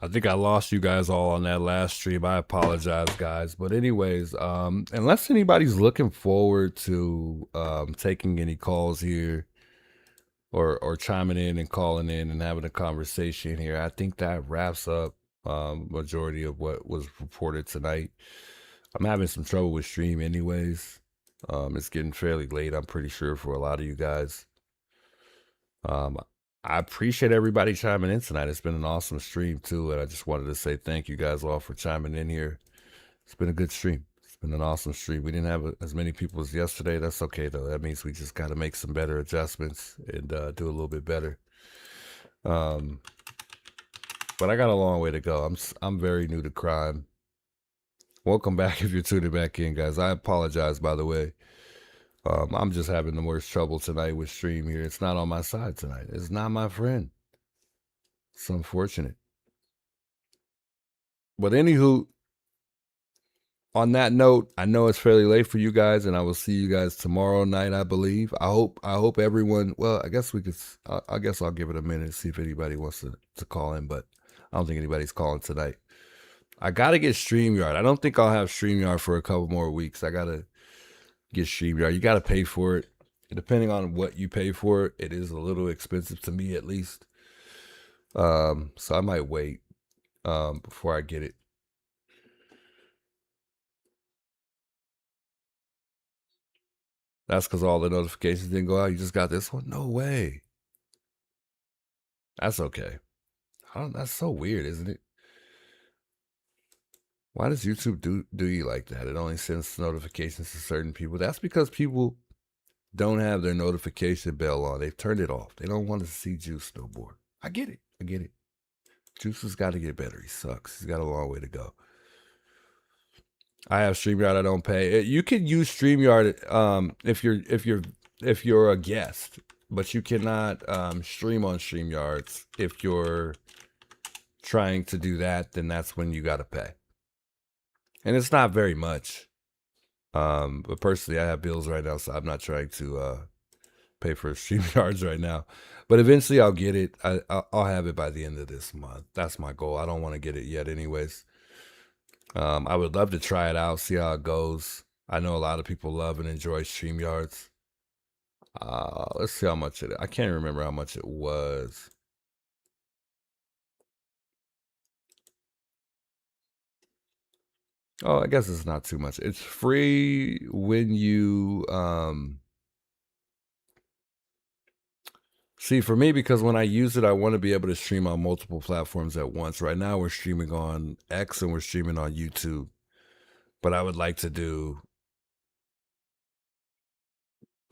I think I lost you guys all on that last stream. I apologize, guys. But anyways, unless anybody's looking forward to taking any calls here or chiming in and calling in and having a conversation here, I think that wraps up majority of what was reported tonight. I'm having some trouble with stream anyways. It's getting fairly late, I'm pretty sure, for a lot of you guys. I appreciate everybody chiming in tonight. It's been an awesome stream too, and I just wanted to say thank you guys all for chiming in here. It's been a good stream. It's been an awesome stream. We didn't have as many people as yesterday. That's okay though. That means we just got to make some better adjustments and do a little bit better. But I got a long way to go. I'm very new to crime. Welcome back if you're tuning back in, guys. I apologize, by the way. I'm just having the worst trouble tonight with stream here. It's not on my side tonight. It's not my friend. It's unfortunate. But anywho, on that note, I know it's fairly late for you guys, and I will see you guys tomorrow night, I believe. I hope everyone. Well, I guess we could. I guess I'll give it a minute and see if anybody wants to call in, but I don't think anybody's calling tonight. I gotta get StreamYard. I don't think I'll have StreamYard for a couple more weeks. I gotta get StreamYard. You gotta pay for it. Depending on what you pay for it, it is a little expensive to me, at least. So I might wait before I get it. That's because all the notifications didn't go out. You just got this one? No way. That's okay. That's so weird, isn't it? Why does YouTube do you like that? It only sends notifications to certain people. That's because people don't have their notification bell on. They've turned it off. They don't want to see Juice no more. I get it. I get it. Juice has got to get better. He sucks. He's got a long way to go. I have StreamYard. I don't pay. You can use StreamYard if you're a guest, but you cannot stream on StreamYards. If you're trying to do that, then that's when you got to pay. And it's not very much. But personally, I have bills right now, so I'm not trying to pay for StreamYards right now. But eventually, I'll get it. I'll have it by the end of this month. That's my goal. I don't want to get it yet, anyways. I would love to try it out, see how it goes. I know a lot of people love and enjoy StreamYards. Let's see how much it is. I can't remember how much it was. Oh, I guess it's not too much. It's free when you see, for me, because when I use it, I want to be able to stream on multiple platforms at once. Right now, we're streaming on X and we're streaming on YouTube. But I would like to do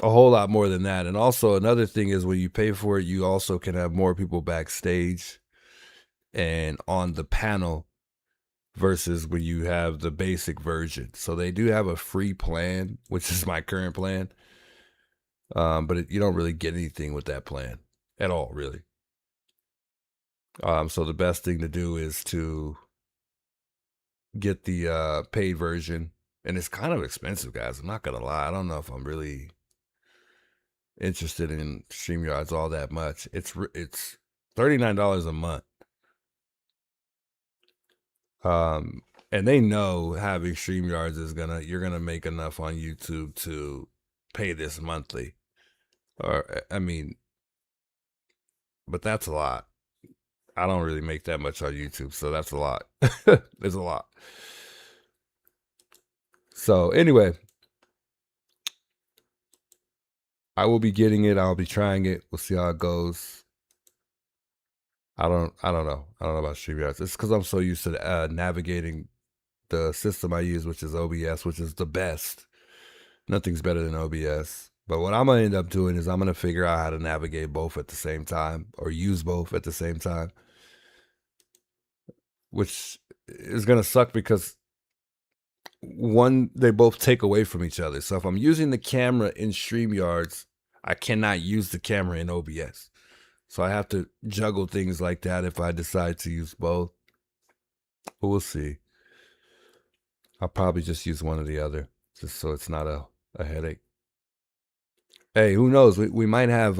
a whole lot more than that. And also, another thing is when you pay for it, you also can have more people backstage and on the panel versus when you have the basic version. So they do have a free plan, which is my current plan. But you don't really get anything with that plan at all, really. So the best thing to do is to get the paid version. And it's kind of expensive, guys. I'm not going to lie. I don't know if I'm really interested in StreamYards all that much. It's $39 a month. And they know having StreamYards is you're gonna make enough on YouTube to pay this monthly. Or I mean, but that's a lot. I don't really make that much on YouTube, so that's a lot. There's a lot. So anyway, I will be getting it. I'll be trying it. We'll see how it goes. I don't know. I don't know about StreamYards. It's because I'm so used to navigating the system I use, which is OBS, which is the best. Nothing's better than OBS. But what I'm going to end up doing is I'm going to figure out how to navigate both at the same time or use both at the same time, which is going to suck because one, they both take away from each other. So if I'm using the camera in StreamYards, I cannot use the camera in OBS. So I have to juggle things like that if I decide to use both. But we'll see. I'll probably just use one or the other, just so it's not a headache. Hey, who knows? We might have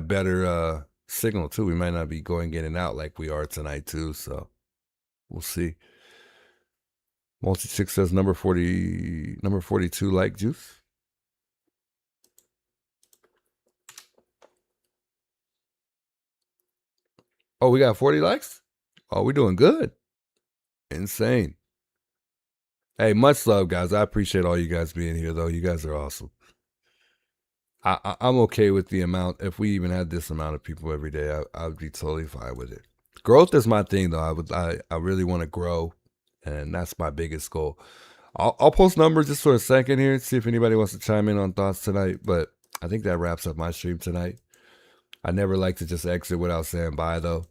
better signal too. We might not be going in and out like we are tonight too. So we'll see. Multi-chick says number 42 like juice. Oh, we got 40 likes? Oh, we're doing good. Insane. Hey, much love, guys. I appreciate all you guys being here, though. You guys are awesome. I'm okay with the amount. If we even had this amount of people every day, I would be totally fine with it. Growth is my thing, though. I really want to grow, and that's my biggest goal. I'll post numbers just for a second here, see if anybody wants to chime in on thoughts tonight. But I think that wraps up my stream tonight. I never like to just exit without saying bye, though.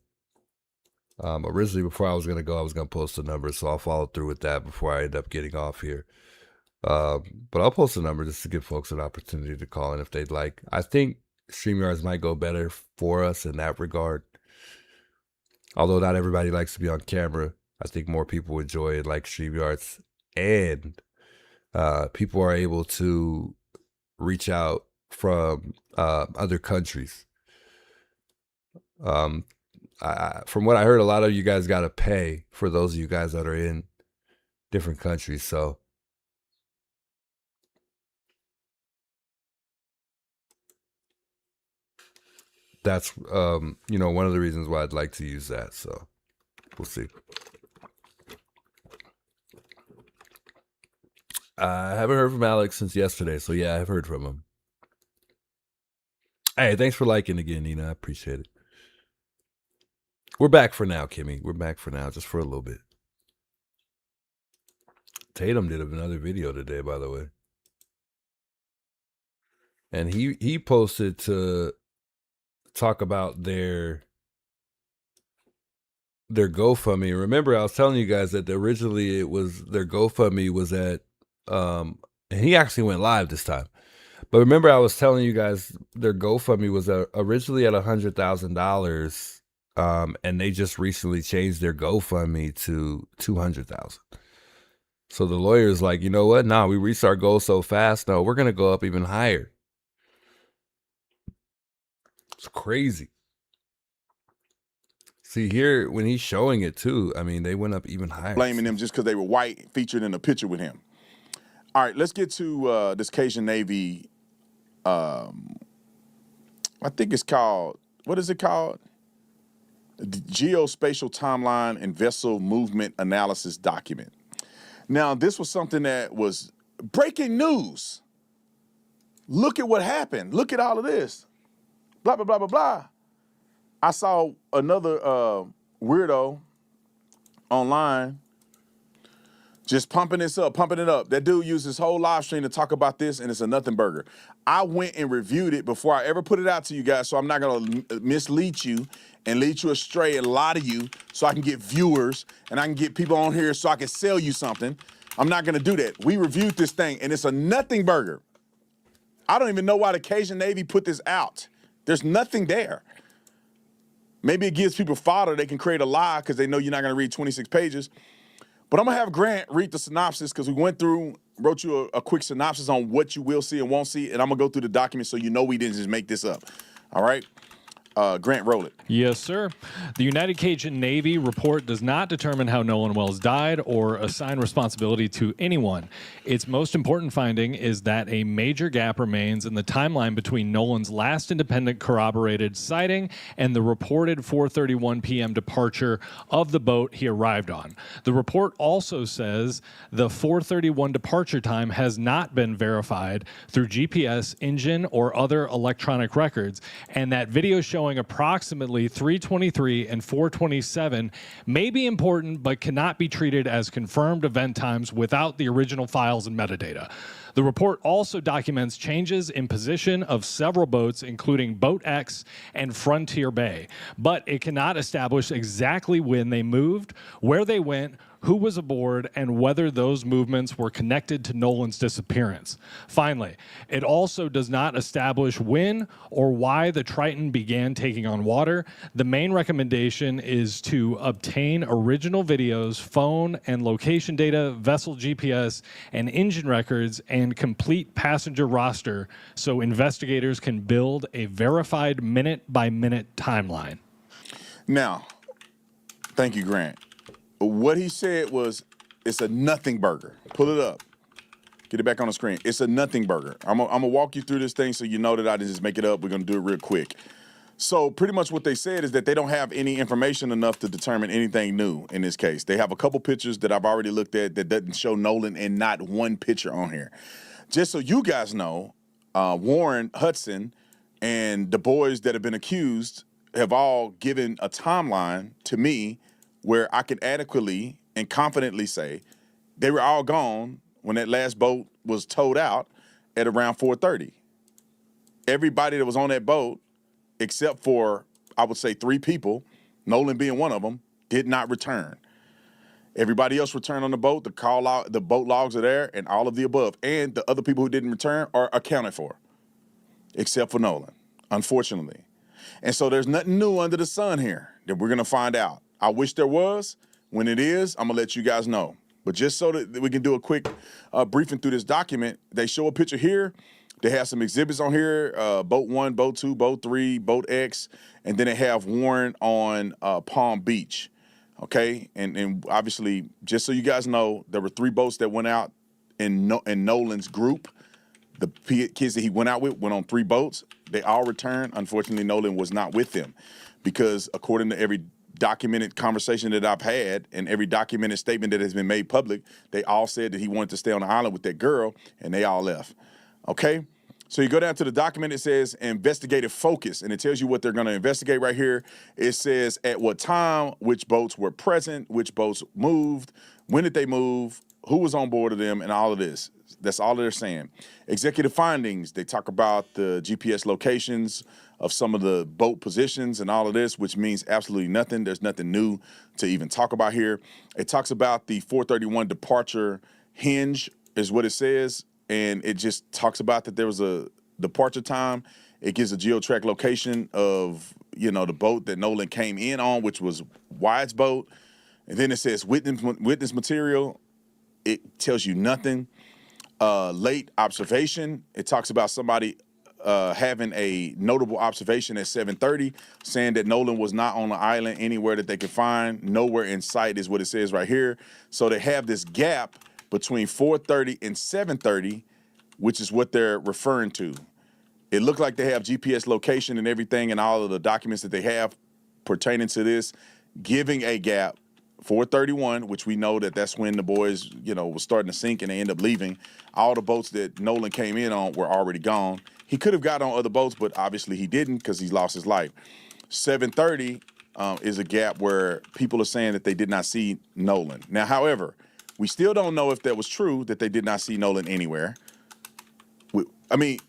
Originally, before I was going to go, I was going to post the numbers, so I'll follow through with that before I end up getting off here. But I'll post a number just to give folks an opportunity to call in if they'd like. I think StreamYards might go better for us in that regard. Although not everybody likes to be on camera, I think more people enjoy it like StreamYards. And people are able to reach out from other countries. From what I heard, a lot of you guys got to pay for those of you guys that are in different countries. So that's, one of the reasons why I'd like to use that. So we'll see. I haven't heard from Alex since yesterday. So yeah, I've heard from him. Hey, thanks for liking again, Nina. I appreciate it. We're back for now, Kimmy. We're back for now, just for a little bit. Tatum did another video today, by the way. And he posted to talk about their GoFundMe. Remember, I was telling you guys that originally it was their GoFundMe was at, and he actually went live this time. But remember, I was telling you guys their GoFundMe was originally at $100,000. And they just recently changed their GoFundMe to $200,000. So the lawyer's like, you know what? Nah, we reached our goal so fast. No, we're going to go up even higher. It's crazy. See here, when he's showing it too, I mean, they went up even higher. Blaming them just because they were white, featured in a picture with him. All right, let's get to this Cajun Navy. I think it's called, what is it called? The Geospatial Timeline and Vessel Movement Analysis Document. Now, this was something that was breaking news. Look at what happened. Look at all of this. Blah, blah, blah, blah, blah. I saw another weirdo online just pumping this up, pumping it up. That dude used his whole live stream to talk about this, and it's a nothing burger. I went and reviewed it before I ever put it out to you guys, so I'm not going to mislead you and lead you astray, a lot of you, so I can get viewers and I can get people on here so I can sell you something. I'm not going to do that. We reviewed this thing, and it's a nothing burger. I don't even know why the Cajun Navy put this out. There's nothing there. Maybe it gives people fodder. They can create a lie because they know you're not going to read 26 pages. But I'm going to have Grant read the synopsis because we went through, wrote you a quick synopsis on what you will see and won't see, and I'm going to go through the document so you know we didn't just make this up. All right? Grant, roll it. Yes, sir. The United Cajun Navy report does not determine how Nolan Wells died or assign responsibility to anyone. Its most important finding is that a major gap remains in the timeline between Nolan's last independent corroborated sighting and the reported 4:31 p.m. departure of the boat he arrived on. The report also says the 4:31 departure time has not been verified through GPS, engine, or other electronic records, and that video showing approximately 3:23 and 4:27 may be important but cannot be treated as confirmed event times without the original files and metadata. The report also documents changes in position of several boats, including Boat X and Frontier Bay, but it cannot establish exactly when they moved, where they went, who was aboard, and whether those movements were connected to Nolan's disappearance. Finally, it also does not establish when or why the Triton began taking on water. The main recommendation is to obtain original videos, phone and location data, vessel GPS, and engine records, and and complete passenger roster so investigators can build a verified minute-by-minute timeline. Now, thank you, Grant. What he said was, it's a nothing burger. Pull it up. Get it back on the screen. It's a nothing burger. I'm gonna walk you through this thing so you know that I didn't just make it up. We're gonna do it real quick. So pretty much what they said is that they don't have any information enough to determine anything new in this case. They have a couple pictures that I've already looked at that doesn't show Nolan, and not one picture on here. Just so you guys know, Warren Hudson and the boys that have been accused have all given a timeline to me where I can adequately and confidently say they were all gone when that last boat was towed out at around 4:30. Everybody that was on that boat, except for, I would say, 3 people, Nolan being one of them, did not return. Everybody else returned on the boat. The boat logs are there, and all of the above. And the other people who didn't return are accounted for, except for Nolan, unfortunately. And so there's nothing new under the sun here that we're going to find out. I wish there was. When it is, I'm going to let you guys know. But just so that we can do a quick briefing through this document, they show a picture here. They have some exhibits on here, boat 1, boat 2, boat 3, boat X, and then they have Warren on Palm Beach, okay? And obviously, just so you guys know, there were 3 boats that went out in Nolan's group. The kids that he went out with went on 3 boats. They all returned. Unfortunately, Nolan was not with them because according to every documented conversation that I've had and every documented statement that has been made public, they all said that he wanted to stay on the island with that girl, and they all left. Okay? So you go down to the document, it says investigative focus, and it tells you what they're going to investigate right here. It says at what time, which boats were present, which boats moved, when did they move, who was on board of them, and all of this. That's all they're saying. Executive findings, they talk about the GPS locations of some of the boat positions and all of this, which means absolutely nothing. There's nothing new to even talk about here. It talks about the 431 departure hinge is what it says, and it just talks about that there was a departure time. It gives a geotrack location of, the boat that Nolan came in on, which was Wyatt's boat. And then it says witness material. It tells you nothing. Late observation. It talks about somebody having a notable observation at 7:30, saying that Nolan was not on the island anywhere that they could find. Nowhere in sight is what it says right here. So they have this gap between 4:30 and 7:30, which is what they're referring to. It looked like they have GPS location and everything and all of the documents that they have pertaining to this, giving a gap. 4:31, which we know that's when the boys, was starting to sink and they end up leaving. All the boats that Nolan came in on were already gone. He could have got on other boats, but obviously he didn't because he lost his life. 7:30 is a gap where people are saying that they did not see Nolan. Now, however, we still don't know if that was true, that they did not see Nolan anywhere.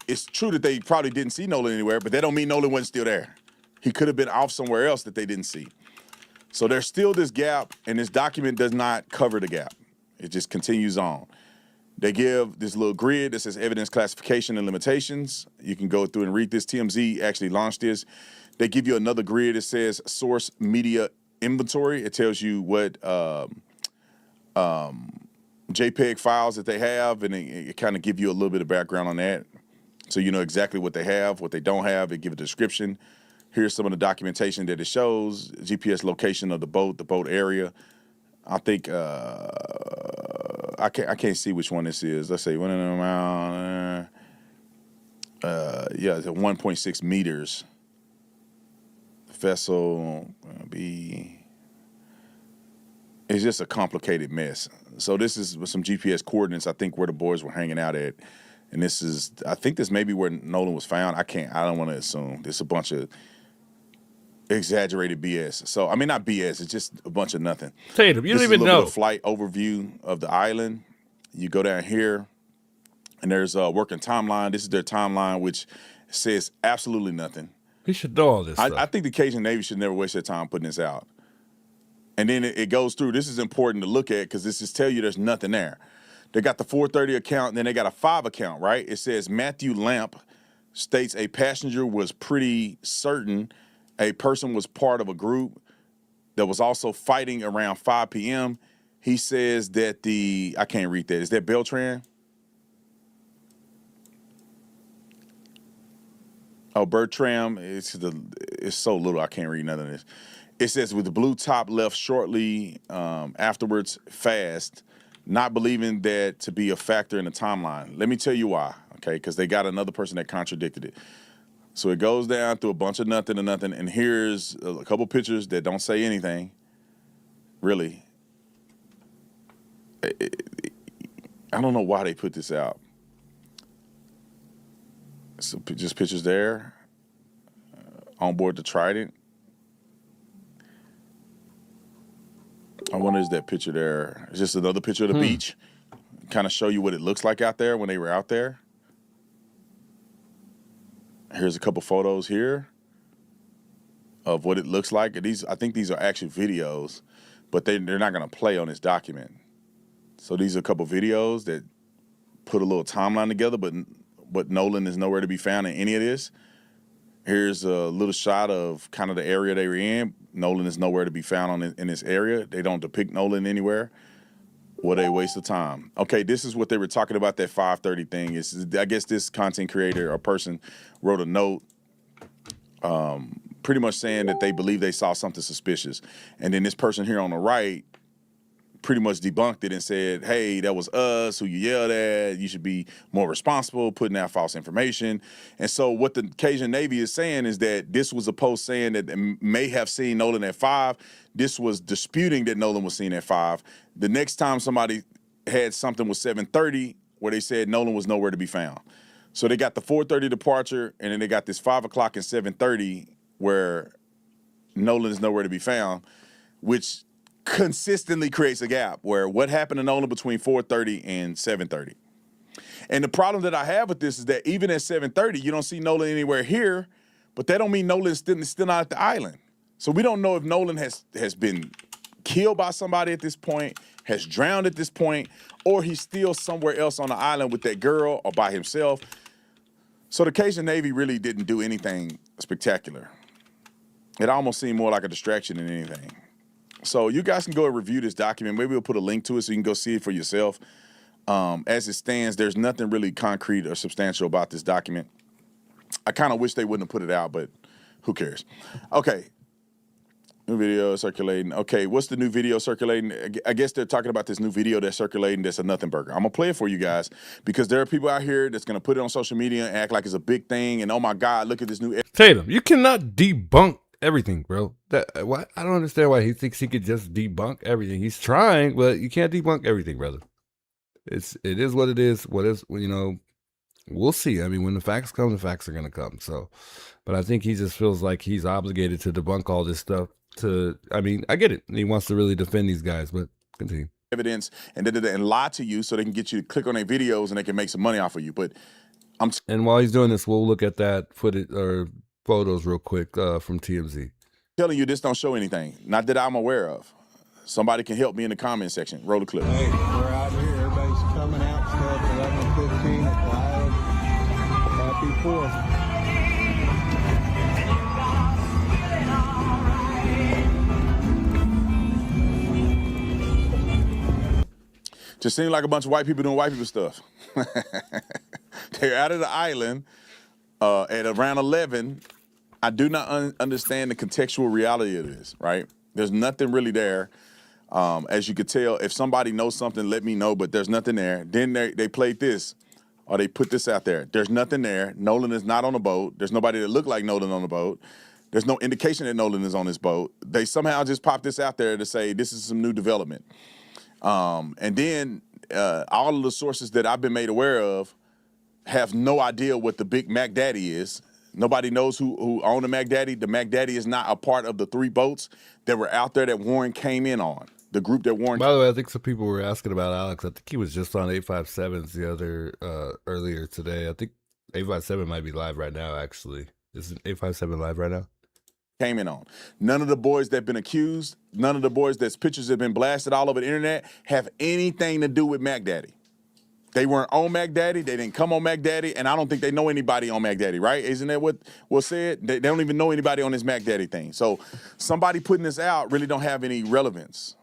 It's true that they probably didn't see Nolan anywhere, but that don't mean Nolan wasn't still there. He could have been off somewhere else that they didn't see. So there's still this gap, and this document does not cover the gap. It just continues on. They give this little grid that says evidence classification and limitations. You can go through and read this. TMZ actually launched this. They give you another grid that says source media inventory. It tells you what JPEG files that they have, and it kind of give you a little bit of background on that. So you know exactly what they have, what they don't have. It give a description. Here's some of the documentation that it shows, GPS location of the boat area. I think, I can't see which one this is. Let's say one of them around, it's at 1.6 meters. Vessel it's just a complicated mess. So this is with some GPS coordinates, I think, where the boys were hanging out at. And I think this may be where Nolan was found. I don't want to assume. There's a bunch of exaggerated BS. So, not BS. It's just a bunch of nothing. Tatum, you don't even know. This is a little bit of flight overview of the island. You go down here, and there's a working timeline. This is their timeline, which says absolutely nothing. We should know all this stuff. I think the Cajun Navy should never waste their time putting this out. And then it goes through. This is important to look at because this just tell you there's nothing there. They got the 4:30 account, and then they got a 5 account, right? It says Matthew Lamp states a passenger was pretty certain a person was part of a group that was also fighting around 5 p.m. He says that I can't read that. Is that Beltran? Oh, Bertram, it's so little I can't read none of this. It says with the blue top left shortly afterwards, fast, not believing that to be a factor in the timeline. Let me tell you why, okay? Because they got another person that contradicted it. So it goes down through a bunch of nothing to nothing, and here's a couple pictures that don't say anything, really. I don't know why they put this out. So just pictures there. On board the Trident. I wonder is that picture there? Is this another picture of the beach? Kind of show you what it looks like out there when they were out there. Here's a couple photos here of what it looks like. I think these are actually videos, but they're not going to play on this document. So these are a couple videos that put a little timeline together, but Nolan is nowhere to be found in any of this. Here's a little shot of kind of the area they were in. Nolan is nowhere to be found in this area. They don't depict Nolan anywhere. What a waste of time. Okay, this is what they were talking about, that 530 thing. I guess this content creator or person wrote a note pretty much saying that they believe they saw something suspicious. And then this person here on the right pretty much debunked it and said, hey, that was us who you yelled at. You should be more responsible, putting out false information. And so what the Cajun Navy is saying is that this was a post saying that they may have seen Nolan at 5. This was disputing that Nolan was seen at 5. The next time somebody had something was 7:30 where they said Nolan was nowhere to be found. So they got the 4:30 departure, and then they got this 5 o'clock and 7:30 where Nolan is nowhere to be found, which consistently creates a gap where what happened to Nolan between 4:30 and 7:30. And the problem that I have with this is that even at 7:30, you don't see Nolan anywhere here, but that don't mean Nolan's still not at the island. So we don't know if Nolan has been killed by somebody at this point, has drowned at this point, or he's still somewhere else on the island with that girl or by himself. So the Cajun Navy really didn't do anything spectacular. It almost seemed more like a distraction than anything. So you guys can go and review this document. Maybe we'll put a link to it so you can go see it for yourself. As it stands, there's nothing really concrete or substantial about this document. I kind of wish they wouldn't have put it out, but who cares? Okay. New video circulating. Okay, what's the new video circulating? I guess they're talking about this new video that's circulating that's a nothing burger. I'm going to play it for you guys because there are people out here that's going to put it on social media and act like it's a big thing. And oh my God, look at this new. Tatum, you cannot debunk everything, bro. Why? I don't understand why he thinks he could just debunk everything. He's trying, but you can't debunk everything, brother. It is what it is. We'll see. I mean, when the facts come, the facts are gonna come. So, but I think he just feels like he's obligated to debunk all this stuff. I get it. He wants to really defend these guys, but continue. Evidence and lie to you so they can get you to click on their videos and they can make some money off of you. But and while he's doing this, we'll look at that footage or photos real quick from TMZ. Telling you this don't show anything. Not that I'm aware of. Somebody can help me in the comment section. Roll the clip. Hey, we're out here. Everybody's coming out stuff 11:15 at the island. Happy 4th. Just seemed like a bunch of white people doing white people stuff. They're out of the island at around 11. I do not understand the contextual reality of this, right? There's nothing really there. As you could tell, if somebody knows something, let me know, but there's nothing there. Then they played this, or they put this out there. There's nothing there. Nolan is not on the boat. There's nobody that looked like Nolan on the boat. There's no indication that Nolan is on this boat. They somehow just popped this out there to say this is some new development. And then all of the sources that I've been made aware of have no idea what the big Mac Daddy is. Nobody knows who owned the Mac Daddy. The Mac Daddy is not a part of the 3 boats that were out there that Warren came in on. The group that Warren. By the way, I think some people were asking about Alex. I think he was just on 857s earlier today. I think 857 might be live right now, actually. Is 857 live right now? Came in on. None of the boys that have been accused, none of the boys that's pictures have been blasted all over the internet have anything to do with Mac Daddy. They weren't on Mac Daddy. They didn't come on Mac Daddy, and I don't think they know anybody on Mac Daddy, right? Isn't that what was said? They don't even know anybody on this Mac Daddy thing. So somebody putting this out really don't have any relevance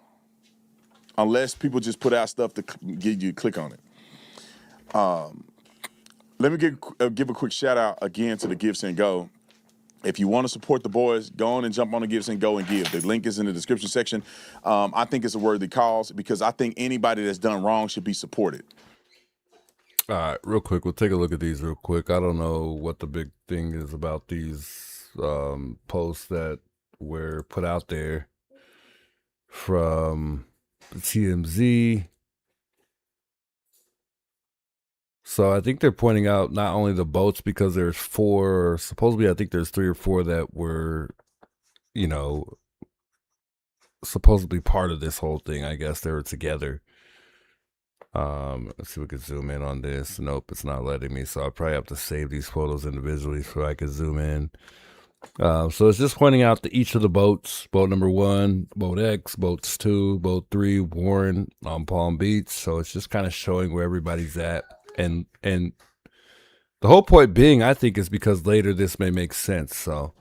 unless people just put out stuff to get you to click on it. Let me give a quick shout out again to the Give Send Go. If you want to support the boys, go on and jump on the Give Send Go and give. The link is in the description section. I think it's a worthy cause because I think anybody that's done wrong should be supported. All right, real quick, we'll take a look at these real quick. I don't know what the big thing is about these posts that were put out there from TMZ. So I think they're pointing out not only the boats, because there's 4, supposedly I think there's 3 or 4 that were, you know, supposedly part of this whole thing. I guess they were together. Let's see if we can zoom in on this. Nope, it's not letting me. So I'll probably have to save these photos individually so I can zoom in. So it's just pointing out each of the boats: boat number 1, boat X, boats 2, boat 3, Warren on Palm Beach. So it's just kind of showing where everybody's at. And the whole point being, I think, is because later this may make sense. So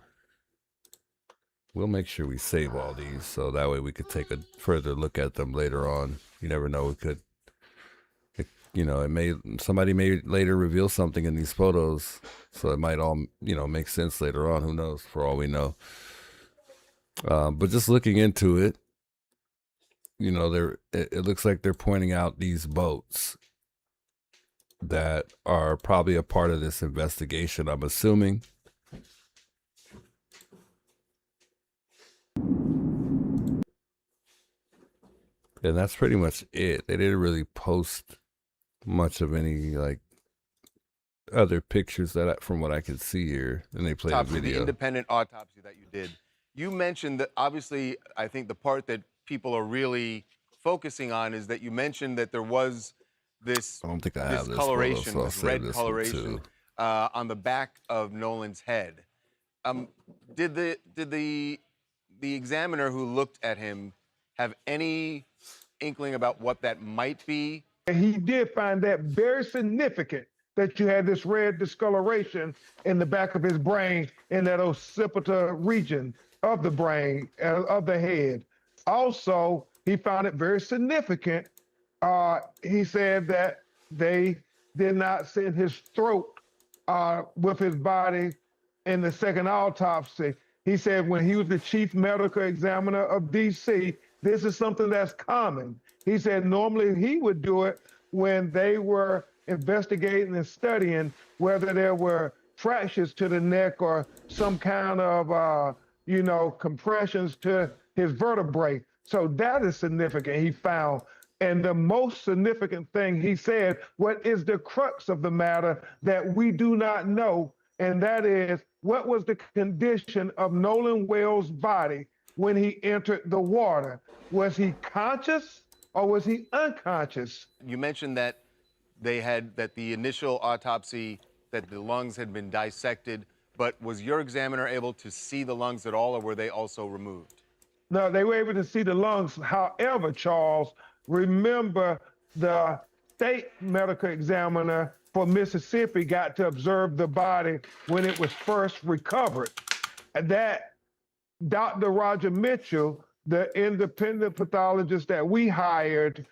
we'll make sure we save all these so that way we could take a further look at them later on. You never know. We could, somebody may later reveal something in these photos. So it might all, make sense later on. Who knows, for all we know. But just looking into it, it looks like they're pointing out these boats that are probably a part of this investigation, I'm assuming. And that's pretty much it. They didn't really post much of any other pictures from what I could see here. And they played a video. The independent autopsy that you did. You mentioned that, obviously, I think the part that people are really focusing on is that you mentioned that there was this, I don't think I have this coloration, photo, so this red coloration on the back of Nolan's head. Did the examiner who looked at him have any inkling about what that might be? He did find that very significant, that you had this red discoloration in the back of his brain, in that occipital region of the brain, of the head. Also, he found it very significant. He said that they did not send his throat with his body in the second autopsy. He said when he was the chief medical examiner of DC, this is something that's common. He said normally he would do it when they were investigating and studying whether there were fractures to the neck or some kind of, compressions to his vertebrae. So that is significant, he found. And the most significant thing he said, what is the crux of the matter that we do not know, and that is, what was the condition of Nolan Wells' body when he entered the water? Was he conscious or was he unconscious? You mentioned that the initial autopsy, that the lungs had been dissected, but was your examiner able to see the lungs at all, or were they also removed? No, they were able to see the lungs. However, Charles, remember the state medical examiner for Mississippi got to observe the body when it was first recovered. And that Dr. Roger Mitchell, the independent pathologist that we hired,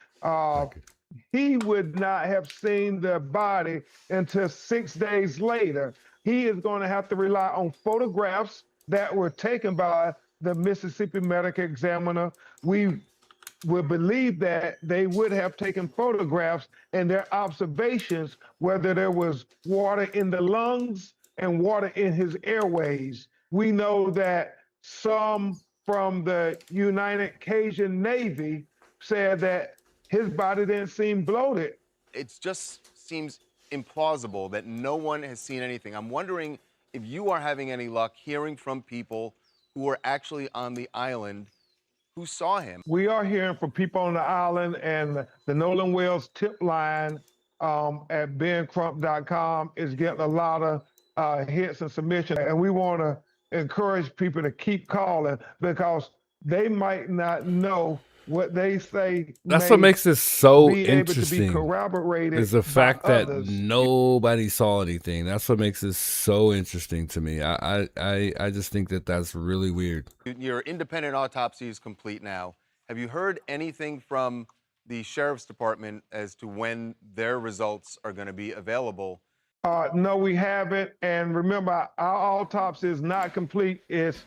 he would not have seen the body until 6 days later. He is going to have to rely on photographs that were taken by the Mississippi medical examiner. We would believe that they would have taken photographs and their observations, whether there was water in the lungs and water in his airways. We know that some from the United Cajun Navy said that his body didn't seem bloated. It just seems implausible that no one has seen anything. I'm wondering if you are having any luck hearing from people who are actually on the island who saw him. We are hearing from people on the island, and the Nolan Wells tip line at bencrump.com is getting a lot of hits and submissions. And we want to encourage people to keep calling, because they might not know what they say. That's what makes this so be interesting. Able to be corroborated is the fact that others. Nobody saw anything. That's what makes this so interesting to me. I just think that that's really weird. Your independent autopsy is complete now. Have you heard anything from the sheriff's department as to when their results are going to be available? No, we haven't. And remember, our autopsy is not complete. It's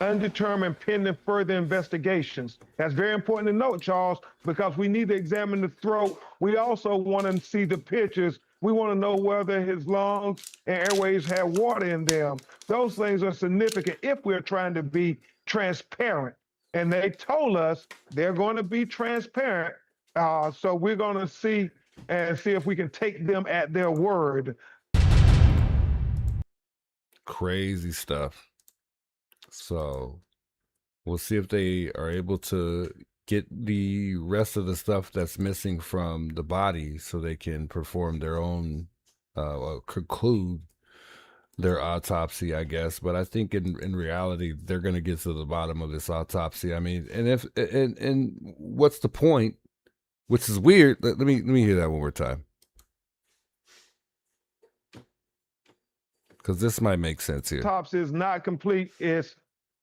undetermined pending further investigations. That's very important to note, Charles, because we need to examine the throat. We also want to see the pictures. We want to know whether his lungs and airways have water in them. Those things are significant if we're trying to be transparent. And they told us they're going to be transparent. So we're going to see if we can take them at their word. Crazy stuff. So we'll see if they are able to get the rest of the stuff that's missing from the body so they can perform their own, conclude their autopsy, I guess. But I think in reality, they're going to get to the bottom of this autopsy. I mean, and what's the point? Which is weird. Let me hear that one more time, because this might make sense here. Autopsy is not complete. It's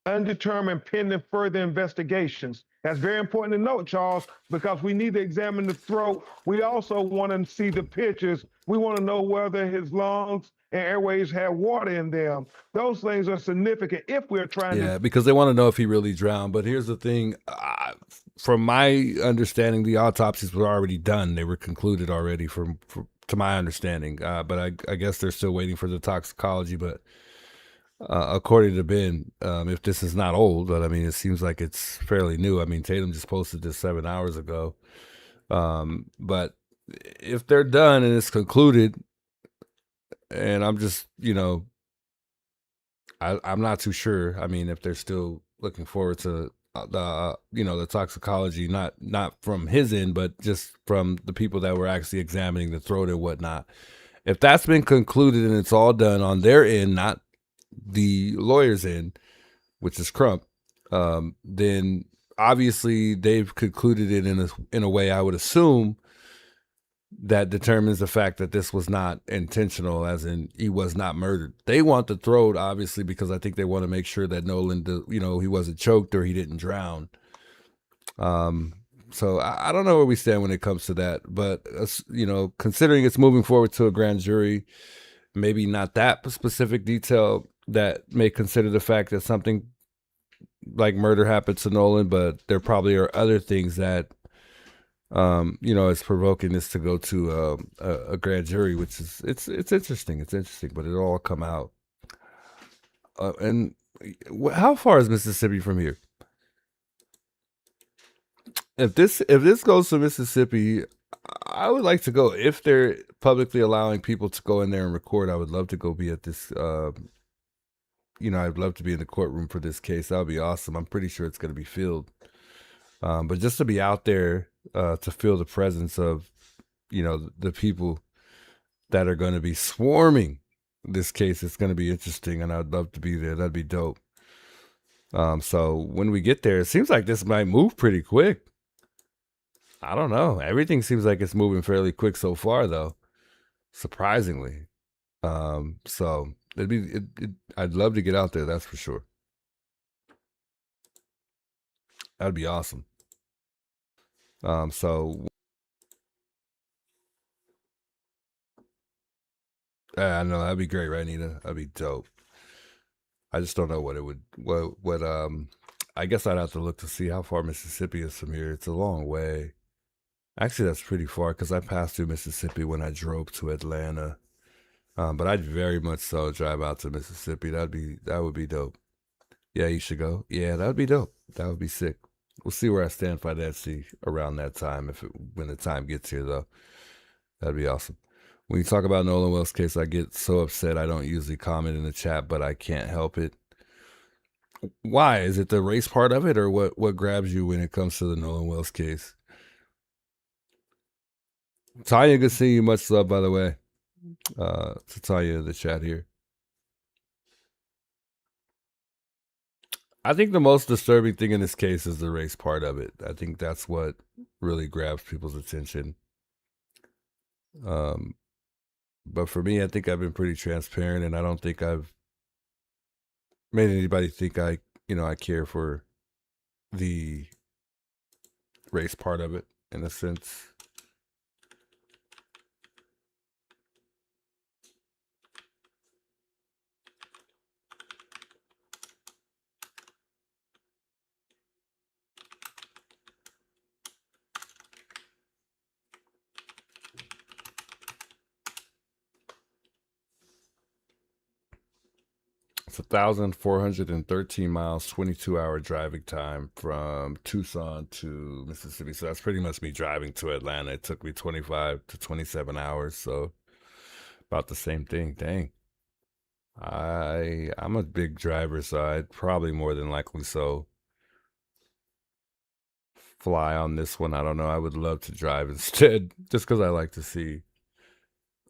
undetermined pending further investigations. That's very important to note, Charles, because we need to examine the throat. We also want to see the pictures. We want to know whether his lungs and airways have water in them. Those things are significant if we're trying to. Yeah, because they want to know if he really drowned. But here's the thing. From my understanding, the autopsies were already done. They were concluded already, to my understanding. But I guess they're still waiting for the toxicology. But according to Ben, if this is not old, but I mean, it seems like it's fairly new. I mean, Tatum just posted this 7 hours ago. But if they're done and it's concluded, and I'm just, I'm not too sure. I mean, if they're still looking forward to the toxicology, not from his end, but just from the people that were actually examining the throat and whatnot. If that's been concluded and it's all done on their end, not the lawyer's end, which is Crump, then obviously they've concluded it in a way I would assume that determines the fact that this was not intentional, as in he was not murdered. They want the throat, obviously, because I think they want to make sure that Nolan, he wasn't choked or he didn't drown. So I don't know where we stand when it comes to that, but considering it's moving forward to a grand jury, maybe not that specific detail that may consider the fact that something like murder happened to Nolan, but there probably are other things that it's provoking this to go to a grand jury, which is it's interesting. It's interesting, but it'll all come out. And how far is Mississippi from here? If this goes to Mississippi, I would like to go. If they're publicly allowing people to go in there and record, I would love to go be at this. I'd love to be in the courtroom for this case. That would be awesome. I'm pretty sure it's going to be filled. But just to be out there, to feel the presence of, the people that are going to be swarming this case, it's going to be interesting, and I'd love to be there. That'd be dope. So when we get there, it seems like this might move pretty quick. I don't know. Everything seems like it's moving fairly quick so far, though, surprisingly. So I'd love to get out there. That's for sure. That'd be awesome. So I know that'd be great, right, Nina? That'd be dope. I just don't know what it would, I guess I'd have to look to see how far Mississippi is from here. It's a long way. Actually, that's pretty far because I passed through Mississippi when I drove to Atlanta. But I'd very much so drive out to Mississippi. That would be dope. Yeah, you should go. Yeah, that would be dope. That would be sick. We'll see where I stand financially around that time, when the time gets here, though. That'd be awesome. When you talk about Nolan Wells' case, I get so upset. I don't usually comment in the chat, but I can't help it. Why? Is it the race part of it, or what grabs you when it comes to the Nolan Wells case? Tanya, good seeing you. Much love, by the way. To Tanya in the chat here. I think the most disturbing thing in this case is the race part of it. I think that's what really grabs people's attention. But for me, I think I've been pretty transparent, and I don't think I've made anybody think I care for the race part of it, in a sense. It's 1,413 miles, 22-hour driving time from Tucson to Mississippi. So that's pretty much me driving to Atlanta. It took me 25 to 27 hours. So about the same thing. Dang. I'm a big driver, so I'd probably more than likely so fly on this one. I don't know. I would love to drive instead, just because I like to see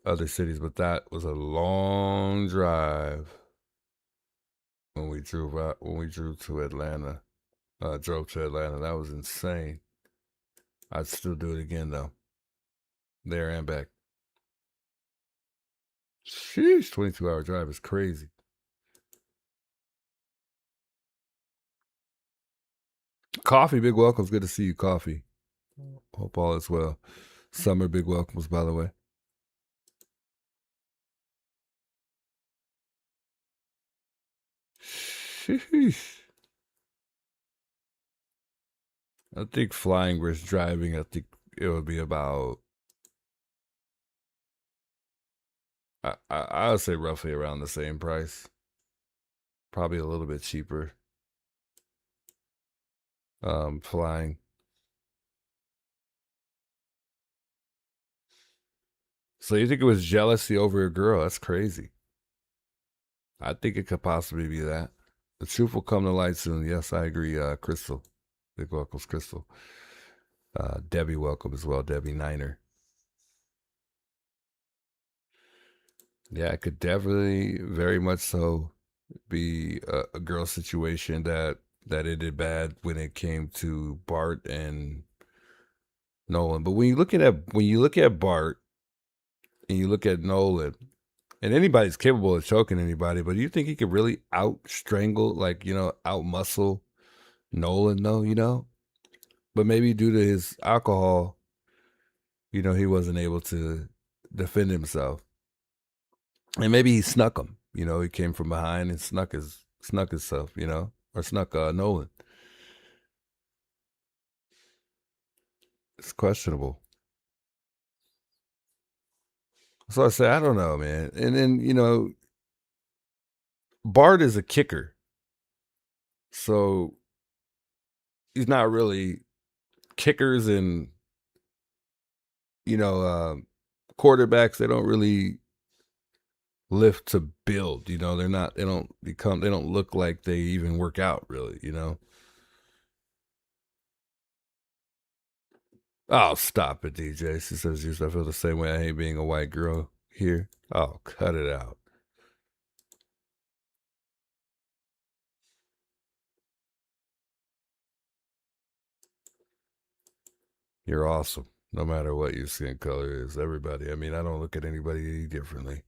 other cities. But that was a long drive when we drove to Atlanta. Drove to Atlanta. That was insane. I'd still do it again though. There and back. Sheesh, 22-hour drive is crazy. Coffee, big welcomes. Good to see you, Coffee. Hope all is well. Summer, big welcomes, by the way. Sheesh. I think flying versus driving, I think it would be about, I would say roughly around the same price. Probably a little bit cheaper. Flying. So you think it was jealousy over a girl? That's crazy. I think it could possibly be that. The truth will come to light soon. Yes, I agree. Crystal. Big welcomes, Crystal. Debbie, welcome as well. Debbie Niner. Yeah, it could definitely, very much so, be a girl situation that ended bad when it came to Bart and Nolan. But when you look at Bart and you look at Nolan, and anybody's capable of choking anybody, but do you think he could really out strangle, like, out muscle Nolan though, But maybe due to his alcohol, he wasn't able to defend himself. And maybe he snuck him, he came from behind and snuck himself, or snuck Nolan. It's questionable. So I say, I don't know, man. And then, Bart is a kicker. So he's not really kickers and, quarterbacks. They don't really lift to build, they don't look like they even work out really, Oh, stop it, DJ. She says, I feel the same way. I hate being a white girl here. Oh, cut it out. You're awesome, no matter what your skin color is. Everybody. I mean, I don't look at anybody any differently.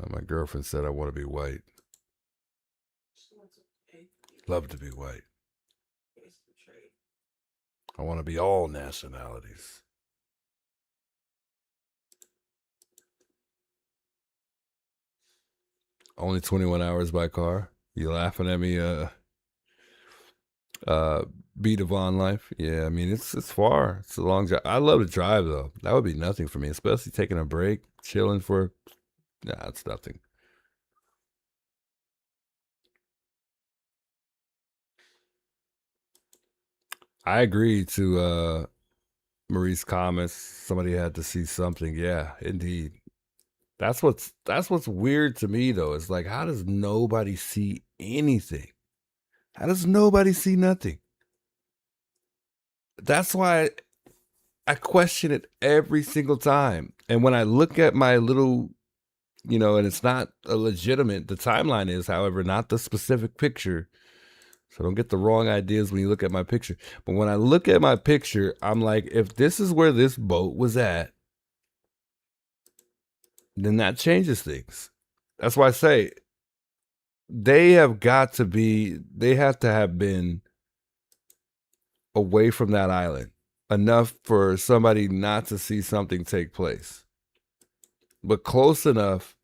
My girlfriend said I want to be white. Love to be white. I want to be all nationalities. Only 21 hours by car. You laughing at me? Beat of on life. Yeah, I mean it's far. It's a long drive. I love to drive though. That would be nothing for me, especially taking a break, chilling for. Nah, it's nothing. I agree to Marie's comments. Somebody had to see something. Yeah, indeed. That's what's weird to me though. It's like, how does nobody see anything? How does nobody see nothing? That's why I question it every single time. And when I look at my little, and it's not a legitimate, the timeline is, however, not the specific picture. So don't get the wrong ideas when you look at my picture. But when I look at my picture, I'm like, if this is where this boat was at, then that changes things. That's why I say they have to have been away from that island enough for somebody not to see something take place, but close enough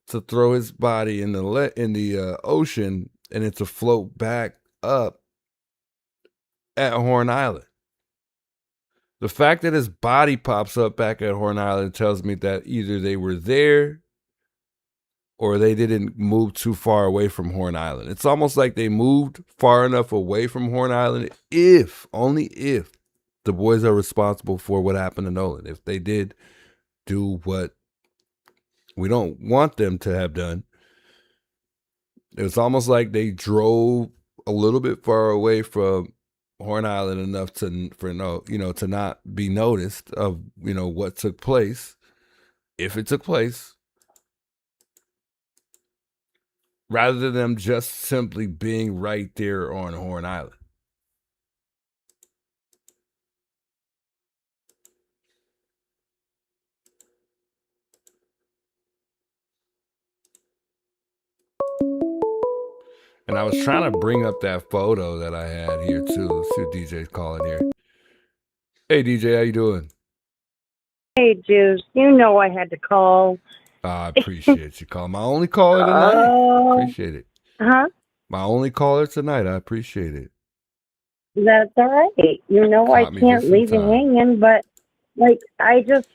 to throw his body in the ocean and it to float back up at Horn Island. The fact that his body pops up back at Horn Island tells me that either they were there or they didn't move too far away from Horn Island. It's almost like they moved far enough away from Horn Island only if, the boys are responsible for what happened to Nolan. If they did do what we don't want them to have done, it's almost like they drove a little bit far away from Horn Island enough to not be noticed of, what took place, if it took place, rather than them just simply being right there on Horn Island. And I was trying to bring up that photo that I had here too. Let's see what DJ's calling here. Hey DJ, how you doing? Hey, Juice, you know I had to call. I appreciate you calling. My only caller tonight. Appreciate it. Huh? My only caller tonight. I appreciate it. That's all right. You know Caught I me can't just in leave you time. hanging, but I just,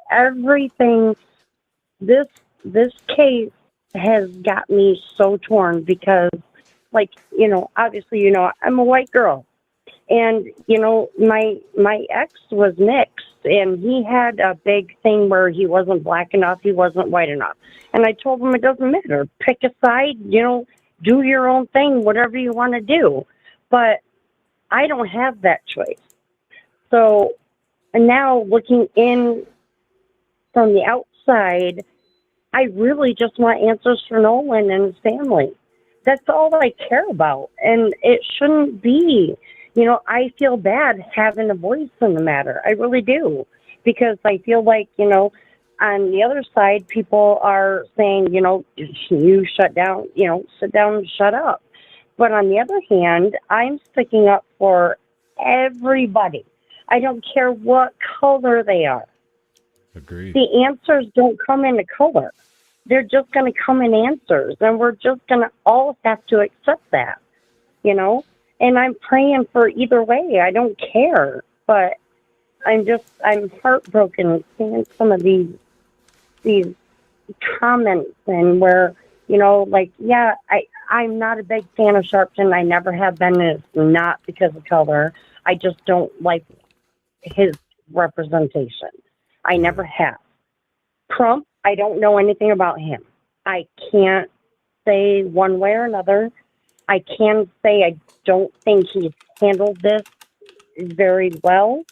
everything. This case has got me so torn because, obviously, I'm a white girl, and my ex was mixed, and he had a big thing where he wasn't black enough, he wasn't white enough, and I told him it doesn't matter, pick a side, do your own thing, whatever you want to do, but I don't have that choice. So, and now looking in from the outside, I really just want answers for Nolan and his family. That's all I care about. And it shouldn't be. I feel bad having a voice in the matter. I really do. Because I feel like, on the other side, people are saying, you shut down, sit down and shut up. But on the other hand, I'm sticking up for everybody. I don't care what color they are. Agreed. The answers don't come in a color. They're just going to come in answers, and we're just going to all have to accept that, And I'm praying for either way. I don't care, but I'm heartbroken seeing some of these comments and where, I'm not a big fan of Sharpton. I never have been. It's not because of color. I just don't like his representation. I never have. Trump, I don't know anything about him. I can't say one way or another. I can say I don't think he's handled this very well,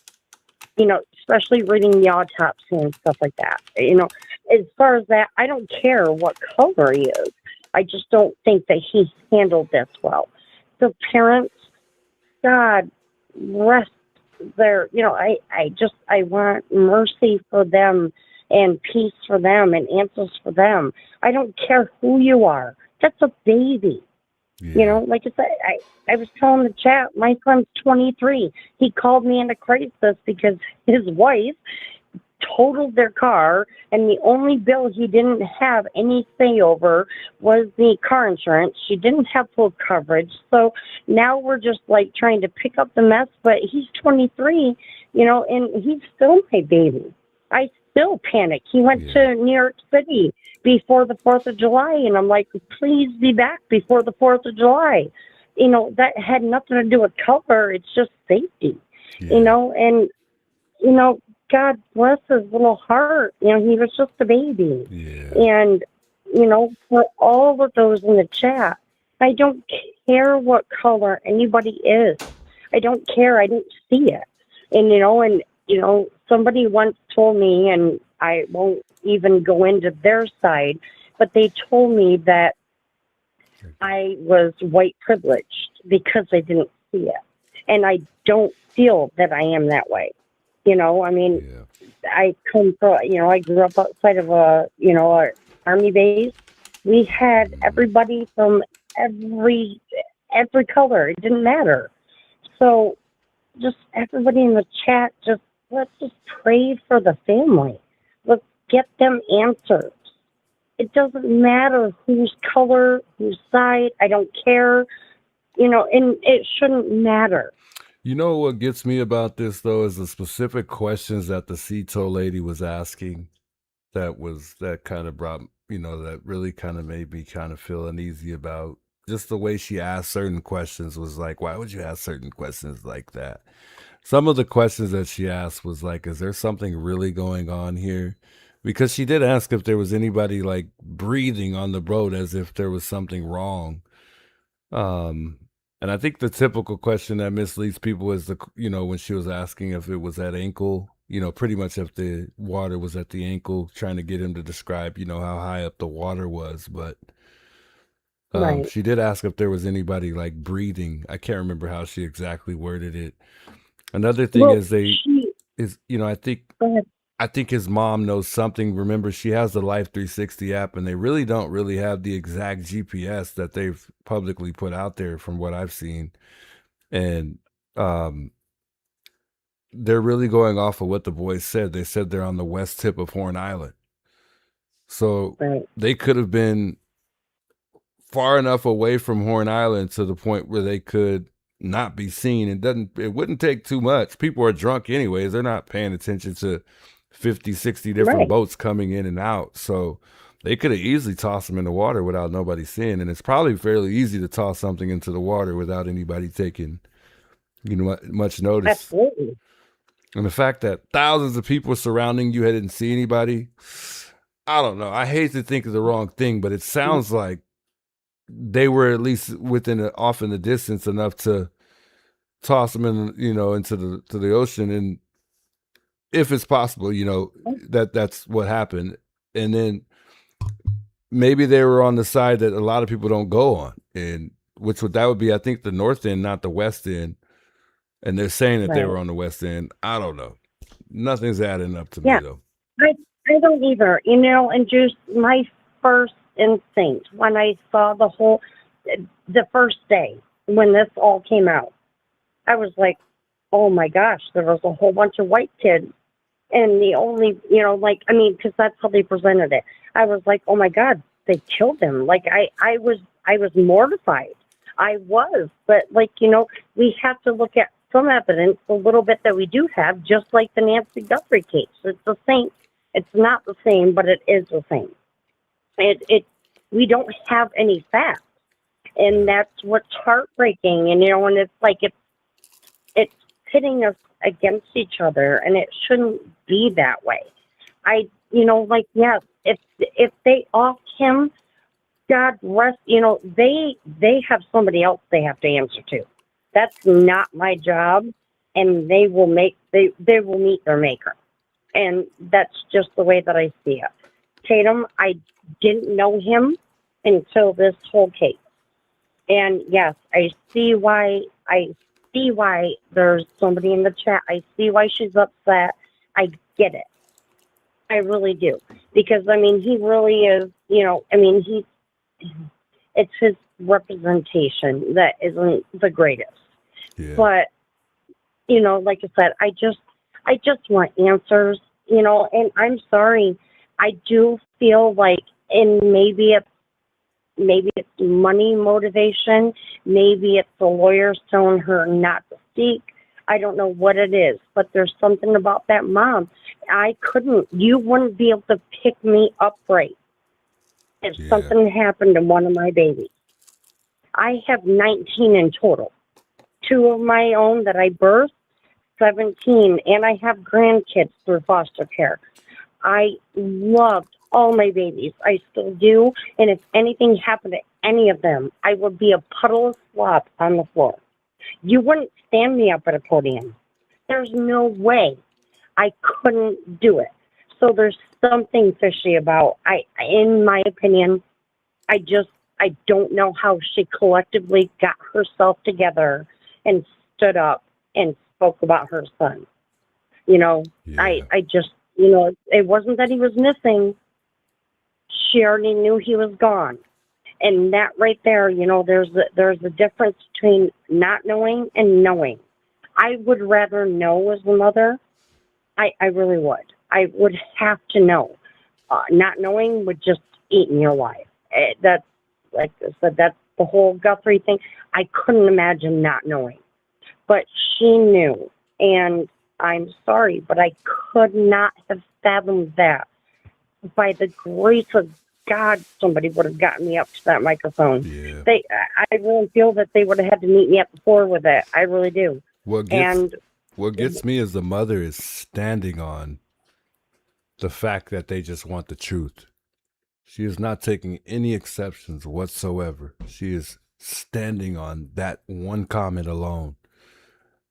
especially reading the autopsy and stuff like that. As far as that, I don't care what color he is. I just don't think that he handled this well. The parents, God rest their, I want mercy for them and peace for them and answers for them. I don't care who you are. That's a baby. Yeah. Like I said, I was telling the chat, my son's 23. He called me into crisis because his wife totaled their car, and the only bill he didn't have any say over was the car insurance. She didn't have full coverage. So now we're just trying to pick up the mess, but he's 23, and he's still my baby. I still panic. He went to New York City before the 4th of July, and I'm like, please be back before the 4th of July. That had nothing to do with color. It's just safety, and, God bless his little heart. He was just a baby. Yeah. And, for all of those in the chat, I don't care what color anybody is. I don't care. I don't see it. And, somebody once told me, and I won't even go into their side, but they told me that I was white privileged because I didn't see it. And I don't feel that I am that way. I come from, I grew up outside of a army base. We had everybody from every color. It didn't matter. So just everybody in the chat, let's just pray for the family. Let's get them answers. It doesn't matter whose color, whose side. I don't care, and it shouldn't matter. You know what gets me about this though is the specific questions that the CETO lady was asking. That kind of brought, that really kind of made me kind of feel uneasy about just the way she asked certain questions. Was like, why would you ask certain questions like that? Some of the questions that she asked was like, is there something really going on here? Because she did ask if there was anybody like breathing on the boat as if there was something wrong. Um, and I think the typical question that misleads people is when she was asking if it was at ankle, pretty much if the water was at the ankle, trying to get him to describe, how high up the water was. But Right. she did ask if there was anybody like breathing. I can't remember how she exactly worded it. Another thing Well, is she. Go ahead. I think his mom knows something. Remember, she has the Life 360 app, and they really don't really have the exact GPS that they've publicly put out there from what I've seen. And they're really going off of what the boys said. They said they're on the west tip of Horn Island. So Right. they could have been far enough away from Horn Island to the point where they could not be seen. It wouldn't take too much. People are drunk anyways. They're not paying attention to 50, 60 different Right. boats coming in and out. So they could have easily tossed them in the water without nobody seeing. And it's probably fairly easy to toss something into the water without anybody taking, much notice. Absolutely. And the fact that thousands of people surrounding you didn't see anybody, I don't know. I hate to think of the wrong thing, but it sounds like they were at least off in the distance enough to toss them in, into the ocean. And if it's possible, that's what happened. And then maybe they were on the side that a lot of people don't go on, and that would be, I think, the north end, not the west end. And they're saying that they Right. were on the west end. I don't know. Nothing's adding up to Yeah. me though. I don't either. And just my first instinct when I saw the first day when this all came out, I was like, oh my gosh, there was a whole bunch of white kids. And the only, because that's how they presented it. I was like, oh my God, they killed him. Like I was mortified. I was, but we have to look at some evidence, a little bit that we do have, just like the Nancy Guthrie case. It's the same. It's not the same, but it is the same. We don't have any facts, and that's what's heartbreaking. And and it's like it's pitting us against each other, and it shouldn't be that way. Yes, if they off him, God rest. They have somebody else they have to answer to. That's not my job, and they will meet their maker. And that's just the way that I see it. Tatum, I didn't know him until this whole case. And yes, I see why there's somebody in the chat. I see why she's upset. I get it. I really do. Because he really is, it's his representation that isn't the greatest. Yeah. But, like I said, I just want answers, and I'm sorry. I do feel like, and maybe it's money motivation. Maybe it's the lawyers telling her not to speak. I don't know what it is, but there's something about that mom. You wouldn't be able to pick me up right if something happened to one of my babies. I have 19 in total. 2 of my own that I birthed, 17, and I have grandkids through foster care. I loved all my babies. I still do. And if anything happened to any of them, I would be a puddle of slop on the floor. You wouldn't stand me up at a podium. There's no way. I couldn't do it. So there's something fishy about, in my opinion, I don't know how she collectively got herself together and stood up and spoke about her son. I just, it wasn't that he was missing. She already knew he was gone. And that right there, there's a difference between not knowing and knowing. I would rather know as a mother. I really would. I would have to know. Not knowing would just eat in your life. That's, like I said, that's the whole Guthrie thing. I couldn't imagine not knowing. but she knew. And I'm sorry, but I could not have fathomed that. By the grace of God, somebody would have gotten me up to that microphone. Yeah. I really feel that they would have had to meet me at the floor with it. I really do. What gets me as the mother is standing on the fact that they just want the truth. She is not taking any exceptions whatsoever. She is standing on that one comment alone.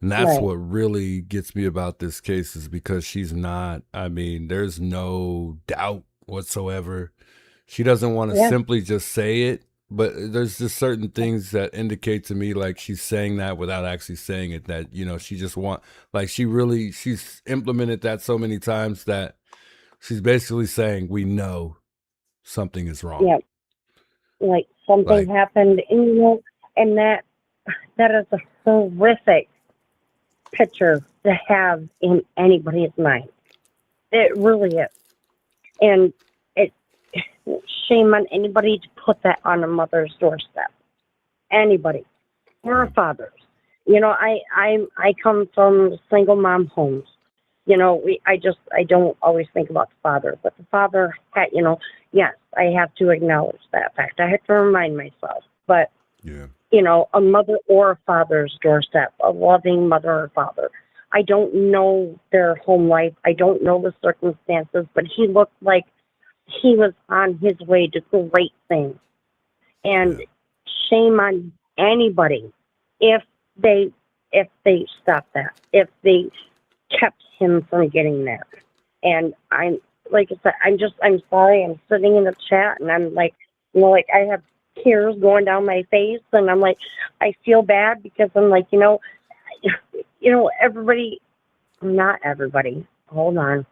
And that's Right. what really gets me about this case, is because she's not, I mean, there's no doubt whatsoever. She doesn't want to Yeah. simply just say it, but there's just certain things that indicate to me like she's saying that without actually saying it, that, you know, she just like she's implemented that so many times that she's basically saying, we know something is wrong. Yeah. Like something happened, and you know, and that is a horrific picture to have in anybody's mind. It really is. And it shame on anybody to put that on a mother's doorstep. Anybody. Or a father's. You know, I come from single mom homes. You know, I don't always think about the father, but the father had, you know, yes, I have to acknowledge that fact. I have to remind myself. But Yeah. you know, a mother or a father's doorstep, a loving mother or father. I don't know their home life. I don't know the circumstances, but he looked like he was on his way to great things. And shame on anybody if they stopped that, if they kept him from getting there. And I'm, like I said, I'm sorry. I'm sitting in the chat and I'm like, you know, like I have tears going down my face, and I'm like, I feel bad because I'm like, you know, everybody, not everybody. Hold on,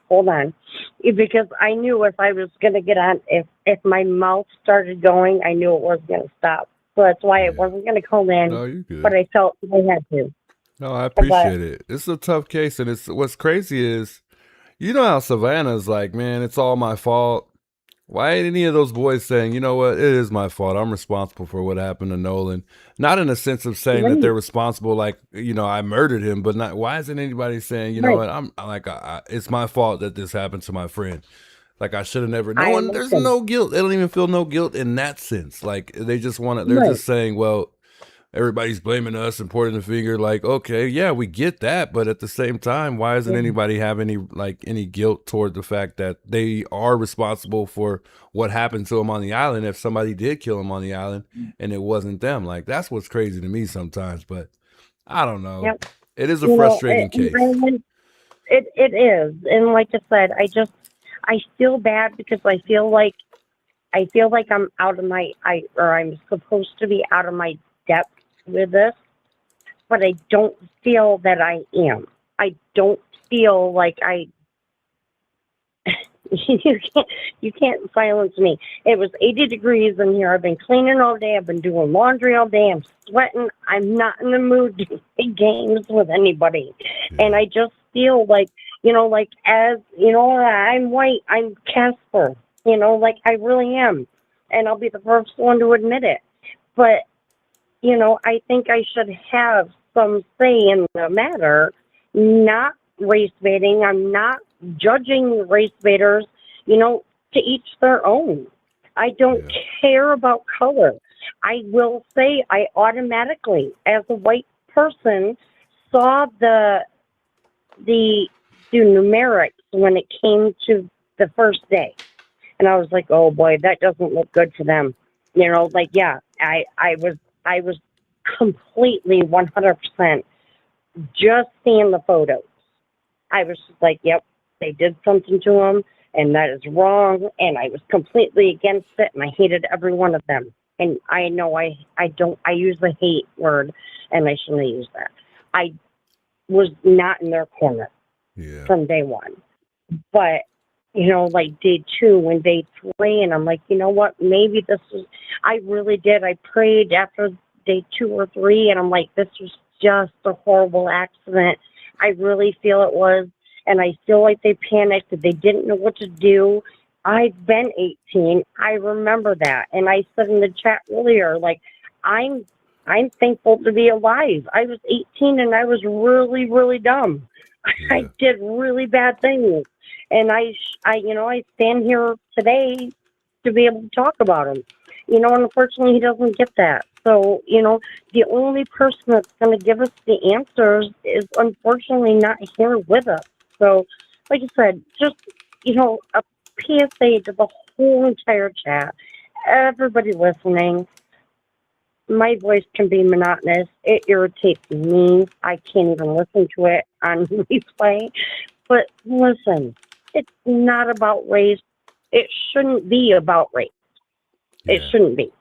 hold on, because I knew if I was gonna get on, if my mouth started going, I knew it wasn't gonna stop. So that's why I wasn't gonna call in. No, you're good. But I felt I had to. No, I appreciate it. It's a tough case, and it's what's crazy is, you know how Savannah's like, man, it's all my fault. Why ain't any of those boys saying, you know what, it is my fault. I'm responsible for what happened to Nolan. Not in a sense of saying that they're responsible, like, you know, I murdered him, but not. Why isn't anybody saying, you know what, I'm like, it's my fault that this happened to my friend. Like, I should have never. No one. There's no guilt. They don't even feel no guilt in that sense. Like, they just want to. They're just saying, well, everybody's blaming us and pointing the finger. Like, okay, yeah, we get that, but at the same time, why doesn't anybody have any guilt toward the fact that they are responsible for what happened to them on the island? If somebody did kill them on the island and it wasn't them, like, that's what's crazy to me sometimes. But I don't know. Yep. It is a frustrating case. It is, and like I said, I feel bad because I feel like I'm out of I'm supposed to be out of my depth with this, but I don't feel that I am. I don't feel like you can't silence me. It was 80 degrees in here. I've been cleaning all day. I've been doing laundry all day. I'm sweating. I'm not in the mood to play games with anybody. And I just feel like, you know, like, as, you know, I'm white. I'm Casper. You know, like, I really am. And I'll be the first one to admit it. But, you know, I think I should have some say in the matter, not race baiting. I'm not judging race baiters, you know, to each their own. I don't care about color. I will say I automatically, as a white person, saw the numerics when it came to the first day. And I was like, oh boy, that doesn't look good for them. You know, like, yeah, I was completely 100% just seeing the photos. I was just like, yep, they did something to him, and that is wrong. And I was completely against it, and I hated every one of them. And I know I use the hate word, and I shouldn't have used that. I was not in their corner from day one. But, you know, like day 2 and day 3, and I'm like, you know what, maybe this is, I really did. I prayed after day 2 or 3, and I'm like, this was just a horrible accident. I really feel it was. And I feel like they panicked. They didn't know what to do. I've been 18. I remember that. And I said in the chat earlier, like, I'm I'm thankful to be alive. I was 18 and I was really, really dumb. Yeah. I did really bad things, and I stand here today to be able to talk about him. And unfortunately, he doesn't get that. So, the only person that's going to give us the answers is unfortunately not here with us. So, like I said, just, a PSA to the whole entire chat, everybody listening. My voice can be monotonous. It irritates me. I can't even listen to it on replay. But listen, it's not about race. It shouldn't be about race. It Yeah, shouldn't be.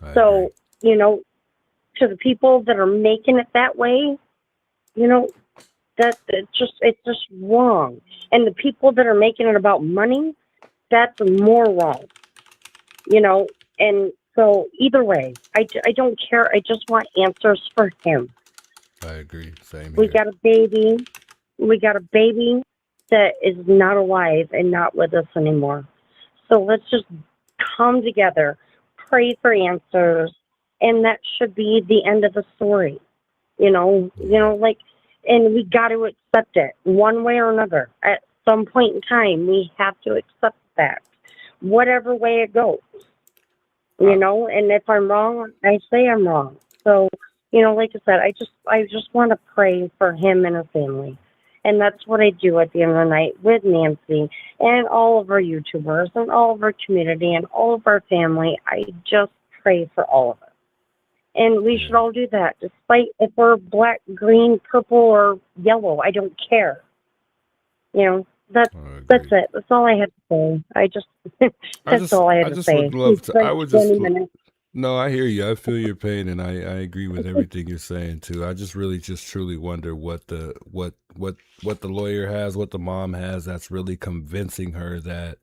I agree. So, to the people that are making it that way, that it's just wrong. And the people that are making it about money, that's more wrong. And so either way, I don't care. I just want answers for him. I agree. Same We here. got a baby. We got a baby that is not alive and not with us anymore. So let's just come together, pray for answers, and that should be the end of the story. And we got to accept it one way or another. At some point in time, we have to accept that, whatever way it goes. And if I'm wrong, I say I'm wrong. So, like I said, I just want to pray for him and his family. And that's what I do at the end of the night with Nancy and all of our YouTubers and all of our community and all of our family. I just pray for all of us. And we should all do that, despite if we're black, green, purple, or yellow. I don't care. That's it. That's all I had to say. That's all I had to say. Would love to. I Like would just. 20 minutes. No, I hear you. I feel your pain, and I agree with everything you're saying too. I just really, just truly wonder what the lawyer has, what the mom has, that's really convincing her that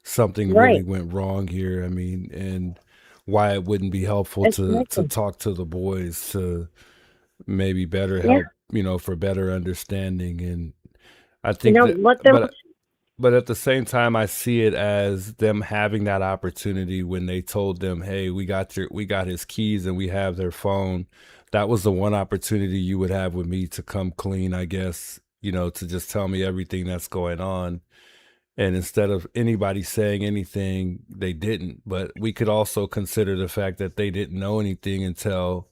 something really Right. went wrong here. I mean, and why it wouldn't be helpful to Exactly. talk to the boys to maybe better Yeah. help, for better understanding. And I think that, Let them. but at the same time, I see it as them having that opportunity when they told them, "Hey, we got his keys and we have their phone." That was the one opportunity you would have with me to come clean, I guess, to just tell me everything that's going on. And instead of anybody saying anything, they didn't. But we could also consider the fact that they didn't know anything until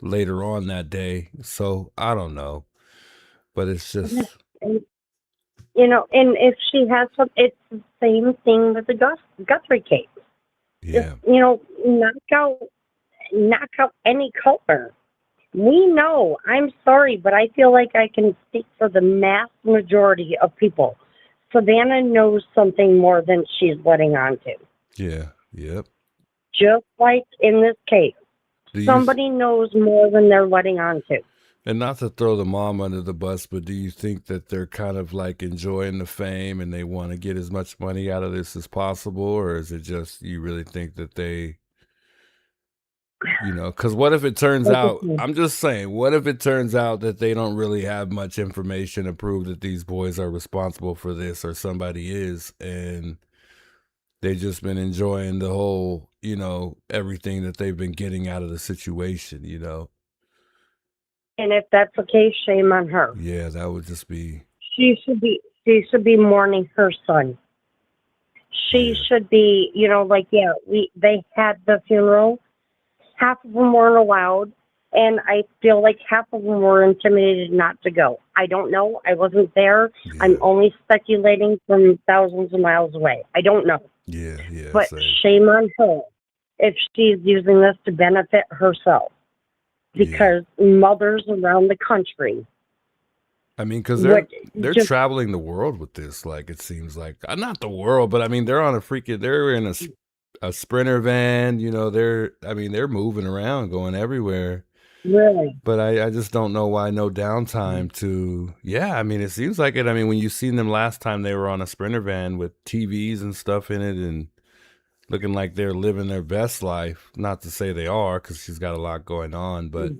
later on that day. So I don't know, but it's just, And if she has some, it's the same thing with the Guthrie case. yeah, Just, knock out any culprit. We know. I'm sorry, but I feel like I can speak for the mass majority of people. Savannah knows something more than she's letting on to. yeah, yep. Just like in this case, Do you somebody knows more than they're letting on to. And not to throw the mom under the bus, but do you think that they're kind of like enjoying the fame and they want to get as much money out of this as possible? Or is it just you really think that they, because what if it turns out, I'm just saying, what if it turns out that they don't really have much information to prove that these boys are responsible for this or somebody is, and they've just been enjoying the whole, everything that they've been getting out of the situation, And if that's the case, shame on her. Yeah, that would just be. She should be mourning her son. She should be, they had the funeral. Half of them weren't allowed, and I feel like half of them were intimidated not to go. I don't know. I wasn't there. Yeah. I'm only speculating from thousands of miles away. I don't know. Yeah, But same. shame on her if she's using this to benefit herself. Because mothers around the country. I mean, because they're traveling the world with this. Like it seems like not the world, but I mean they're in a Sprinter van. They're moving around, going everywhere. Really? But I just don't know why no downtime to. Yeah, I mean it seems like it. I mean when you seen them last time, they were on a Sprinter van with TVs and stuff in it and looking like they're living their best life. Not to say they are, because she's got a lot going on, but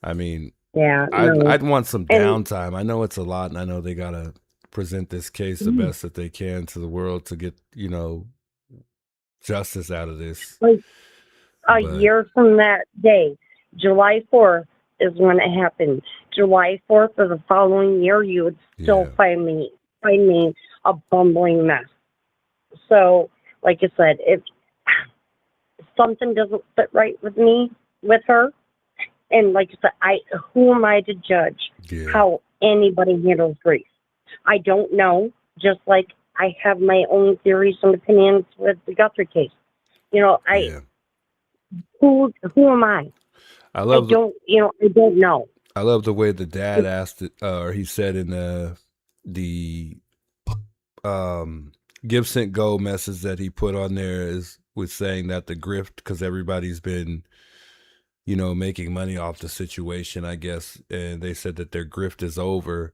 I mean, I'd want some downtime. I know it's a lot, and I know they gotta present this case the best that they can to the world to get justice out of this. A But year from that day, July 4th is when it happened. July 4th of the following year, you would still yeah, find me a bumbling mess. So, like I said, if something doesn't fit right with me, with her, and like I said, who am I to judge yeah, how anybody handles grief? I don't know. Just like I have my own theories and opinions with the Guthrie case. You know, yeah. who am I? I love the I don't know. I love the way the dad asked it, or he said in the Give Sent Go message that he put on there was saying that the grift, because everybody's been, making money off the situation, I guess, and they said that their grift is over,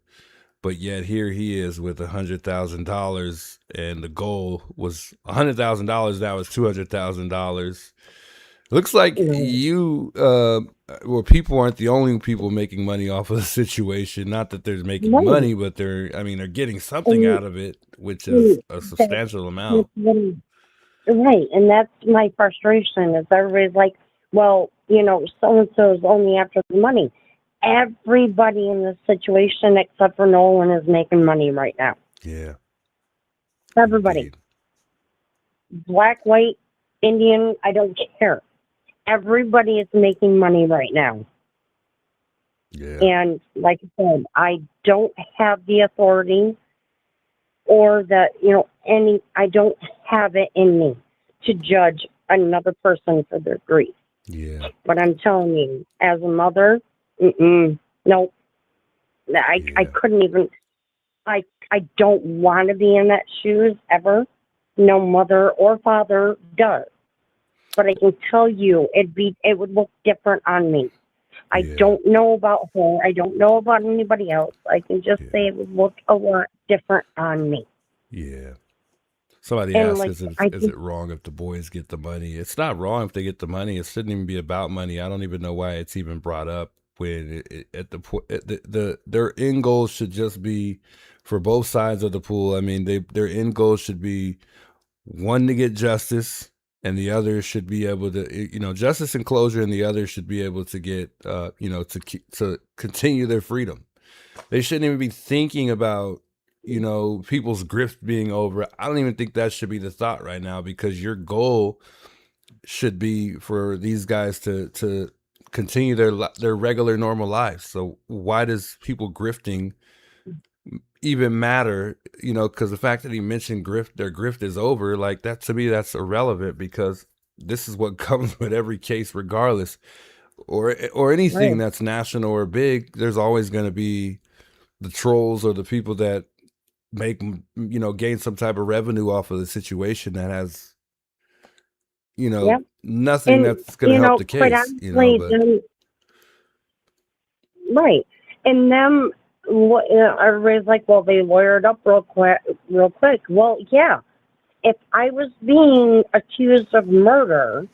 but yet here he is with $100,000, and the goal was $100,000. Now it's $200,000. Looks like people aren't the only people making money off of the situation. Not that they're making Right. money, but they're getting something out of it, which is a substantial amount. Right, and that's my frustration. Is everybody's like, well, so and so is only after the money. Everybody in this situation except for Nolan is making money right now. Yeah. Everybody, Indeed. black, white, Indian, I don't care. Everybody is making money right now. Yeah. And like I said, I don't have the authority or I don't have it in me to judge another person for their grief. Yeah. But I'm telling you, as a mother, nope. I couldn't even, I don't want to be in that shoes ever. No mother or father does. But I can tell you, it would look different on me. I don't know about her. I don't know about anybody else. I can just say it would look a lot different on me. Yeah. Somebody And asked, is it wrong if the boys get the money? It's not wrong if they get the money. It shouldn't even be about money. I don't even know why it's even brought up when their end goal should just be for both sides of the pool. I mean, their end goal should be one, to get justice, and the other should be able to, justice and closure, and the other should be able to get, to continue their freedom. They shouldn't even be thinking about, people's grift being over. I don't even think that should be the thought right now, because your goal should be for these guys to continue their regular normal lives. So why does people grifting even matter? Because the fact that he mentioned their grift is over, like that, to me, that's irrelevant, because this is what comes with every case, regardless, or anything that's national or big. There's always going to be the trolls or the people that make, gain some type of revenue off of the situation that has, nothing that's going to help the quite case, honestly, right. And them, everybody's like, well, they lawyered up real quick. Well, yeah. If I was being accused of murder,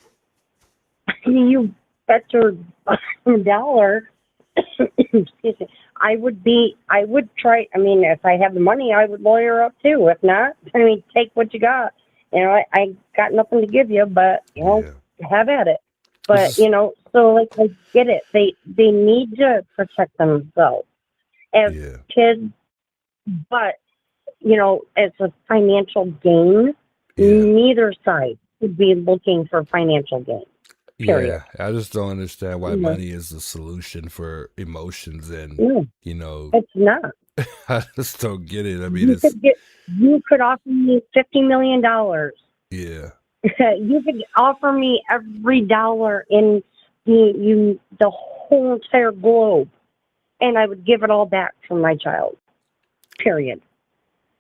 you bet your dollar, excuse me, I would try, if I have the money, I would lawyer up too. If not, take what you got. I got nothing to give you, but, have at it. But, so like, I get it. They need to protect themselves as kids, but, as a financial gain, neither side should be looking for financial gain. Period. Yeah, I just don't understand why money is the solution for emotions, and it's not. I just don't get it. You could offer me $50 million. Yeah. You could offer me every dollar in the whole entire globe, and I would give it all back to my child. Period.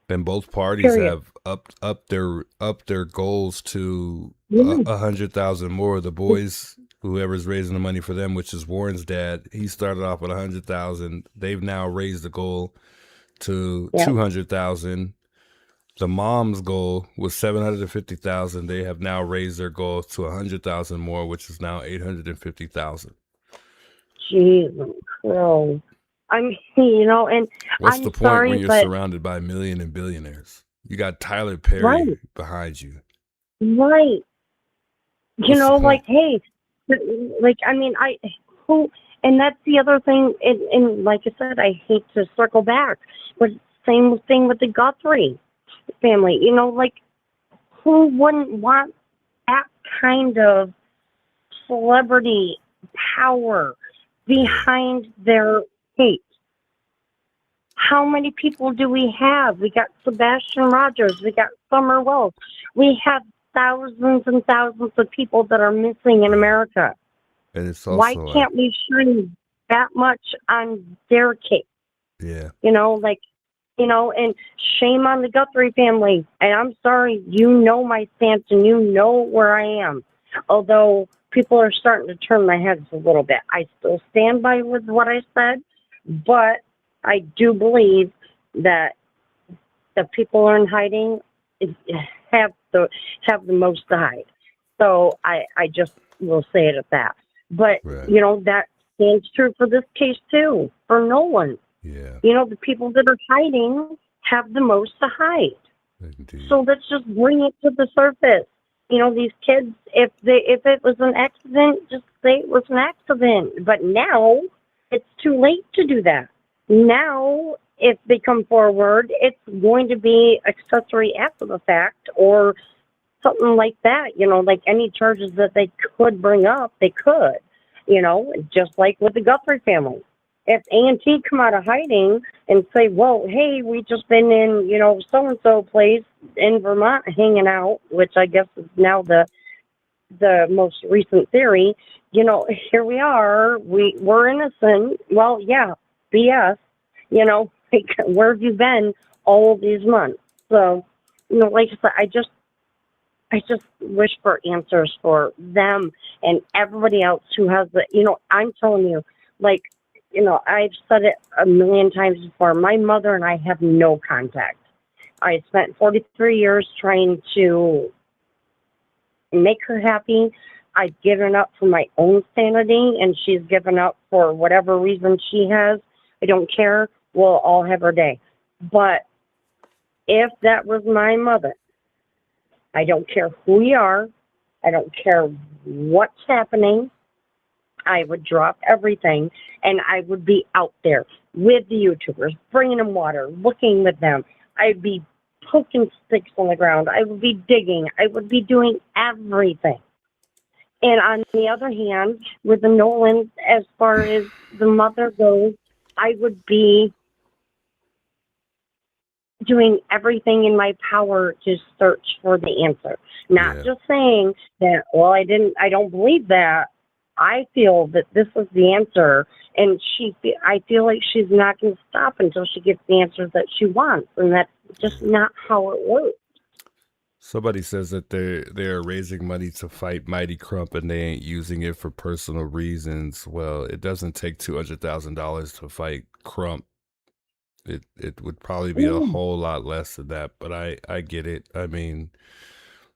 And both parties have up their goals to 100,000 more. The boys, whoever's raising the money for them, which is Warren's dad, he started off with 100,000. They've now raised the goal to 200,000. The mom's goal was 750,000. They have now raised their goal to 100,000 more, which is now 850,000. Jesus Christ. and what's I'm the point sorry, when you're but surrounded by million and billionaires? You got Tyler Perry behind you. right. You What's the know, point? like, hey, like, I mean, who, and that's the other thing, and like I said, I hate to circle back, but same thing with the Guthrie family. You know, like, who wouldn't want that kind of celebrity power Yeah. behind their hate? How many people do we have? We got Sebastian Rogers, we got Summer Wells, we have thousands and thousands of people that are missing in America. And it's Why also like, can't we shine that much on their case? yeah. You know, like, you know, and shame on the Guthrie family. And I'm sorry, you know my stance and you know where I am. Although people are starting to turn my heads a little bit, I still stand by with what I said, but I do believe that the people are in hiding have the most to hide. So I just will say it at that. But Right. you know that stands true for this case too, for Nolan. Yeah. You know, the people that are hiding have the most to hide. Indeed. So let's just bring it to the surface. You know, these kids, if it was an accident, just say it was an accident. But now it's too late to do that. Now, if they come forward, it's going to be accessory after the fact or something like that. You know, like any charges that they could bring up, they could. You know, just like with the Guthrie family. If A&T come out of hiding and say, well, hey, we just been in, you know, so-and-so place in Vermont hanging out, which I guess is now the most recent theory, you know, here we are, we're innocent. Well, yeah, BS, you know, like, where have you been all these months? So, you know, like I said, I just wish for answers for them and everybody else who has the, you know, I'm telling you, like, you know, I've said it a million times before. My mother and I have no contact. I spent 43 years trying to make her happy. I've given up for my own sanity, and she's given up for whatever reason she has. I don't care. We'll all have our day. But if that was my mother, I don't care who you are. I don't care what's happening. I would drop everything and I would be out there with the YouTubers, bringing them water, looking with them. I'd be poking sticks on the ground. I would be digging. I would be doing everything. And on the other hand, with the Nolan, as far as the mother goes, I would be doing everything in my power to search for the answer. Not Yeah. just saying that, well, I don't believe that. I feel that this is the answer, and I feel like she's not going to stop until she gets the answers that she wants, and that's just not how it works. Somebody says that they're raising money to fight Mighty Crump and they ain't using it for personal reasons. Well, it doesn't take $200,000 to fight Crump. It would probably be a whole lot less than that, but I get it. I mean,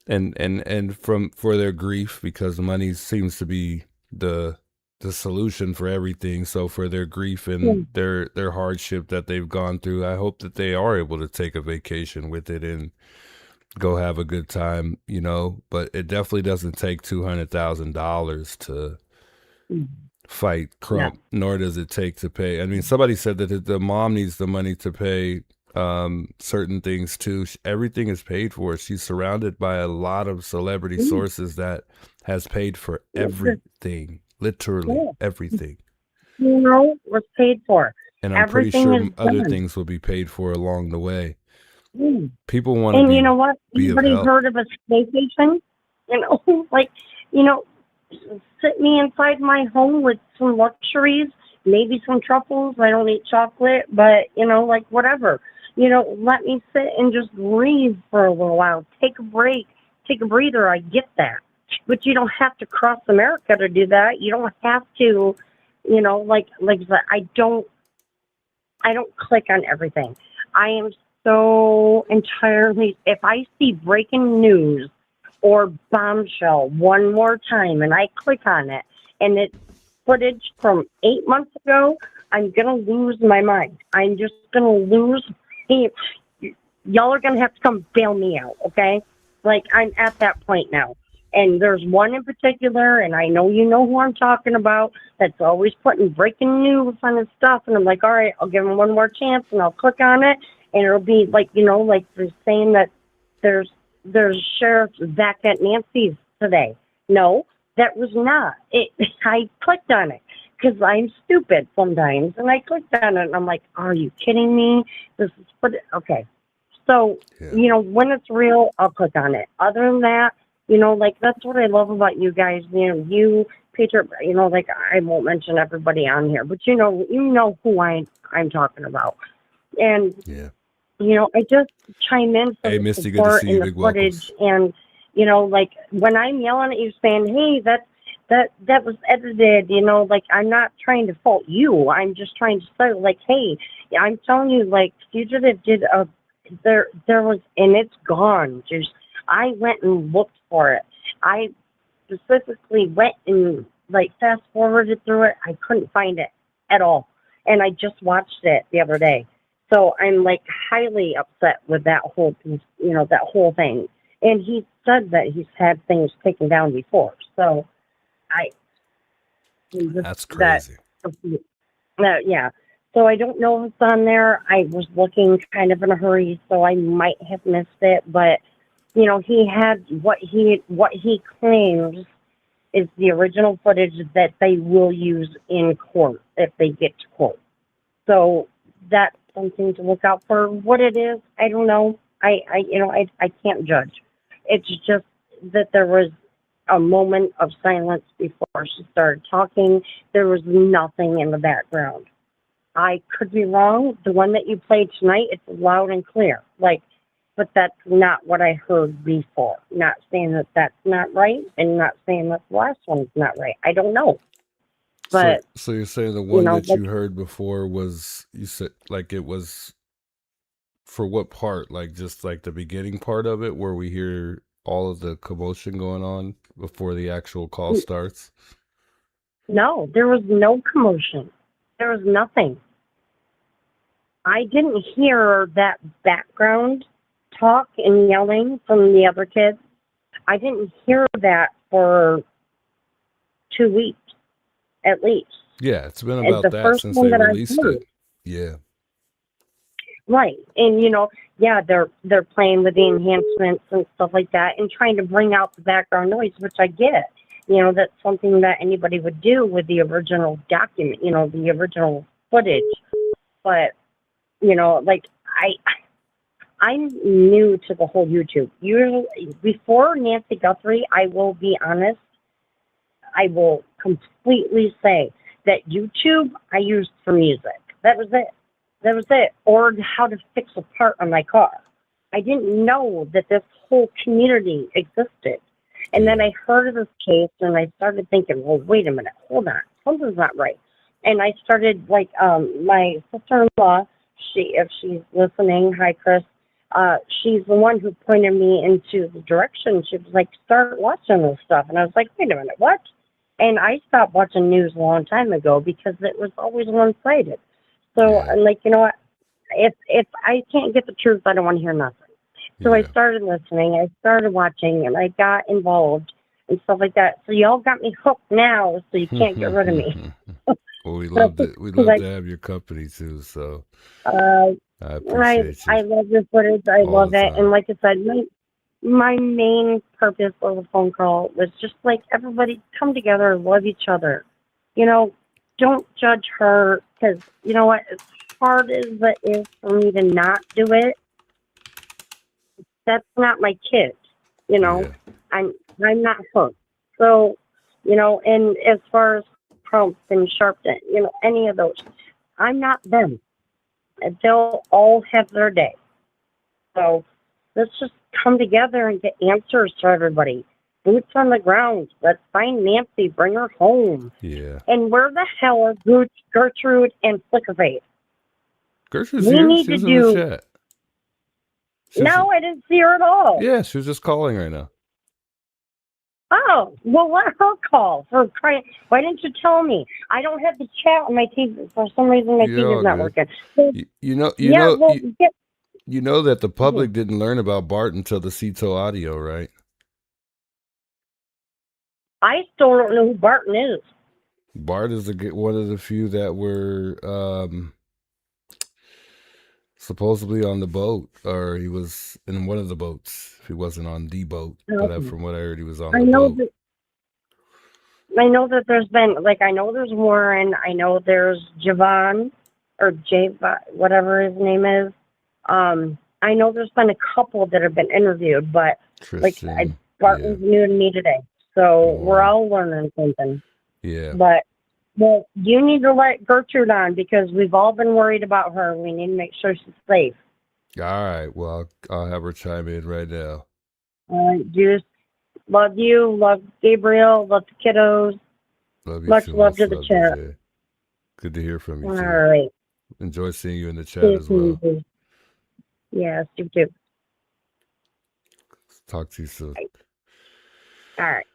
and for their grief, because money seems to be the solution for everything. So for their grief and their hardship that they've gone through, I hope that they are able to take a vacation with it and go have a good time, you know. But it definitely doesn't take $200,000 to fight No. Crump, nor does it take to pay. I mean, somebody said that the mom needs the money to pay certain things too. Everything is paid for. She's surrounded by a lot of celebrity sources that has paid for everything, literally everything. You know, was paid for. And I'm pretty Everything sure is other done. things will be paid for along the way. Mm. People want to And you know what? be of Anybody help. heard of a staycation? You know, like, you know, sit me inside my home with some luxuries, maybe some truffles. I don't eat chocolate, but, you know, like, whatever. You know, let me sit and just breathe for a little while. Take a break. Take a breather. I get that. But you don't have to cross America to do that. You don't have to, you know, like I said, I don't click on everything. I am so entirely, if I see breaking news or bombshell one more time and I click on it and it's footage from 8 months ago, I'm going to lose my mind. I'm just going to lose. Y'all are going to have to come bail me out, okay? Like, I'm at that point now. And there's one in particular, and I know you know who I'm talking about, that's always putting breaking news on his stuff. And I'm like, all right, I'll give him one more chance, and I'll click on it, and it'll be like, you know, like they're saying that there's sheriffs back at Nancy's today. No, that was not. I clicked on it because I'm stupid sometimes, and I clicked on it, and I'm like, are you kidding me? This is okay. So, you know, when it's real, I'll click on it. Other than that, you know, like, that's what I love about you guys. You know, you, Peter, you know, like, I won't mention everybody on here, but you know who I'm talking about. And, you know, I just chime in for the Misty, good to support see you. and the Big footage. welcomes. And, you know, like, when I'm yelling at you saying, hey, that was edited, you know, like, I'm not trying to fault you. I'm just trying to say, like, hey, I'm telling you, like, Fugitive did there was, and it's gone. I went and looked for it. I specifically went and, like, fast forwarded through it. I couldn't find it at all. And I just watched it the other day. So I'm, like, highly upset with that whole piece, you know, that whole thing. And he said that he's had things taken down before. So That's crazy. Yeah. So I don't know if it's on there. I was looking kind of in a hurry, so I might have missed it. But, you know, he had what he claims is the original footage that they will use in court if they get to court. So that's something to look out for. What it is, I don't know. I can't judge. It's just that there was a moment of silence before she started talking. There was nothing in the background. I could be wrong. The one that you played tonight, it's loud and clear. Like, but that's not what I heard before. Not saying that that's not right, and not saying that the last one's not right. I don't know. But so you're saying the one that like, you heard before was, you said, like, it was for what part? Like, just like the beginning part of it, where we hear all of the commotion going on before the actual call starts? No, there was no commotion. There was nothing. I didn't hear that background talk and yelling from the other kids. I didn't hear that for 2 weeks, at least. Yeah, it's been about that first since one they that I released heard. it. Yeah. Right. And, you know, yeah, they're playing with the enhancements and stuff like that and trying to bring out the background noise, which I get. You know, that's something that anybody would do with the original document, you know, the original footage. But, you know, like, I'm new to the whole YouTube. Before Nancy Guthrie, I will be honest, I will completely say that YouTube I used for music. That was it. That was it. Or how to fix a part on my car. I didn't know that this whole community existed. And then I heard of this case, and I started thinking, well, wait a minute, hold on, something's not right. And I started, like, my sister-in-law, if she's listening, hi, Chris, she's the one who pointed me into the direction. She was like, start watching this stuff. And I was like, wait a minute, what? And I stopped watching news a long time ago because it was always one-sided. So, I'm like, you know what, if I can't get the truth, I don't want to hear nothing. So I started listening, I started watching, and I got involved and stuff like that. So y'all got me hooked now, so you can't get rid of me. Well, we love to have your company too. So I appreciate you. I love your footage. I love it. And like I said, my main purpose of the phone call was just like everybody come together and love each other. You know, don't judge her because you know what? As hard as it is for me to not do it, that's not my kid, you know. I'm not her. So, you know, and as far as Crump and Sharpton, you know, any of those, I'm not them. And they'll all have their day. So let's just come together and get answers for everybody. Boots on the ground. Let's find Nancy, bring her home. Yeah. And where the hell are Gertrude and Flickerface? Gertrude's here. She was in the chat. No, I didn't see her at all. Yeah, she was just calling right now. Oh, well, let her call. Why didn't you tell me? I don't have the chat on my TV. For some reason, my TV's not working. So, you know that the public didn't learn about Bart until the Cito audio, right? I still don't know who Barton is. Bart is one of the few that were supposedly on the boat, or he was in one of the boats. He wasn't on the boat, but from what I heard, he was on the boat. I know that there's been, like, I know there's Warren. I know there's Javon, or Javon, whatever his name is. I know there's been a couple that have been interviewed, but Tristan, Barton's new to me today, so we're all learning something. Yeah. But well, you need to let Gertrude on because we've all been worried about her. We need to make sure she's safe. All right. Well, I'll have her chime in right now. Just love you, love Gabriel, love the kiddos. Love you Much too, love to much the chat. Jay. Good to hear from you. All too. right. Enjoy seeing you in the chat as well. Yes, you too. Talk to you soon. All right.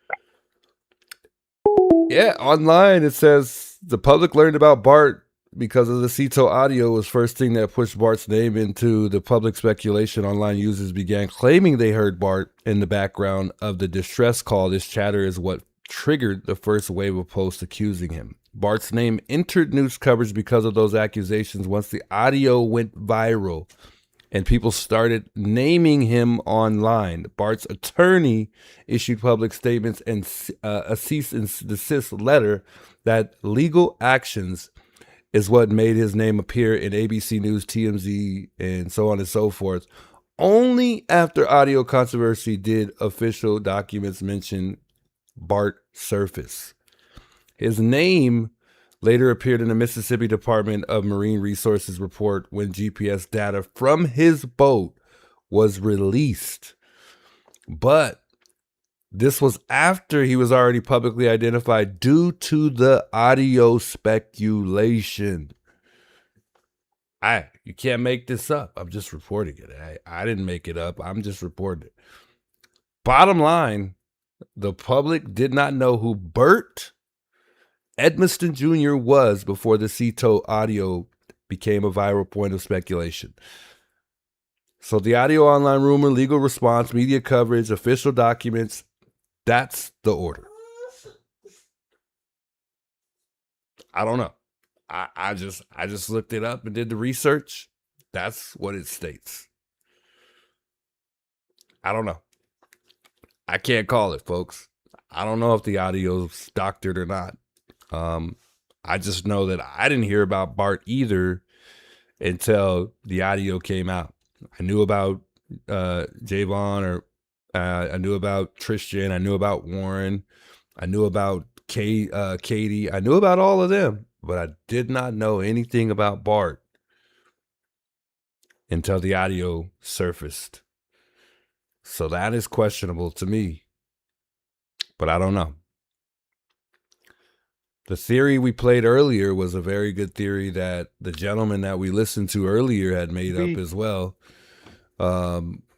Yeah, online it says the public learned about Bart because of the Cito audio was first thing that pushed Bart's name into the public speculation. Online users began claiming they heard Bart in the background of the distress call. This chatter is what triggered the first wave of posts accusing him. Bart's name entered news coverage because of those accusations once the audio went viral and people started naming him online. Bart's attorney issued public statements and a cease and desist letter that legal actions is what made his name appear in ABC News, TMZ, and so on and so forth. Only after audio controversy did official documents mention Bart surface. His name later appeared in the Mississippi Department of Marine Resources report when GPS data from his boat was released. But this was after he was already publicly identified due to the audio speculation. You can't make this up. I'm just reporting it. I didn't make it up. I'm just reporting it. Bottom line, the public did not know who Bert Edmiston Jr. was before the Cito audio became a viral point of speculation. So the audio online rumor, legal response, media coverage, official documents, that's the order. I don't know. I just looked it up and did the research. That's what it states. I don't know. I can't call it, folks. I don't know if the audio's doctored or not. I just know that I didn't hear about Bart either until the audio came out. I knew about Javon, or I knew about Tristan. I knew about Warren. I knew about Katie. I knew about all of them, but I did not know anything about Bart until the audio surfaced. So that is questionable to me, but I don't know. The theory we played earlier was a very good theory that the gentleman that we listened to earlier had made up as well,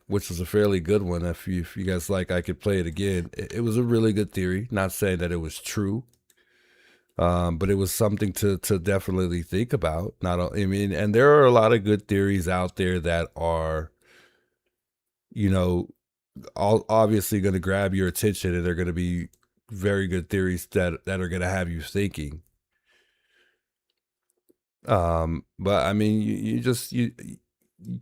which was a fairly good one. If you guys like, I could play it again. It was a really good theory. Not saying that it was true, but it was something to definitely think about. And there are a lot of good theories out there that are, obviously going to grab your attention, and they're going to be very good theories that are going to have you thinking. But I mean, you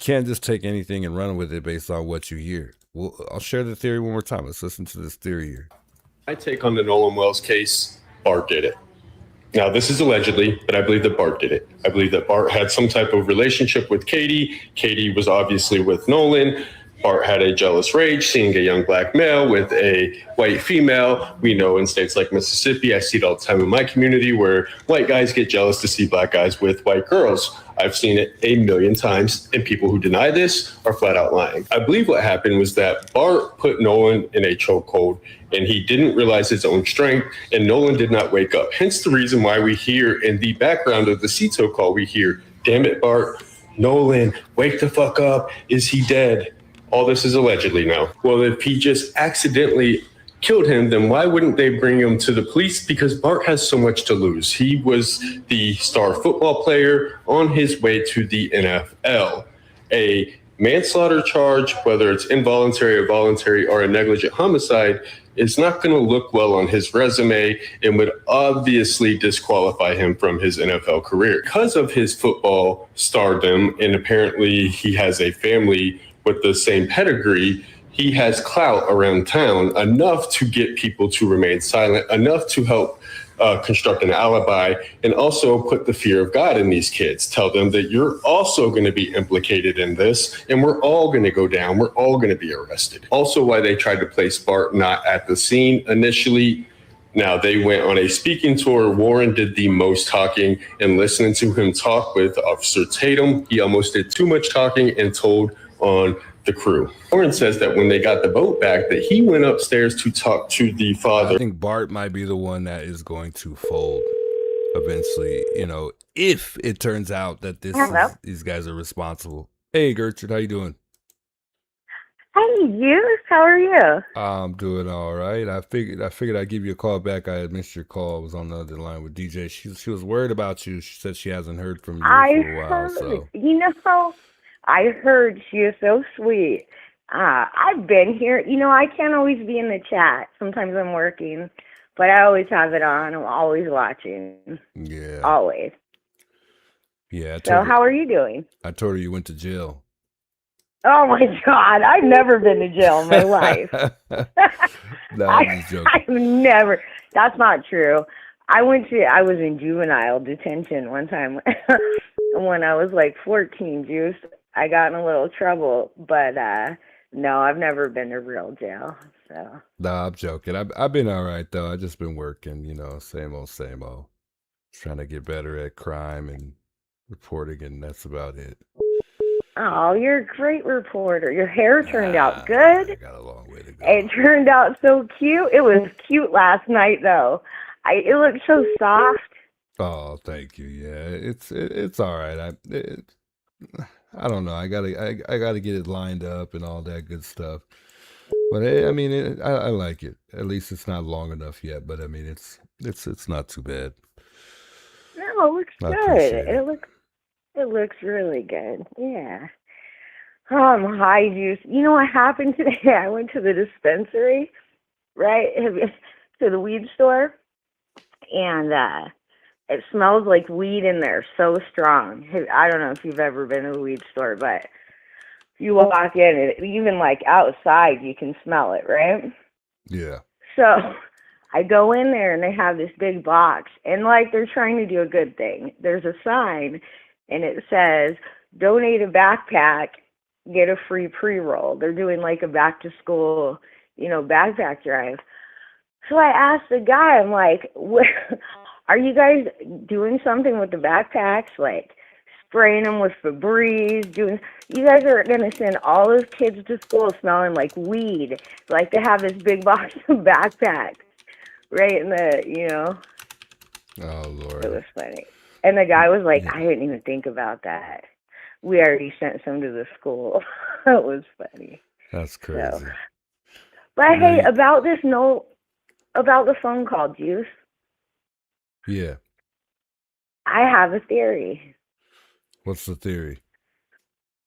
can't just take anything and run with it based on what you hear. Well, I'll share the theory one more time. Let's listen to this theory here. My take on the Nolan Wells case, Bart did it. Now, this is allegedly, but I believe that Bart did it. I believe that Bart had some type of relationship with Katie. Katie was obviously with Nolan. Bart had a jealous rage seeing a young black male with a white female. We know in states like Mississippi, I see it all the time in my community, where white guys get jealous to see black guys with white girls. I've seen it a million times, and people who deny this are flat out lying. I believe what happened was that Bart put Nolan in a chokehold, and he didn't realize his own strength, and Nolan did not wake up. Hence the reason why we hear in the background of the Cito call, we hear, "Damn it, Bart, Nolan, wake the fuck up. Is he dead?" All this is allegedly now. Well, if he just accidentally killed him, then why wouldn't they bring him to the police? Because Bart has so much to lose. He was the star football player on his way to the NFL, a manslaughter charge, whether it's involuntary or voluntary or a negligent homicide, is not going to look well on his resume and would obviously disqualify him from his NFL career. Because of his football stardom, and apparently he has a family with the same pedigree, he has clout around town enough to get people to remain silent, enough to help construct an alibi, and also put the fear of God in these kids. Tell them that you're also going to be implicated in this, and we're all going to go down. We're all going to be arrested. Also, why they tried to place Bart not at the scene initially. Now, they went on a speaking tour. Warren did the most talking, and listening to him talk with Officer Tatum, he almost did too much talking and told on the crew. Warren says that when they got the boat back, that he went upstairs to talk to the father. I think Bart might be the one that is going to fold eventually, you know, if it turns out that these guys are responsible. Hey, Gertrude, how you doing? Hey, you. How are you? I'm doing all right. I figured I'd give you a call back. I had missed your call. I was on the other line with DJ. She was worried about you. She said she hasn't heard from you for a while. Heard. So You know, I heard she is so sweet. I've been here. You know, I can't always be in the chat. Sometimes I'm working, but I always have it on. I'm always watching. yeah, Always. yeah. So how are you doing? I told her you went to jail. Oh my God, I've never been to jail in my life. No, I'm just joking. I've never. That's not true. I was in juvenile detention one time when I was like 14, Juice. I got in a little trouble, but no, I've never been to real jail. So. No, I'm joking. I've been all right though. I just been working, you know, same old, same old. Trying to get better at crime and reporting, and that's about it. Oh, you're a great reporter. Your hair turned out good. I got a long way to go. It turned out so cute. It was cute last night, though. It looked so soft. Oh, thank you. Yeah, it's all right. I don't know. I gotta get it lined up and all that good stuff. But I mean, I like it. At least it's not long enough yet. But I mean, it's not too bad. No, it looks I good. appreciate it. It looks really good. Yeah. Hi, Juice. You know what happened today? I went to the dispensary, right, to the weed store, and it smells like weed in there, so strong. I don't know if you've ever been to a weed store, but you walk in, and even like outside, you can smell it, right? Yeah. So I go in there, and they have this big box, and like they're trying to do a good thing. There's a sign, and it says, donate a backpack, get a free pre-roll. They're doing like a back to school, you know, backpack drive. So I asked the guy, I'm like, are you guys doing something with the backpacks? Like spraying them with Febreze, you guys are going to send all those kids to school smelling like weed. Like they have this big box of backpacks right in the, you know. Oh, Lord. It was funny. And the guy was like, I didn't even think about that. We already sent some to the school. It was funny. That's crazy. So. But hey, about the phone call, Juice. Yeah. I have a theory. What's the theory?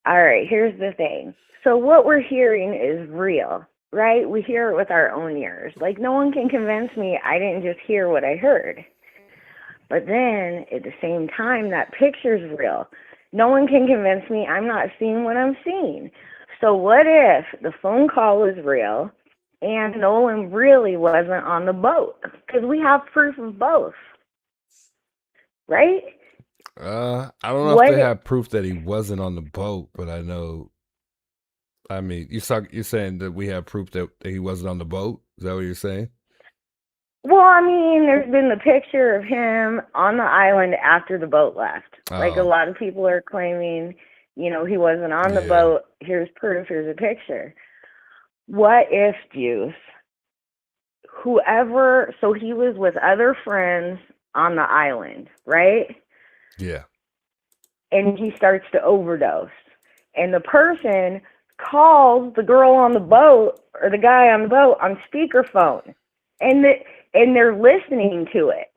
All right, here's the thing. So what we're hearing is real, right? We hear it with our own ears. Like no one can convince me I didn't just hear what I heard. But then, at the same time, that picture's real. No one can convince me I'm not seeing what I'm seeing. So what if the phone call was real and Nolan really wasn't on the boat? Because we have proof of both. Right? I don't know if they have proof that he wasn't on the boat, but I know. I mean, you're saying that we have proof that he wasn't on the boat? Is that what you're saying? Well, I mean, there's been the picture of him on the island after the boat left. Like a lot of people are claiming, you know, he wasn't on the boat. Here's proof. Here's a picture. What if, Juice, so he was with other friends on the island, right? Yeah. And he starts to overdose. And the person calls the girl on the boat or the guy on the boat on speakerphone. And they're listening to it.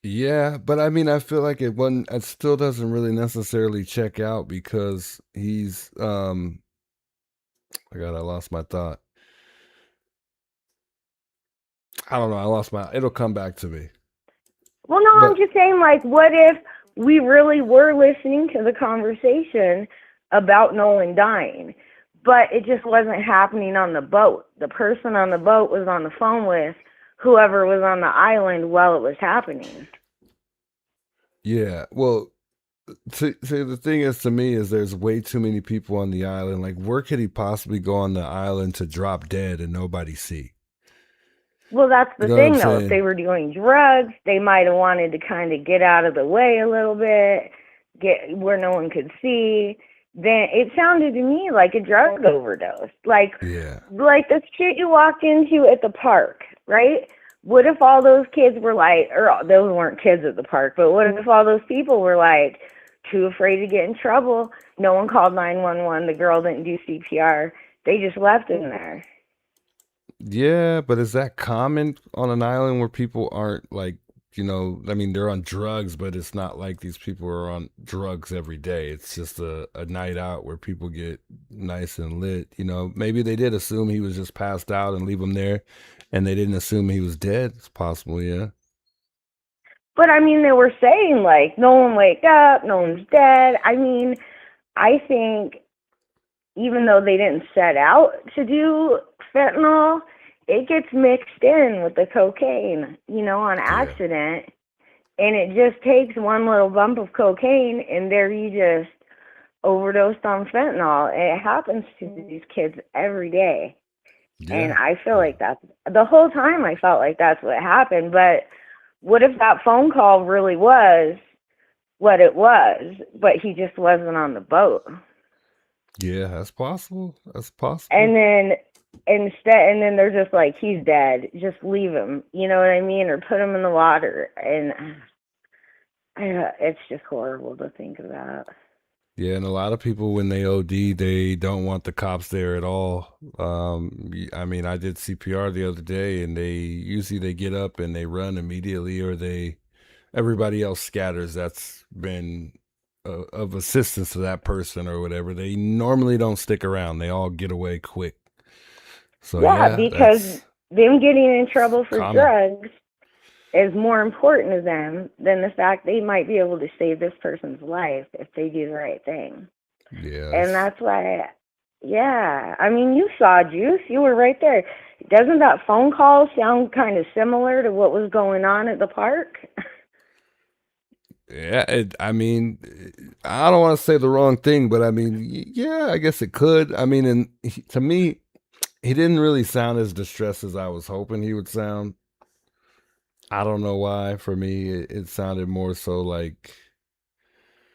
Yeah, but I mean, I feel like it still doesn't really necessarily check out because he's, I lost my thought. I don't know. It'll come back to me. Well, no, I'm But just saying, like, what if we really were listening to the conversation about Nolan dying, but it just wasn't happening on the boat? The person on the boat was on the phone with whoever was on the island while it was happening. yeah, well, see, the thing is to me is there's way too many people on the island. Like, where could he possibly go on the island to drop dead and nobody see? Well, that's You the know what I'm thing, though. If they saying? were doing drugs, they might have wanted to kind of get out of the way a little bit, get where no one could see. Then it sounded to me like a drug overdose, Yeah, like the shit you walked into at the park, right? What if all those kids were like, or those weren't kids at the park, but what if all those people were like too afraid to get in trouble? No one called 911. The girl didn't do CPR. They just left him there. yeah, but is that common on an island where people aren't like, I mean, they're on drugs, but it's not like these people are on drugs every day. It's just a night out where people get nice and lit. Maybe they did assume he was just passed out and leave him there, and they didn't assume he was dead. It's possible, yeah. But I mean, they were saying like, no one wake up, no one's dead. I mean, I think even though they didn't set out to do fentanyl, it gets mixed in with the cocaine, on Yeah. accident. And it just takes one little bump of cocaine, and there you just overdosed on fentanyl. And it happens to these kids every day. And Yeah. I feel like that's the whole time I felt like that's what happened. But what if that phone call really was what it was, but he just wasn't on the boat? Yeah, that's possible. That's possible. And then they're just like, he's dead. Just leave him. You know what I mean? Or put him in the water. And it's just horrible to think about. Yeah, and a lot of people when they OD, they don't want the cops there at all. I mean, I did CPR the other day, and they get up and they run immediately, or everybody else scatters. That's been of assistance to that person or whatever. They normally don't stick around. They all get away quick. So Yeah, yeah, because that's them getting in trouble for common. drugs is more important to them than the fact they might be able to save this person's life if they do the right thing. Yeah, And that's why, yeah, I mean, you saw Juice. You were right there. Doesn't that phone call sound kind of similar to what was going on at the park? yeah. I mean, I don't want to say the wrong thing, but I mean, yeah, I guess it could. I mean, and to me, he didn't really sound as distressed as I was hoping he would sound. I don't know why. For me, it sounded more so like,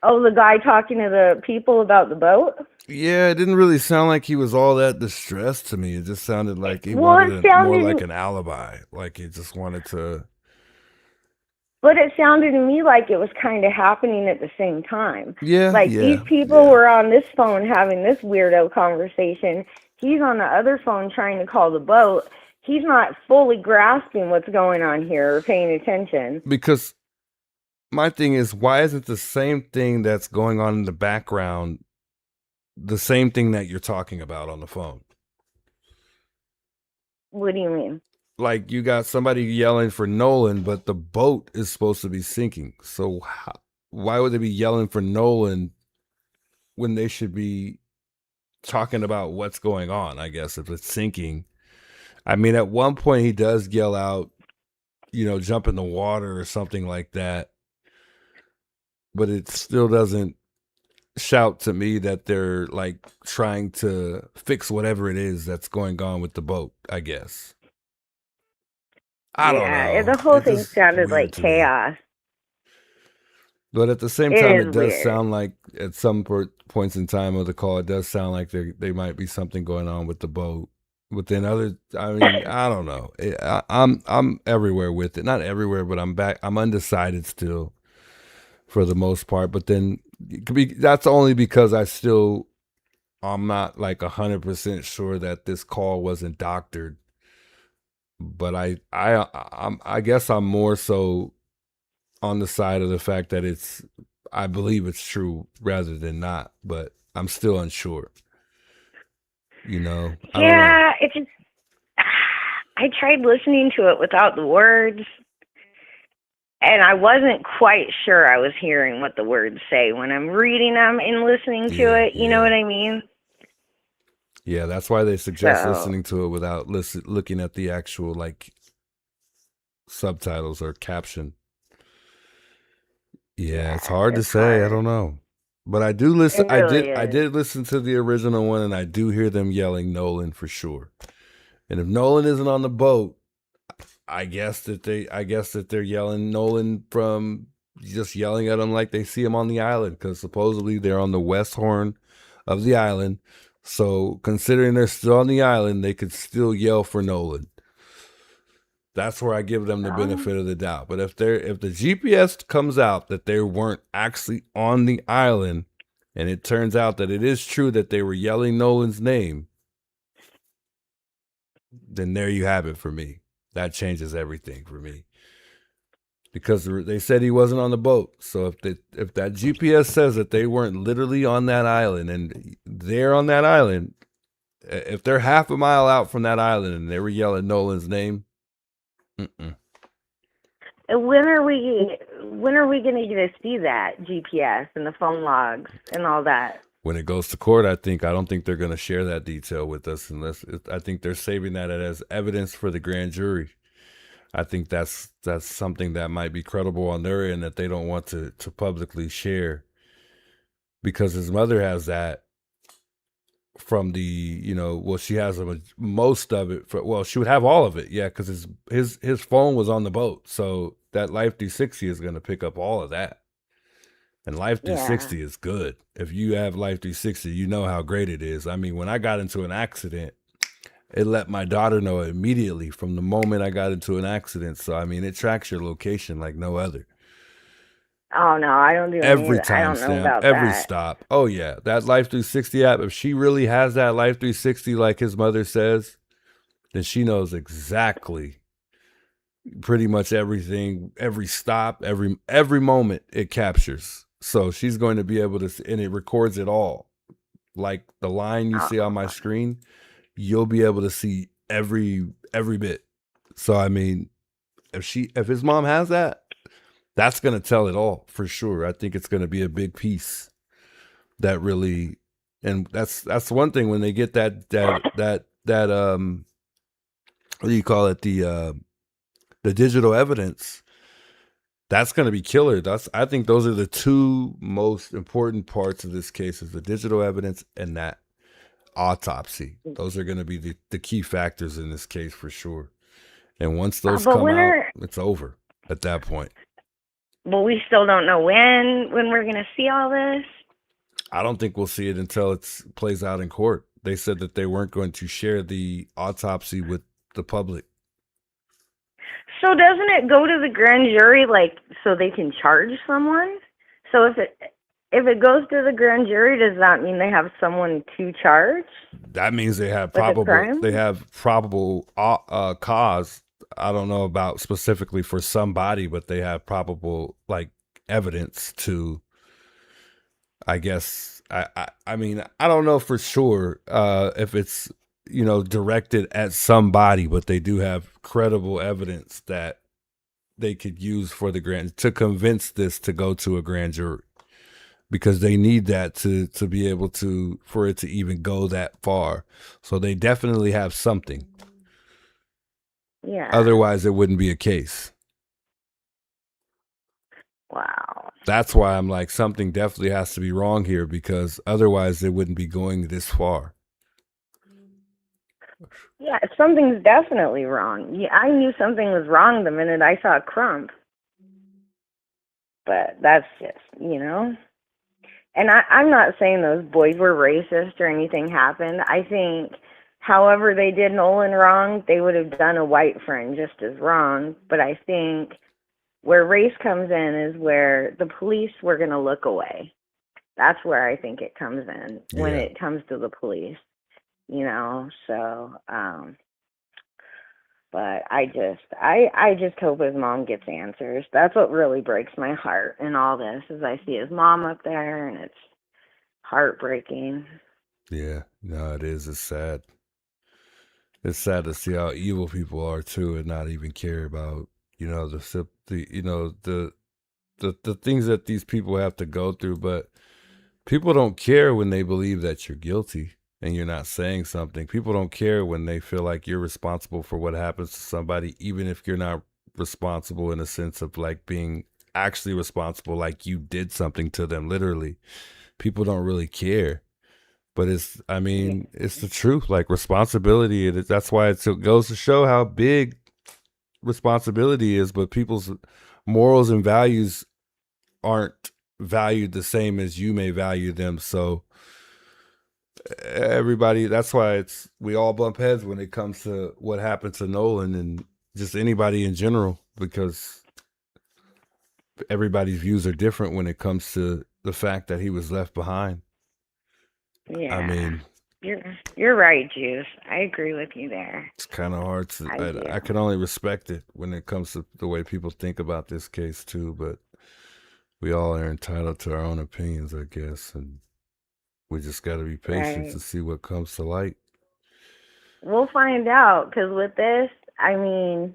Oh, the guy talking to the people about the boat? yeah, it didn't really sound like he was all that distressed to me. It just sounded like he Well, wanted more like an alibi, like he just wanted to. But it sounded to me like it was kind of happening at the same time. Yeah, Like yeah, these people yeah. were on this phone having this weirdo conversation. He's on the other phone trying to call the boat. He's not fully grasping what's going on here or paying attention. Because my thing is, why isn't the same thing that's going on in the background the same thing that you're talking about on the phone? What do you mean? Like you got somebody yelling for Nolan, but the boat is supposed to be sinking. So why would they be yelling for Nolan when they should be talking about what's going on? I guess if it's sinking. I mean, at one point he does yell out, jump in the water or something like that. But it still doesn't shout to me that they're like trying to fix whatever it is that's going on with the boat, I guess. I don't Yeah, know. the whole It's thing just sounded weird like to me. chaos. But at the same It time, is it does weird. sound like at some points in time of the call, it does sound like there might be something going on with the boat. But then I mean, I don't know. I'm everywhere with it. Not everywhere, but I'm back. I'm undecided still for the most part. But then that's only because I'm not like 100% sure that this call wasn't doctored. But I guess I'm more so on the side of the fact that I believe it's true rather than not, but I'm still unsure. I don't know. Yeah, it just. I tried listening to it without the words, and I wasn't quite sure I was hearing what the words say when I'm reading them and listening to it. You know what I mean? Yeah, that's why they suggest So, listening to it without looking at the actual like subtitles or caption. Yeah, it's hard to it's say. I hard. don't know. But I do listen. It really I is. did listen to the original one, and I do hear them yelling Nolan for sure. And if Nolan isn't on the boat, I guess that they're yelling Nolan from just yelling at him like they see him on the island, because supposedly they're on the west horn of the island. So considering they're still on the island, they could still yell for Nolan. That's where I give them the benefit of the doubt. But if the GPS comes out that they weren't actually on the island, and it turns out that it is true that they were yelling Nolan's name, then there you have it for me. That changes everything for me. Because they said he wasn't on the boat. So if that GPS says that they weren't literally on that island and they're on that island, if they're half a mile out from that island and they were yelling Nolan's name, When are we going to get to see that GPS and the phone logs and all that? when it goes to court, I don't think they're going to share that detail with us I think they're saving that as evidence for the grand jury. I think that's something that might be credible on their end that they don't want to publicly share, because his mother has that from the, she has most of it. She would have all of it. Yeah. Cause his phone was on the boat. So that Life 360 is going to pick up all of that. And Life 360 is good. If you have Life 360, you know how great it is. I mean, when I got into an accident, it let my daughter know immediately from the moment I got into an accident. So, I mean, it tracks your location like no other. Oh, no, I don't do Every any of that. I don't know timestamp, about every that. stop. Oh, yeah. That Life 360 app, if she really has that Life 360 like his mother says, then she knows exactly pretty much everything, every stop, every moment it captures. So she's going to be able to, and it records it all. Like the line you see on my screen, you'll be able to see every bit. So I mean, if his mom has that, that's going to tell it all for sure. I think it's going to be a big piece that really, and that's one thing when they get that what do you call it, the digital evidence, that's going to be killer. I think those are the two most important parts of this case, is the digital evidence and that autopsy. Those are going to be the key factors in this case for sure. And once those come out, it's over at that point. But we still don't know when we're going to see all this. I don't think we'll see it until it plays out in court. They said that they weren't going to share the autopsy with the public. So doesn't it go to the grand jury, like, so they can charge someone? So if it goes to the grand jury, does that mean they have someone to charge? That means they have probable cause. I don't know about specifically for somebody, but they have probable like evidence to, I guess. I mean, I don't know for sure if it's, directed at somebody, but they do have credible evidence that they could use for to convince this to go to a grand jury, because they need that to be able to, for it to even go that far. So they definitely have something. Yeah. Otherwise it wouldn't be a case. Wow. That's why I'm like, something definitely has to be wrong here, because otherwise they wouldn't be going this far. Yeah, something's definitely wrong. Yeah, I knew something was wrong the minute I saw Crump. But that's just, And I'm not saying those boys were racist or anything happened. I think however they did Nolan wrong, they would have done a white friend just as wrong. But I think where race comes in is where the police were going to look away. That's where I think it comes in when it comes to the police. So But I just hope his mom gets answers. That's what really breaks my heart in all this, is I see his mom up there, and it's heartbreaking. Yeah, no, it is. It's sad. It's sad to see how evil people are too, and not even care about the things that these people have to go through. But people don't care when they believe that you're guilty and you're not saying something. People don't care when they feel like you're responsible for what happens to somebody, even if you're not responsible in a sense of like being actually responsible, like you did something to them, literally. People don't really care. But it's the truth. Like responsibility, that's why it goes to show how big responsibility is. But people's morals and values aren't valued the same as you may value them. So everybody, that's why we all bump heads when it comes to what happened to Nolan and just anybody in general, because everybody's views are different when it comes to the fact that he was left behind. Yeah. I mean, you're right, Juice. I agree with you there. it's kind of hard to. I can only respect it when it comes to the way people think about this case too. But we all are entitled to our own opinions, I guess, and we just got to be patient to see what comes to light. We'll find out, because with this, I mean,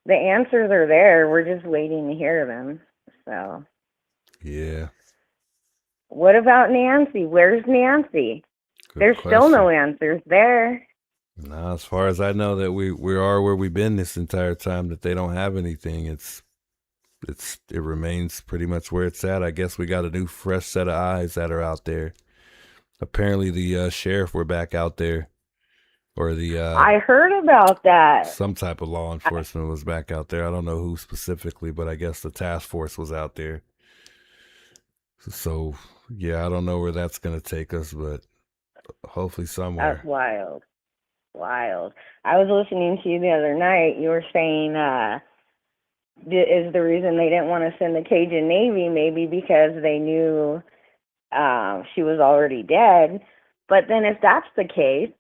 the answers are there. We're just waiting to hear them. So. Yeah. What about Nancy? Where's Nancy? There's still no answers there. No, as far as I know, that we are where we've been this entire time, that they don't have anything. It remains pretty much where it's at. I guess we got a new fresh set of eyes that are out there. Apparently the sheriff were back out there, or I heard about that. Some type of law enforcement was back out there. I don't know who specifically, but I guess the task force was out there. So yeah, I don't know where that's going to take us, but hopefully somewhere. That's wild. Wild. I was listening to you the other night. You were saying is the reason they didn't want to send the Cajun Navy maybe because they knew she was already dead. But then if that's the case,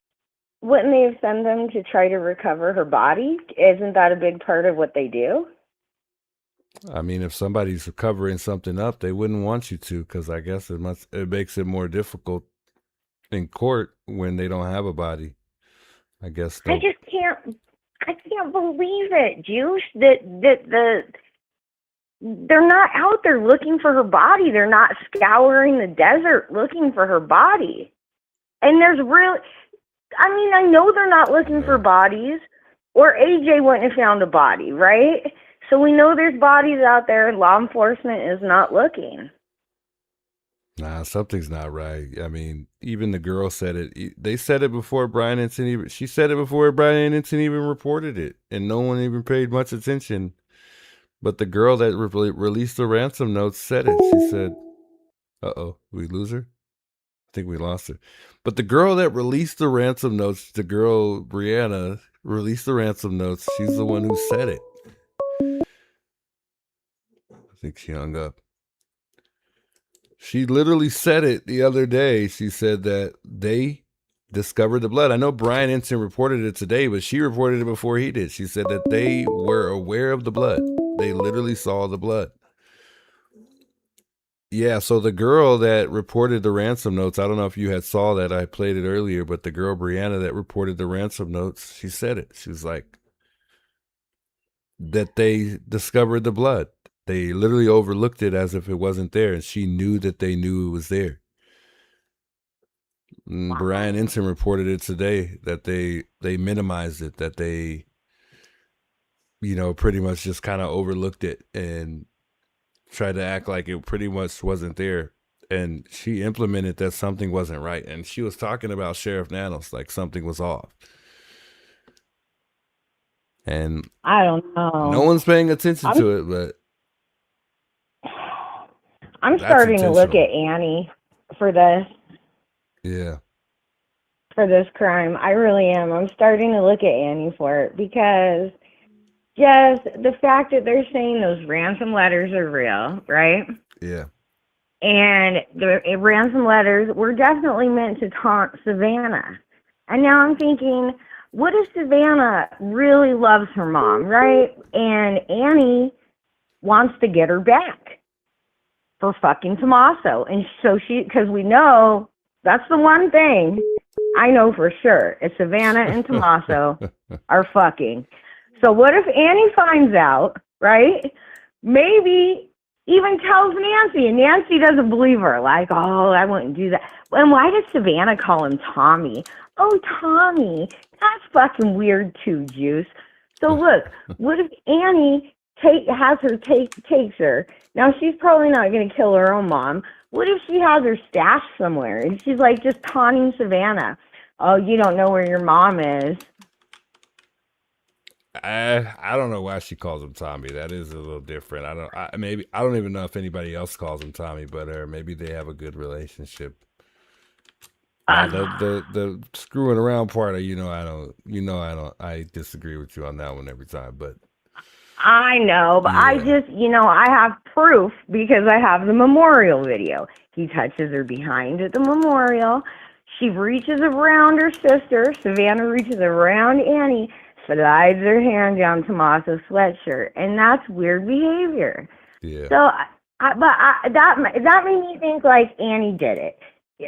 wouldn't they have sent them to try to recover her body? Isn't that a big part of what they do? I mean, if somebody's covering something up, they wouldn't want you to, because I guess it makes it more difficult in court when they don't have a body. I guess. I can't believe it, Juice. That they're not out there looking for her body. They're not scouring the desert looking for her body. And there's I know they're not looking for bodies, or AJ wouldn't have found a body, right? So we know there's bodies out there. Law enforcement is not looking. Nah, something's not right. I mean, even the girl said it. They said it before Brian Ensign she said it before Brian Ensign even reported it, and no one even paid much attention. But the girl that released the ransom notes said it. She said, "Uh-oh, we lose her? I think we lost her." But the girl that released the ransom notes, the girl Brianna released the ransom notes. She's the one who said it. I think she hung up. She literally said it the other day. She said that they discovered the blood. I know Brian Ensign reported it today, but she reported it before he did. She said that they were aware of the blood. They literally saw the blood. Yeah, so the girl that reported the ransom notes, I don't know if you had saw that. I played it earlier, but the girl Brianna that reported the ransom notes, she said it. She was like, that they discovered the blood. They literally overlooked it as if it wasn't there, and she knew that they knew it was there. Wow. Brian Ensign reported it today, that they minimized it, that they, pretty much just kind of overlooked it and tried to act like it pretty much wasn't there. And she implemented that something wasn't right. And she was talking about Sheriff Nanos like something was off. And I don't know. No one's paying attention to it, but I'm starting to look at Annie for this. Yeah. For this crime. I really am. I'm starting to look at Annie for it, because just the fact that they're saying those ransom letters are real, right? Yeah. And the ransom letters were definitely meant to taunt Savannah. And now I'm thinking, what if Savannah really loves her mom, right? And Annie wants to get her back for fucking Tommaso. And so because we know that's the one thing I know for sure is Savannah and Tommaso are fucking. So what if Annie finds out, right? Maybe even tells Nancy, and Nancy doesn't believe her. Like, oh, I wouldn't do that. And why did Savannah call him Tommy? Oh, Tommy. That's fucking weird too, Juice. So look, what if Annie takes her? Now she's probably not going to kill her own mom. What if she has her stashed somewhere and she's like just taunting Savannah? Oh, you don't know where your mom is. I don't know why she calls him Tommy. That is a little different. I don't even know if anybody else calls him Tommy, but maybe they have a good relationship. The screwing around part, I disagree with you on that one every time. But I know, but yeah. I just, I have proof because I have the memorial video. He touches her behind at the memorial. She reaches around her sister. Savannah reaches around Annie, slides her hand down Tommaso's sweatshirt, and that's weird behavior. Yeah. So, that made me think like Annie did it.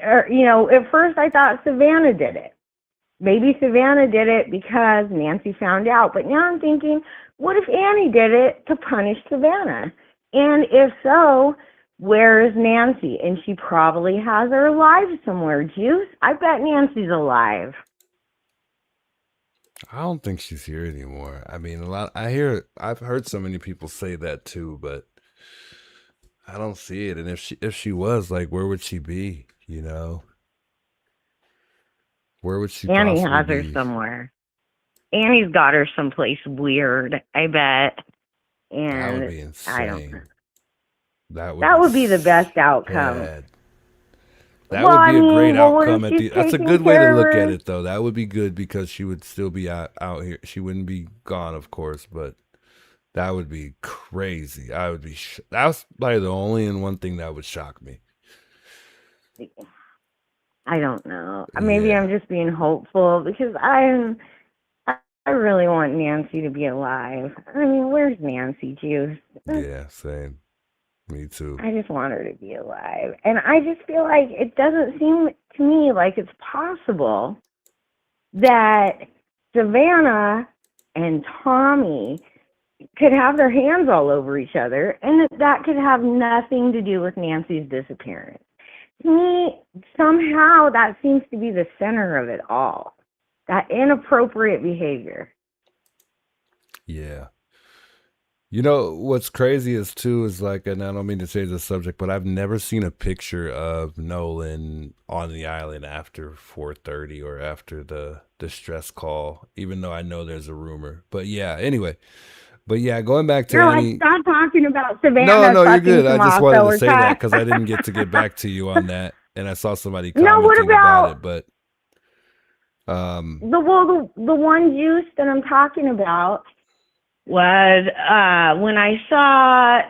At first I thought Savannah did it. Maybe Savannah did it because Nancy found out. But now I'm thinking, what if Annie did it to punish Savannah? And if so, where is Nancy? And she probably has her alive somewhere. Juice, I bet Nancy's alive. I don't think she's here anymore. I mean, I've heard so many people say that too, but I don't see it. And if she was, like, where would she be? Where would she Annie possibly has her be? somewhere. Annie's got her someplace weird, I bet. And That would be insane. I don't know. That would be the best outcome. bad. That would be a great what if outcome. she's That's a taking good way to care of look at her? it, though. That would be good because she would still be out here. She wouldn't be gone, of course, but that would be crazy. That was probably the only and one thing that would shock me. I don't know. Maybe Yeah. I'm just being hopeful because I really want Nancy to be alive. I mean, where's Nancy, Juice? Yeah, same. Me too. I just want her to be alive. And I just feel like it doesn't seem to me like it's possible that Savannah and Tommy could have their hands all over each other and that could have nothing to do with Nancy's disappearance. To me, somehow that seems to be the center of it all. That inappropriate behavior. Yeah. What's crazy is like, and I don't mean to change the subject, but I've never seen a picture of Nolan on the island after 4:30 or after the distress call, even though I know there's a rumor. But yeah, anyway. But yeah, going back to Annie. Stop talking about Savannah. No, you're good. I just wanted to Tommaso. say that because I didn't get to get back to you on that, and I saw somebody No, what commenting about it. But the one Juice that I'm talking about was when I saw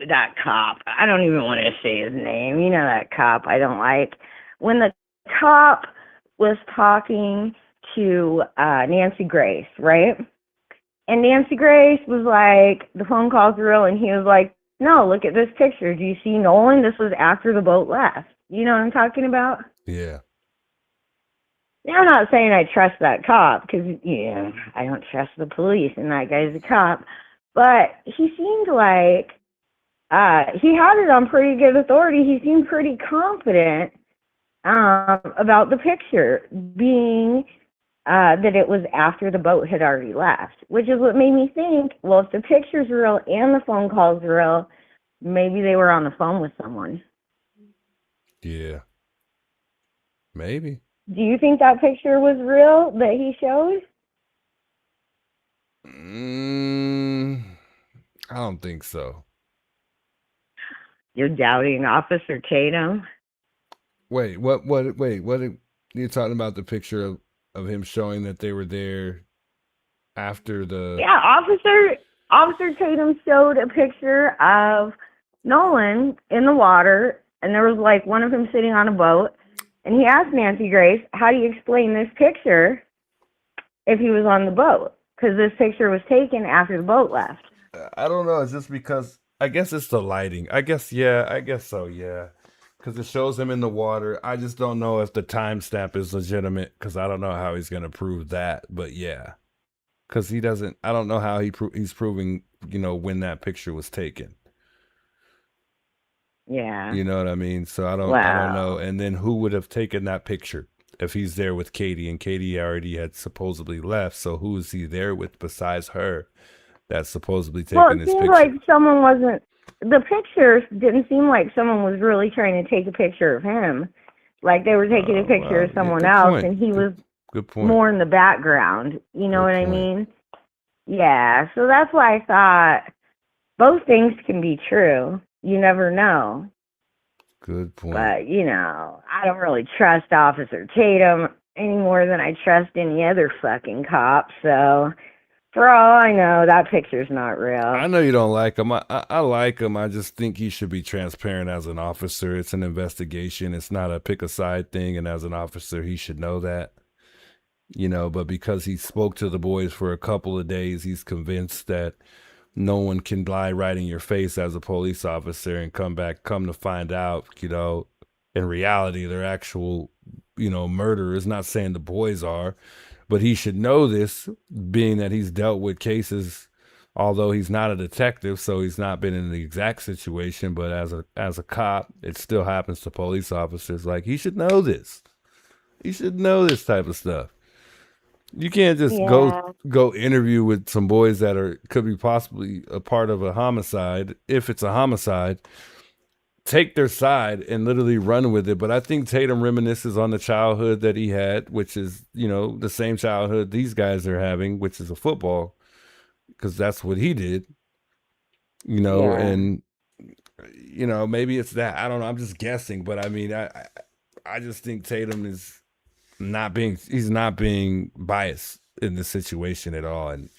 that cop. I don't even want to say his name. You know that cop I don't like. When the cop was talking to Nancy Grace, right? And Nancy Grace was like, the phone call's real, and he was like, no, look at this picture. Do you see Nolan? This was after the boat left. You know what I'm talking about? yeah, Now, I'm not saying I trust that cop because, I don't trust the police and that guy's a cop. But he seemed like he had it on pretty good authority. He seemed pretty confident about the picture being that it was after the boat had already left, which is what made me think, well, if the picture's real and the phone call's real, maybe they were on the phone with someone. yeah, maybe. Do you think that picture was real that he showed? I don't think so. You're doubting Officer Tatum? Wait, what? You're talking about the picture of him showing that they were there after the... Yeah, Officer Tatum showed a picture of Nolan in the water, and there was like one of him sitting on a boat, and he asked Nancy Grace, how do you explain this picture? if he was on the boat, because this picture was taken after the boat left. I don't know. It's just because I guess it's the lighting. I guess so. Yeah, because it shows him in the water. I just don't know if the timestamp is legitimate because I don't know how he's gonna prove that. But yeah, because he doesn't. I don't know how he's proving. When that picture was taken. Yeah. You know what I mean? So I don't know. And then who would have taken that picture if he's there with Katie, and Katie already had supposedly left? So who is he there with besides her? That's supposedly taking this picture. Well, it seemed like someone wasn't. The pictures didn't seem like someone was really trying to take a picture of him. Like they were taking a picture of someone else, and he was Good point. more in the background. You know what I mean? Yeah. So that's why I thought both things can be true. You never know. Good point. But, I don't really trust Officer Tatum any more than I trust any other fucking cop. So, for all I know, that picture's not real. I know you don't like him. I like him. I just think he should be transparent as an officer. It's an investigation. It's not a pick a side thing. And as an officer, he should know that. But because he spoke to the boys for a couple of days, he's convinced that no one can lie right in your face as a police officer and come to find out, in reality, they're actual, murderers. Not saying the boys are, but he should know this, being that he's dealt with cases, although he's not a detective, so he's not been in the exact situation, but as a cop, it still happens to police officers. Like, he should know this. He should know this type of stuff. You can't just go interview with some boys that could be possibly a part of a homicide. If it's a homicide, take their side and literally run with it. But I think Tatum reminisces on the childhood that he had, which is, the same childhood these guys are having, which is a football, because that's what he did, and, maybe it's that. I don't know. I'm just guessing. But I mean, I just think Tatum is he's not being biased in this situation at all. And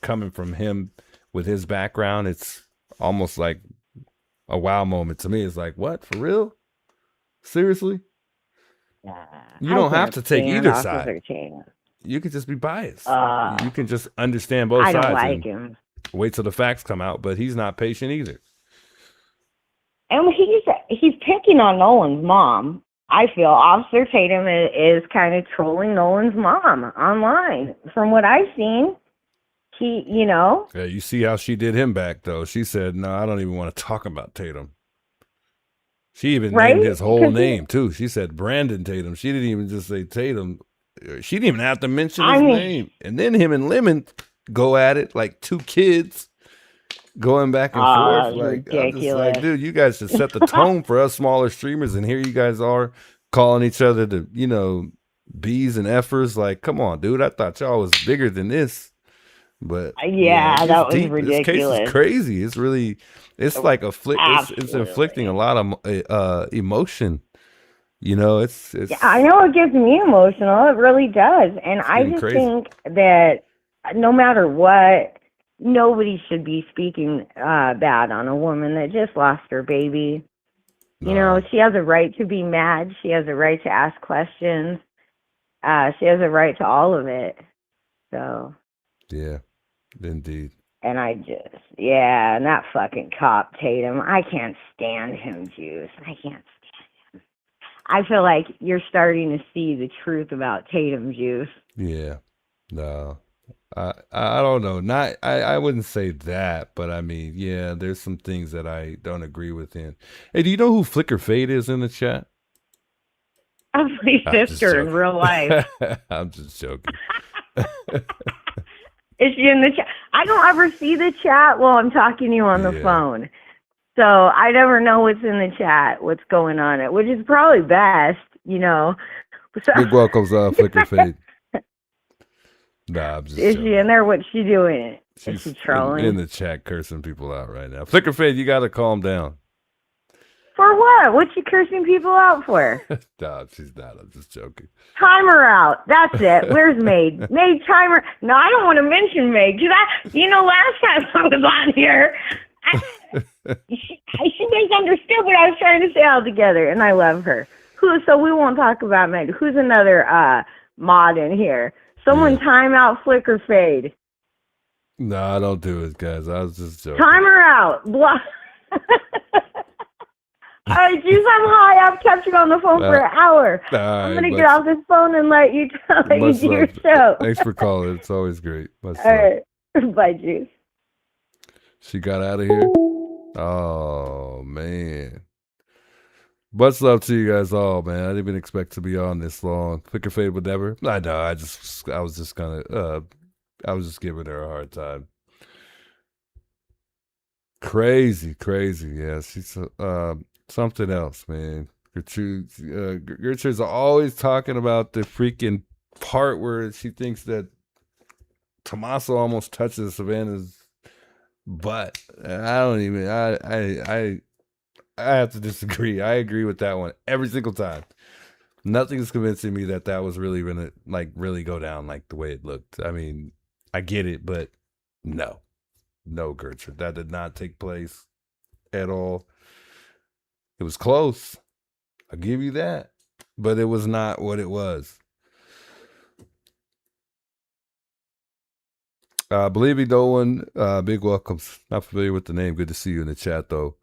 coming from him with his background, it's almost like a wow moment to me. It's like, what, for real? Seriously? You don't have to take either side. You could just be biased. You can just understand both sides. I don't like him. Wait till the facts come out, but he's not patient either. And he's picking on Nolan's mom. I feel Officer Tatum is kind of trolling Nolan's mom online. From what I've seen, Yeah, you see how she did him back, though. She said, no, I don't even want to talk about Tatum. She even named his whole name, too. She said Brandon Tatum. She didn't even just say Tatum. She didn't even have to mention his name. And then him and Lemon go at it like two kids. Going back and forth, like, I'm just like, dude, you guys should set the tone for us smaller streamers, and here you guys are calling each other to, B's and F'ers. Like, come on, dude, I thought y'all was bigger than this. But that was deep. ridiculous. This case is crazy. It's really, it's like it's inflicting a lot of emotion. It's. Yeah, I know it gets me emotional. It really does, and I just think that no matter what, nobody should be speaking bad on a woman that just lost her baby. No. She has a right to be mad. She has a right to ask questions. She has a right to all of it. So. Yeah, indeed. And and that fucking cop, Tatum, I can't stand him, Juice. I can't stand him. I feel like you're starting to see the truth about Tatum, Juice. Yeah. No. I don't know. I wouldn't say that, but I mean, yeah, there's some things that I don't agree with in. Hey, do you know who Flicker Fade is in the chat? I'm my sister in real life. I'm just joking. Is she in the chat? I don't ever see the chat while I'm talking to you on the phone. So I never know what's in the chat, what's going on, which is probably best, So, Big welcomes, Flicker Fade. Nah, I'm just Is joking. she in there? What's she doing? She's Is she trolling? in the chat cursing people out right now. Flicker Fade, you got to calm down. For what? What's she cursing people out for? Nah, she's not. I'm just joking. Timer out. That's it. Where's Maid? Maid timer. No, I don't want to mention Maid because last time I was on here, she misunderstood what I was trying to say altogether, and I love her. So we won't talk about Maid. Who's another mod in here? Someone Yeah. time out flicker fade. No, don't do it, guys. I was just joking. Timer out. Blah. All right, Juice, I'm high. I've kept you on the phone for an hour. I'm going to get off this phone and let you do your show. Thanks for calling. It's always great. Much All love. right. Bye, Juice. She got out of here. Oh, man. Much love to you guys all, man. I didn't even expect to be on this long. Flicker fade would never. I know. I was just giving her a hard time. Crazy. Yeah, she's something else, man. Gertrude's always talking about the freaking part where she thinks that Tommaso almost touches Savannah's butt. I don't even. I have to disagree. I agree with that one every single time. Nothing is convincing me that was really gonna really go down like the way it looked. I mean, I get it, but no, Gertrude, that did not take place at all. It was close. I'll give you that, but it was not what it was. Believe me, Nolan, big welcomes. Not familiar with the name. Good to see you in the chat, though.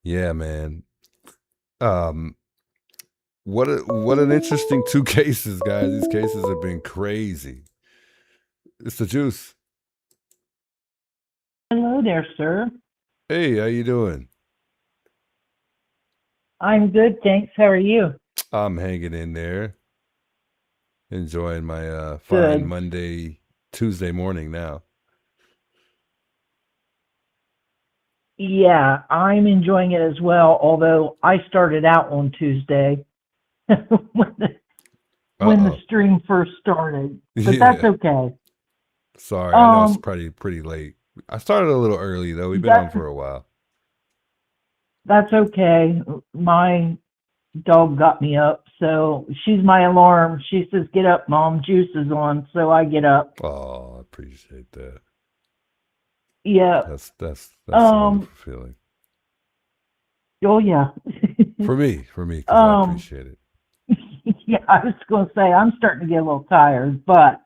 Yeah, man. What an interesting two cases, guys. These cases have been crazy. It's the Juice. Hello there, sir. Hey, how you doing? I'm good, thanks. How are you? I'm hanging in there. Enjoying my fine Tuesday morning now. Yeah, I'm enjoying it as well, although I started out on Tuesday when the stream first started. But that's okay. Sorry, I know it's pretty late. I started a little early, though. We've been on for a while. That's okay. My dog got me up, so she's my alarm. She says, "Get up, Mom, Juice is on," so I get up. Oh, I appreciate that. Yeah. That's a wonderful feeling. Oh, yeah. For me, 'cause I appreciate it. Yeah, I was going to say, I'm starting to get a little tired, but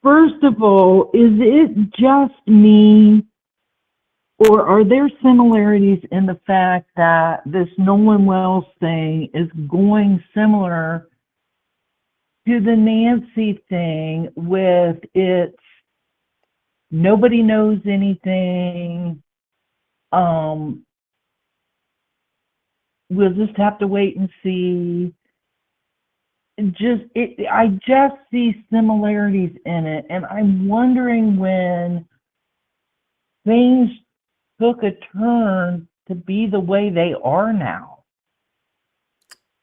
first of all, is it just me, or are there similarities in the fact that this Nolan Wells thing is going similar to the Nancy thing with its nobody knows anything, we'll just have to wait and see. I just see similarities in it, and I'm wondering when things took a turn to be the way they are now.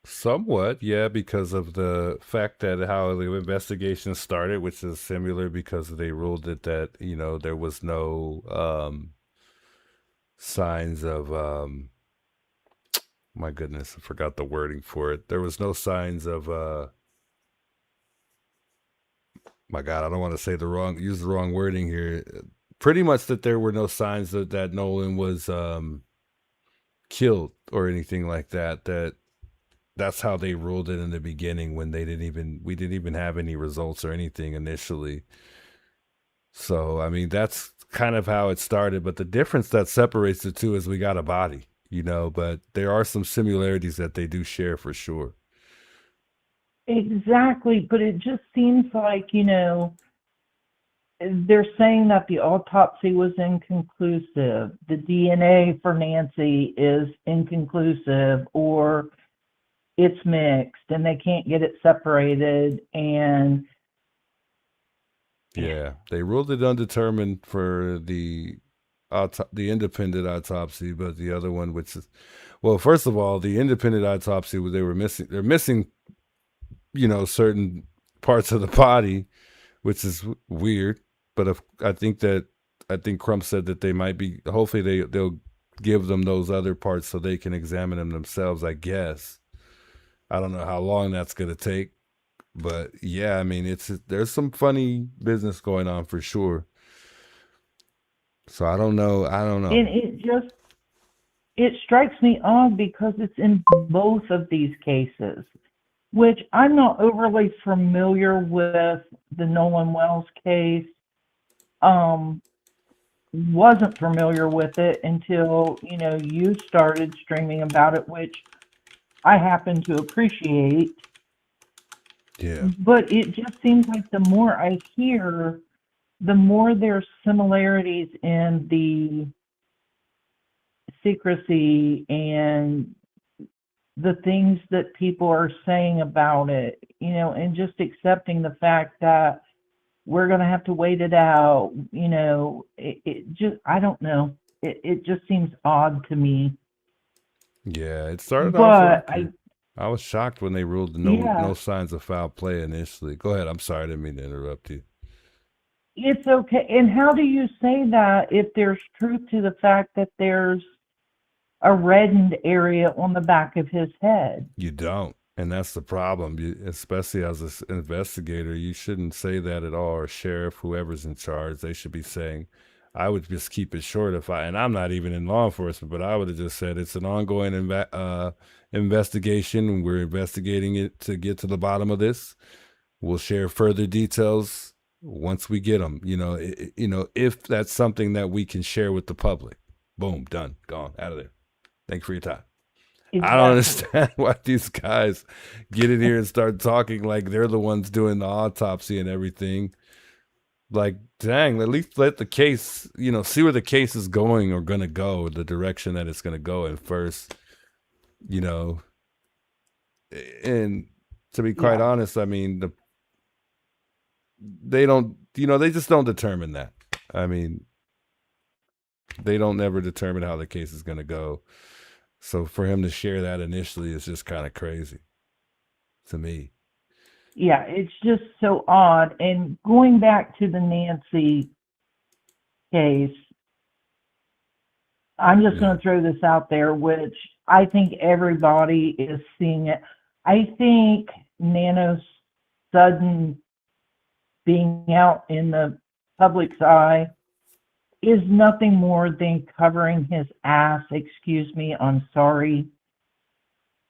Somewhat, yeah, because of the fact that how the investigation started, which is similar because they ruled it that, there was no signs of my goodness, I forgot the wording for it. There was no signs of my God, I don't want to use the wrong wording here. Pretty much that there were no signs that Nolan was killed or anything like that. That's how they ruled it in the beginning when we didn't even have any results or anything initially. So, I mean, that's kind of how it started. But the difference that separates the two is we got a body, but there are some similarities that they do share for sure. Exactly. But it just seems like, they're saying that the autopsy was inconclusive. The DNA for Nancy is inconclusive, or it's mixed and they can't get it separated. And yeah, they ruled it undetermined for the independent autopsy, but the other one, which is, well, first of all, the independent autopsy, they're missing certain parts of the body, which is weird. But I think Crump said that they might be, hopefully they'll give them those other parts so they can examine them themselves, I guess. I don't know how long that's going to take, but yeah, I mean, there's some funny business going on for sure. So I don't know. And it strikes me odd because it's in both of these cases. which I'm not overly familiar with the Nolan Wells case. Wasn't familiar with it until, you started streaming about it, which I happen to appreciate. Yeah. But it just seems like the more I hear, the more there's similarities in the secrecy and the things that people are saying about it, and just accepting the fact that we're going to have to wait it out, it just, I don't know. It just seems odd to me. Yeah, it started off But rocky. I was shocked when they ruled no signs of foul play initially. Go ahead. I'm sorry, I didn't mean to interrupt you. It's okay. And how do you say that if there's truth to the fact that there's a reddened area on the back of his head? You don't. And that's the problem. Especially as an investigator, you shouldn't say that at all. Or sheriff, whoever's in charge, they should be saying, I would just keep it short and I'm not even in law enforcement, but I would have just said it's an ongoing investigation. We're investigating it to get to the bottom of this. We'll share further details once we get them. If that's something that we can share with the public. Boom, done, gone, out of there. Thank you for your time. Exactly. I don't understand why these guys get in here and start talking like they're the ones doing the autopsy and everything. Like, dang, at least let the case, see where the case is going or going to go, the direction that it's going to go in first, and to be quite honest, I mean, they don't, they just don't determine that. I mean, they don't never determine how the case is going to go. So for him to share that initially is just kind of crazy to me. Yeah, it's just so odd. And going back to the Nancy case, I'm just going to throw this out there, which I think everybody is seeing it. I think Nano's sudden being out in the public's eye is nothing more than covering his ass. Excuse me, I'm sorry.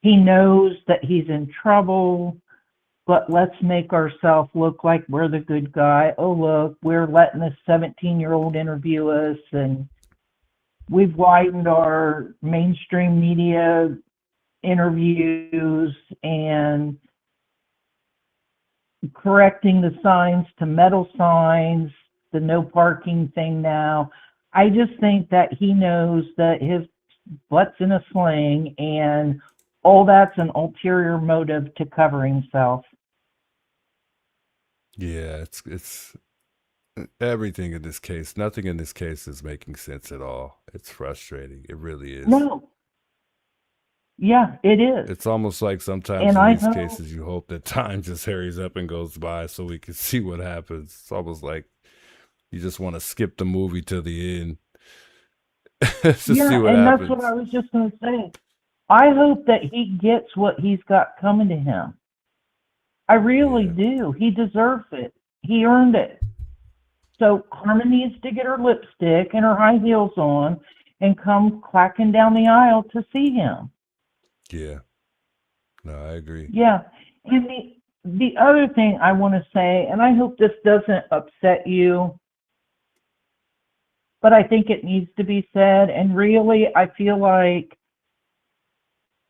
He knows that he's in trouble, but let's make ourselves look like we're the good guy. Oh, look, we're letting this 17-year-old interview us, and we've widened our mainstream media interviews and correcting the signs to metal signs, the no parking thing now. I just think that he knows that his butt's in a sling, and all that's an ulterior motive to cover himself. Yeah, it's everything in this case. Nothing in this case is making sense at all. It's frustrating. It really is. No. Yeah, it is. It's almost like sometimes in these cases you hope that time just hurries up and goes by so we can see what happens. It's almost like you just want to skip the movie to the end to see what happens. That's what I was just going to say. I hope that he gets what he's got coming to him. I really do. He deserves it. He earned it. So Carmen needs to get her lipstick and her high heels on and come clacking down the aisle to see him. Yeah. No, I agree. Yeah. And the other thing I want to say, and I hope this doesn't upset you, but I think it needs to be said, and really I feel like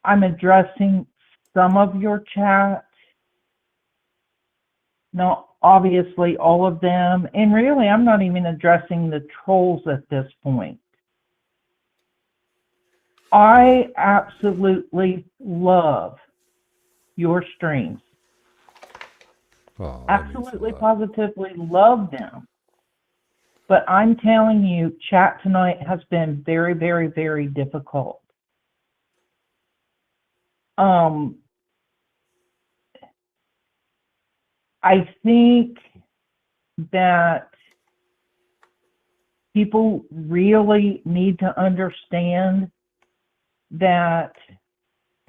I'm addressing some of your chat, not obviously all of them, and really I'm not even addressing the trolls at this point. I absolutely love your streams. Oh, absolutely, positively love them. But I'm telling you, chat tonight has been very, very, very difficult. I think that people really need to understand that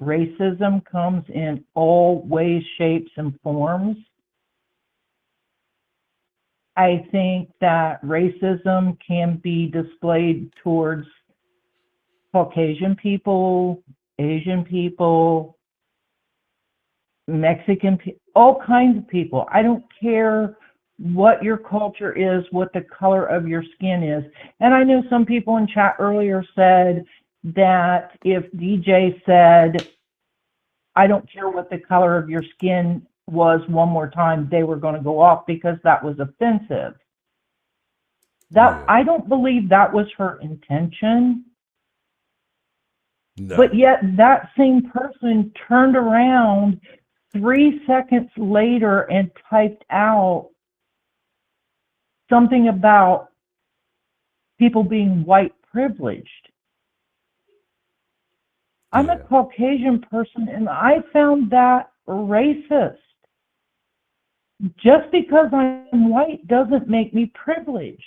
racism comes in all ways, shapes, and forms. I think that racism can be displayed towards Caucasian people, Asian people, Mexican, all kinds of people. I don't care what your culture is, what the color of your skin is. And I know some people in chat earlier said that if DJ said, I don't care what the color of your skin was one more time, they were going to go off because that was offensive. That I don't believe that was her intention. No. But yet that same person turned around 3 seconds later and typed out something about people being white privileged. I'm a Caucasian person, and I found that racist. Just because I'm white doesn't make me privileged.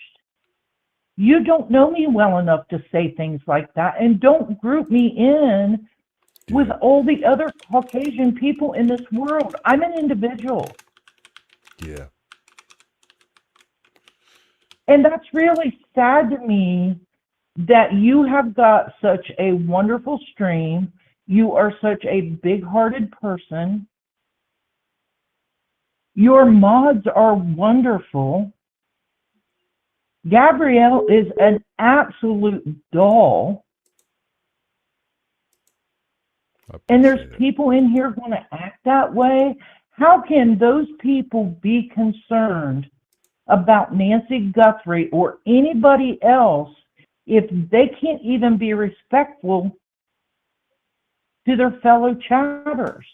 You don't know me well enough to say things like that, and don't group me in with all the other Caucasian people in this world. I'm an individual. Yeah. And that's really sad to me that you have got such a wonderful stream. You are such a big-hearted person. Your mods are wonderful. Gabrielle is an absolute doll. And there's people in here going to act that way. How can those people be concerned about Nancy Guthrie or anybody else if they can't even be respectful to their fellow chatters?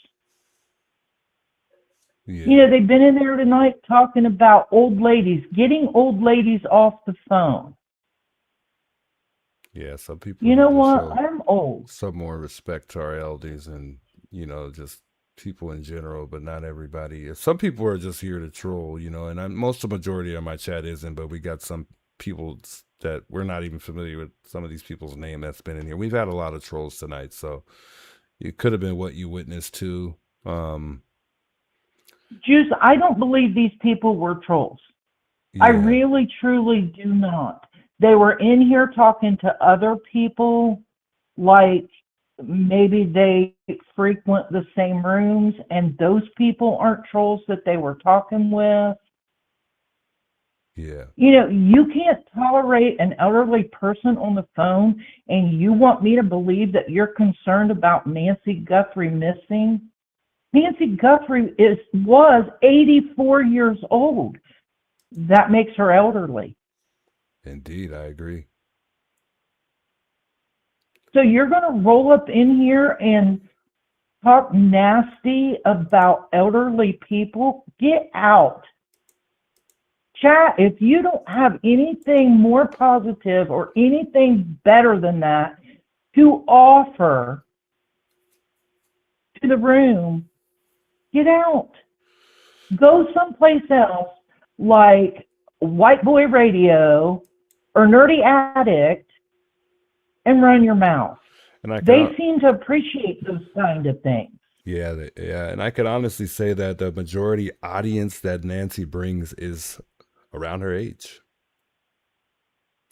Yeah. You know, they've been in there tonight talking about old ladies, getting old ladies off the phone. Yeah, some people. You know need to what? show I'm old. some more respect to our elders and, you know, just people in general, but not everybody. Some people are just here to troll, you know, and most of the majority of my chat isn't, but we got some people that we're not even familiar with some of these people's name that's been in here. We've had a lot of trolls tonight, so it could have been what you witnessed too. Juice, I don't believe these people were trolls. I really, truly do not. They were in here talking to other people, like maybe they frequent the same rooms, and those people aren't trolls that they were talking with. Yeah. You know, you can't tolerate an elderly person on the phone, and you want me to believe that you're concerned about Nancy Guthrie missing? Nancy Guthrie was 84 years old. That makes her elderly. Indeed, I agree. So you're going to roll up in here and talk nasty about elderly people? Get out. Chat, if you don't have anything more positive or anything better than that to offer to the room, get out. Go someplace else like White Boy Radio or Nerdy Addict and run your mouth. And they seem to appreciate those kind of things. Yeah, and I could honestly say that the majority audience that Nancy brings is around her age.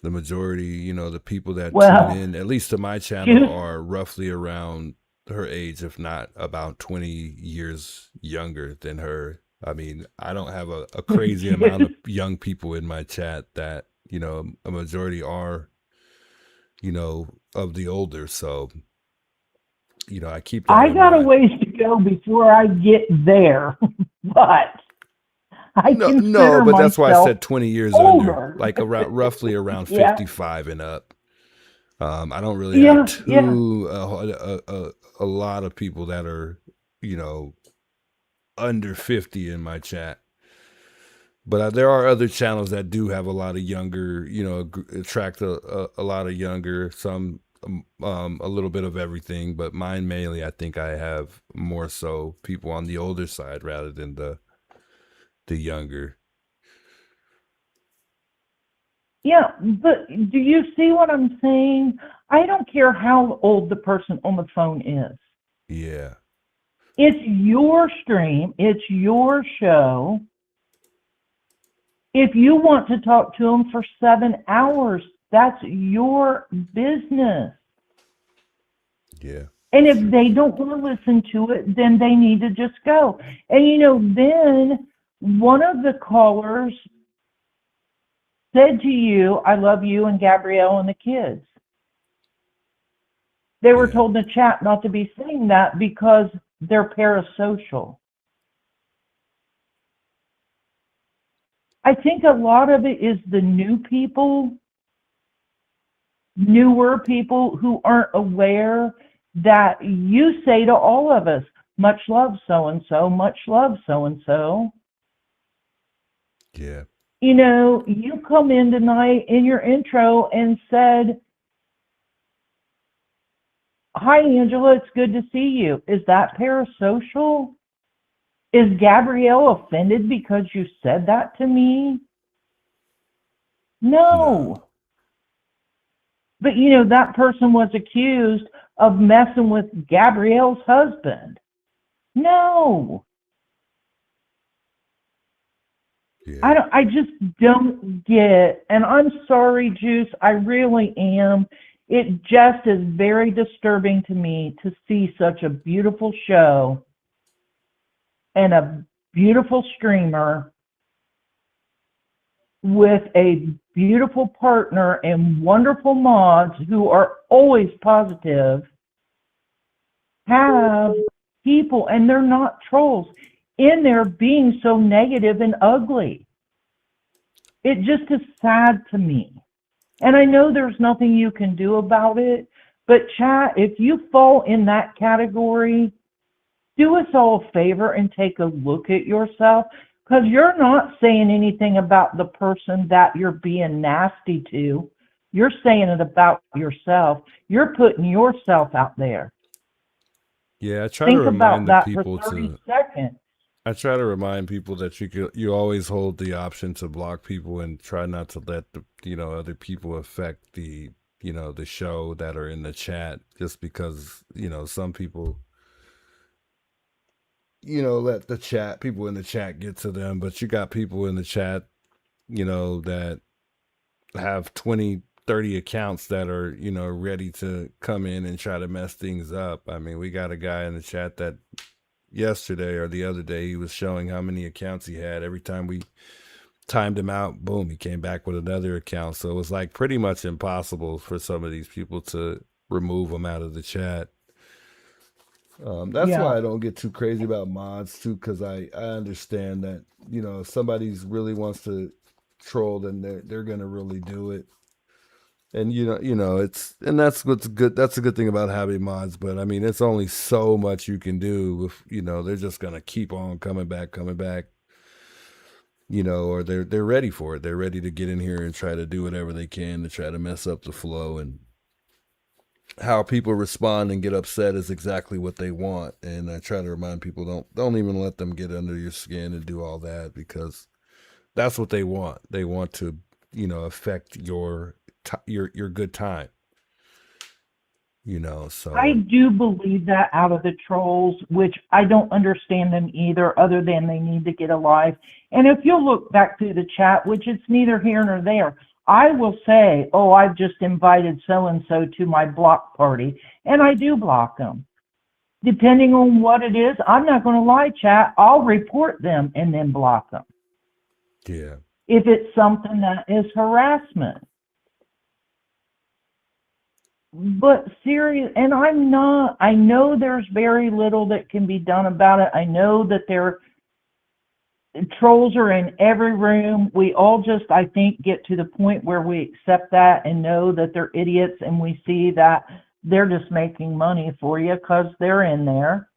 The majority, you know, the people that tune in, at least to my channel, are roughly around her age, if not about 20 years younger than her. I mean, I don't have a crazy amount of young people in my chat that, you know, a majority are, you know, of the older. So, you know, I keep that I got a ways to go before I get there, but no, but that's why I said 20 years older. under, like around roughly around 55 and up. I don't really have a lot of people that are, you know, under 50 in my chat. But there are other channels that do have a lot of younger, you know, attract a lot of younger, some a little bit of everything, but mine mainly, I think I have more so people on the older side rather than the younger. Yeah, but do you see what I'm saying? I don't care how old the person on the phone is. Yeah. It's your stream. It's your show. If you want to talk to them for 7 hours, that's your business. Yeah. And if they don't want to listen to it, then they need to just go. And, you know, then one of the callers said to you, I love you and Gabrielle and the kids. They were Yeah. told in the chat not to be saying that because they're parasocial. I think a lot of it is the newer people who aren't aware that you say to all of us, much love so-and-so, much love so-and-so. Yeah. You know, you come in tonight in your intro and said, hi, Angela, it's good to see you. Is that parasocial? Is Gabrielle offended because you said that to me? No. But, you know, that person was accused of messing with Gabrielle's husband. No. Yeah. I just don't get, and I'm sorry, Juice, I really am. It just is very disturbing to me to see such a beautiful show and a beautiful streamer with a beautiful partner and wonderful mods who are always positive have people, and they're not trolls, in there being so negative and ugly. It just is sad to me. And I know there's nothing you can do about it, but chat, if you fall in that category, do us all a favor and take a look at yourself, because you're not saying anything about the person that you're being nasty to. You're saying it about yourself. You're putting yourself out there. Yeah, I try Think to remind about the that for people 30 to. seconds. I try to remind people that you always hold the option to block people and try not to let the other people affect the the show that are in the chat, just because some people let the people in the chat get to them, but you got people in the chat that have 20, 30 accounts that are ready to come in and try to mess things up. I mean, we got a guy in the chat that yesterday or the other day, he was showing how many accounts he had. Every time we timed him out, boom, he came back with another account. So it was like pretty much impossible for some of these people to remove them out of the chat. That's why I don't get too crazy about mods too, because I understand that if somebody's really wants to troll, then they're gonna really do it. And that's what's good. That's a good thing about having mods. But I mean, it's only so much you can do. If they're just gonna keep on coming back, or they're ready for it. They're ready to get in here and try to do whatever they can to try to mess up the flow. And how people respond and get upset is exactly what they want. And I try to remind people, don't even let them get under your skin and do all that, because that's what they want. They want to affect your good time. So I do believe that out of the trolls, which I don't understand them either, other than they need to get a life. And if you'll look back through the chat, which it's neither here nor there, I will say, oh, I've just invited so-and-so to my block party, and I do block them. Depending on what it is, I'm not going to lie, chat, I'll report them and then block them. Yeah. If it's something that is harassment. But serious, and I know there's very little that can be done about it. I know that trolls are in every room. We all just, I think, get to the point where we accept that and know that they're idiots, and we see that they're just making money for you because they're in there.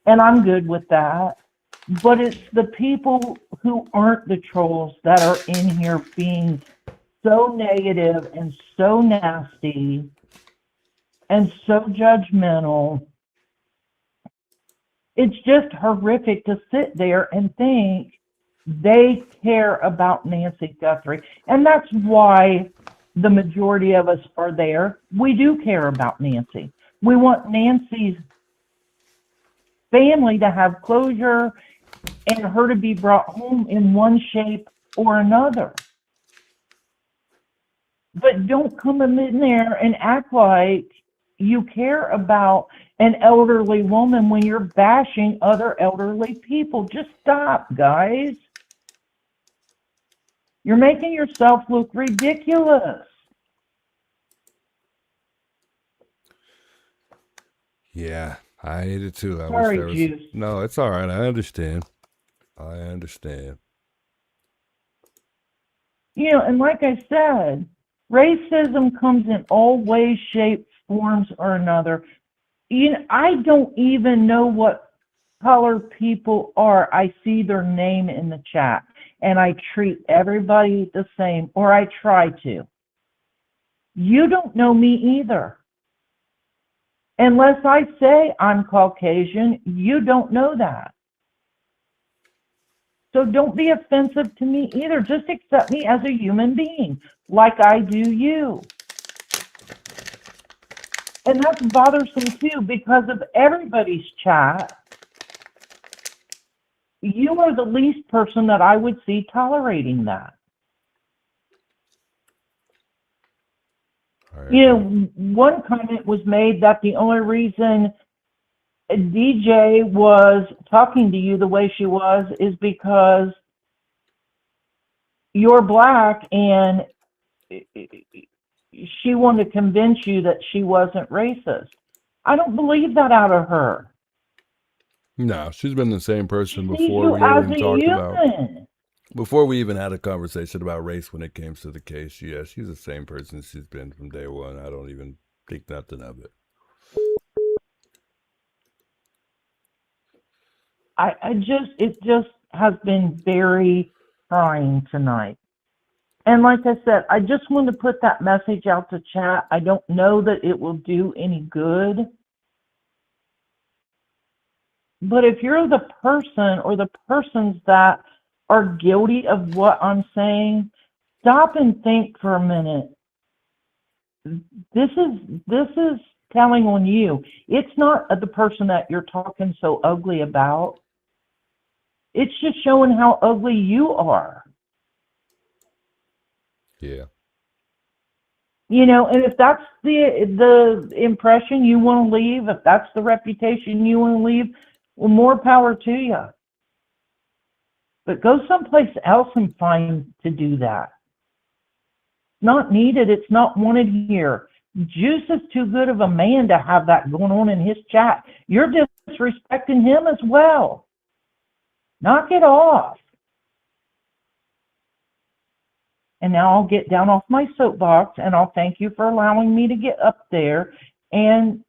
And I'm good with that. But it's the people who aren't the trolls that are in here being so negative and so nasty and so judgmental. It's just horrific to sit there and think they care about Nancy Guthrie. And that's why the majority of us are there. We do care about Nancy. We want Nancy's family to have closure and her to be brought home in one shape or another. But don't come in there and act like you care about an elderly woman when you're bashing other elderly people. Just stop, guys. You're making yourself look ridiculous. Yeah, I hate it too. I Sorry, wish there was. Juice. No, it's all right. I understand. I understand. You know, and like I said, racism comes in all ways, shapes, forms, or another. You know, I don't even know what color people are. I see their name in the chat, and I treat everybody the same, or I try to. You don't know me either. Unless I say I'm Caucasian, you don't know that. So don't be offensive to me either. Just accept me as a human being, like I do you. And that's bothersome too, because of everybody's chat. You are the least person that I would see tolerating that. All right. You know, one comment was made that the only reason DJ was talking to you the way she was is because you're black and she wanted to convince you that she wasn't racist. I don't believe that out of her. No, she's been the same person She sees before you we as even a talked about. human. Before we even had a conversation about race when it came to the case, yeah, she's the same person she's been from day one. I don't even think nothing of it. It just has been very trying tonight. And like I said, I just want to put that message out to chat. I don't know that it will do any good. But if you're the person or the persons that are guilty of what I'm saying, stop and think for a minute. This is telling on you. It's not the person that you're talking so ugly about. It's just showing how ugly you are. Yeah. You know, and if that's the impression you want to leave, if that's the reputation you want to leave, well, more power to you. But go someplace else and find to do that. Not needed. It's not wanted here. Juice is too good of a man to have that going on in his chat. You're disrespecting him as well. Knock it off. And now I'll get down off my soapbox and I'll thank you for allowing me to get up there, and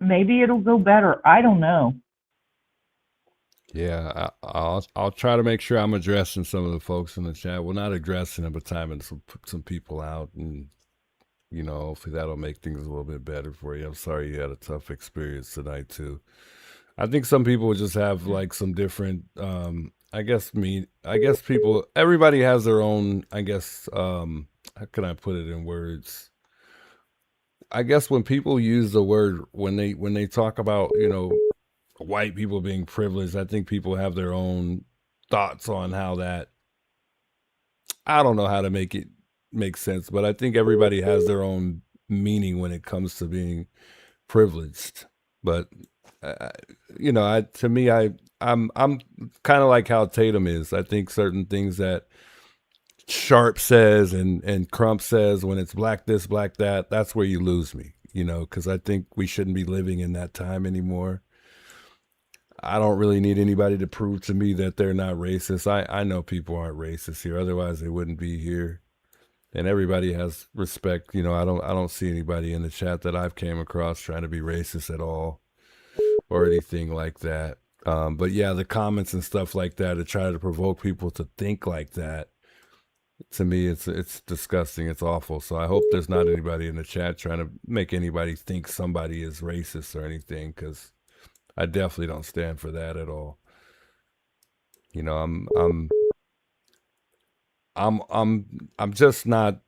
maybe it'll go better. I don't know. Yeah, I'll try to make sure I'm addressing some of the folks in the chat. Well, not addressing them, but timing some people out, and you know, hopefully that'll make things a little bit better for you. I'm sorry you had a tough experience tonight too. I think some people just have like some different. I guess people. Everybody has their own. I guess. How can I put it in words? I guess when people use the word when they talk about, you know, white people being privileged, I think people have their own thoughts on how that. I don't know how to make it make sense, but I think everybody has their own meaning when it comes to being privileged. But you know, I'm kind of like how Tatum is. I think certain things that Sharp says and Crump says, when it's black this, black that, that's where you lose me, you know, because I think we shouldn't be living in that time anymore. I don't really need anybody to prove to me that they're not racist. I know people aren't racist here, otherwise they wouldn't be here. And everybody has respect. You know, I don't see anybody in the chat that I've came across trying to be racist at all or anything like that. But yeah, the comments and stuff like that to try to provoke people to think like that, to me, it's disgusting. It's awful. So I hope there's not anybody in the chat trying to make anybody think somebody is racist or anything, because I definitely don't stand for that at all. You know, I'm just not.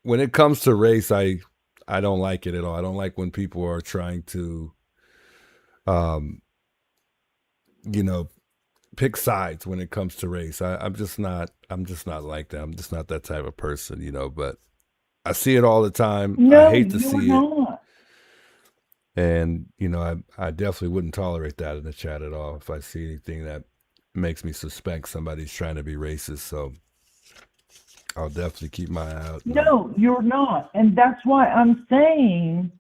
When it comes to race, I don't like it at all. I don't like when people are trying to, you know, pick sides when it comes to race. I'm just not like that. I'm just not that type of person, you know, but I see it all the time. No, I hate to you're see it. not. And I definitely wouldn't tolerate that in the chat at all if I see anything that makes me suspect somebody's trying to be racist. So I'll definitely keep my eye out. No, you're not. And that's why I'm saying,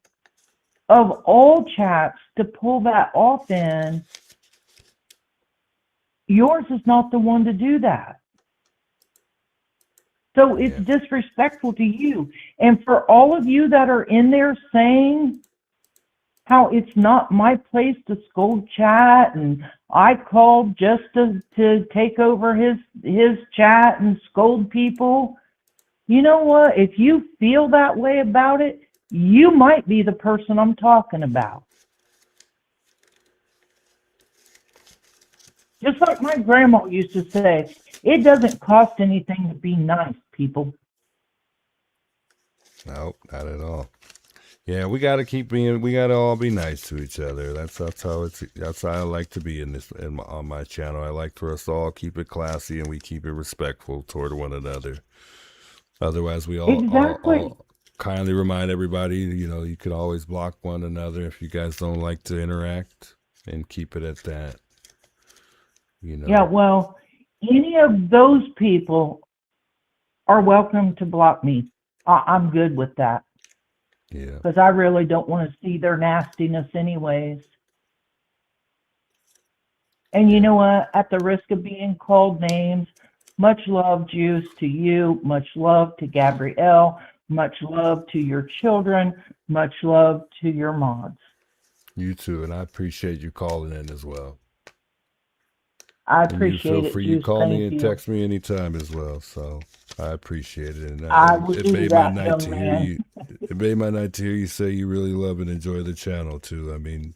of all chats, to pull that off in, yours is not the one to do that. So it's disrespectful to you. And for all of you that are in there saying how it's not my place to scold chat, and I called just to take over his chat and scold people, you know what? If you feel that way about it, you might be the person I'm talking about. Just like my grandma used to say, it doesn't cost anything to be nice, people. No, not at all. Yeah, we got to all be nice to each other. That's how I like to be on my channel. I like for us to all keep it classy and we keep it respectful toward one another. Otherwise, we all kindly remind everybody, you could always block one another if you guys don't like to interact, and keep it at that. Yeah, well, any of those people are welcome to block me. I'm good with that. Yeah. Because I really don't want to see their nastiness anyways. And you know what? At the risk of being called names, much love, Juice, to you. Much love to Gabrielle. Much love to your children. Much love to your mods. You too, and I appreciate you calling in as well. I appreciate it, You Juice. call Thank me and you. text me anytime as well. So I appreciate it, and I will it do made that, my night young to hear man. you. It made my night to hear you say you really love and enjoy the channel too. I mean,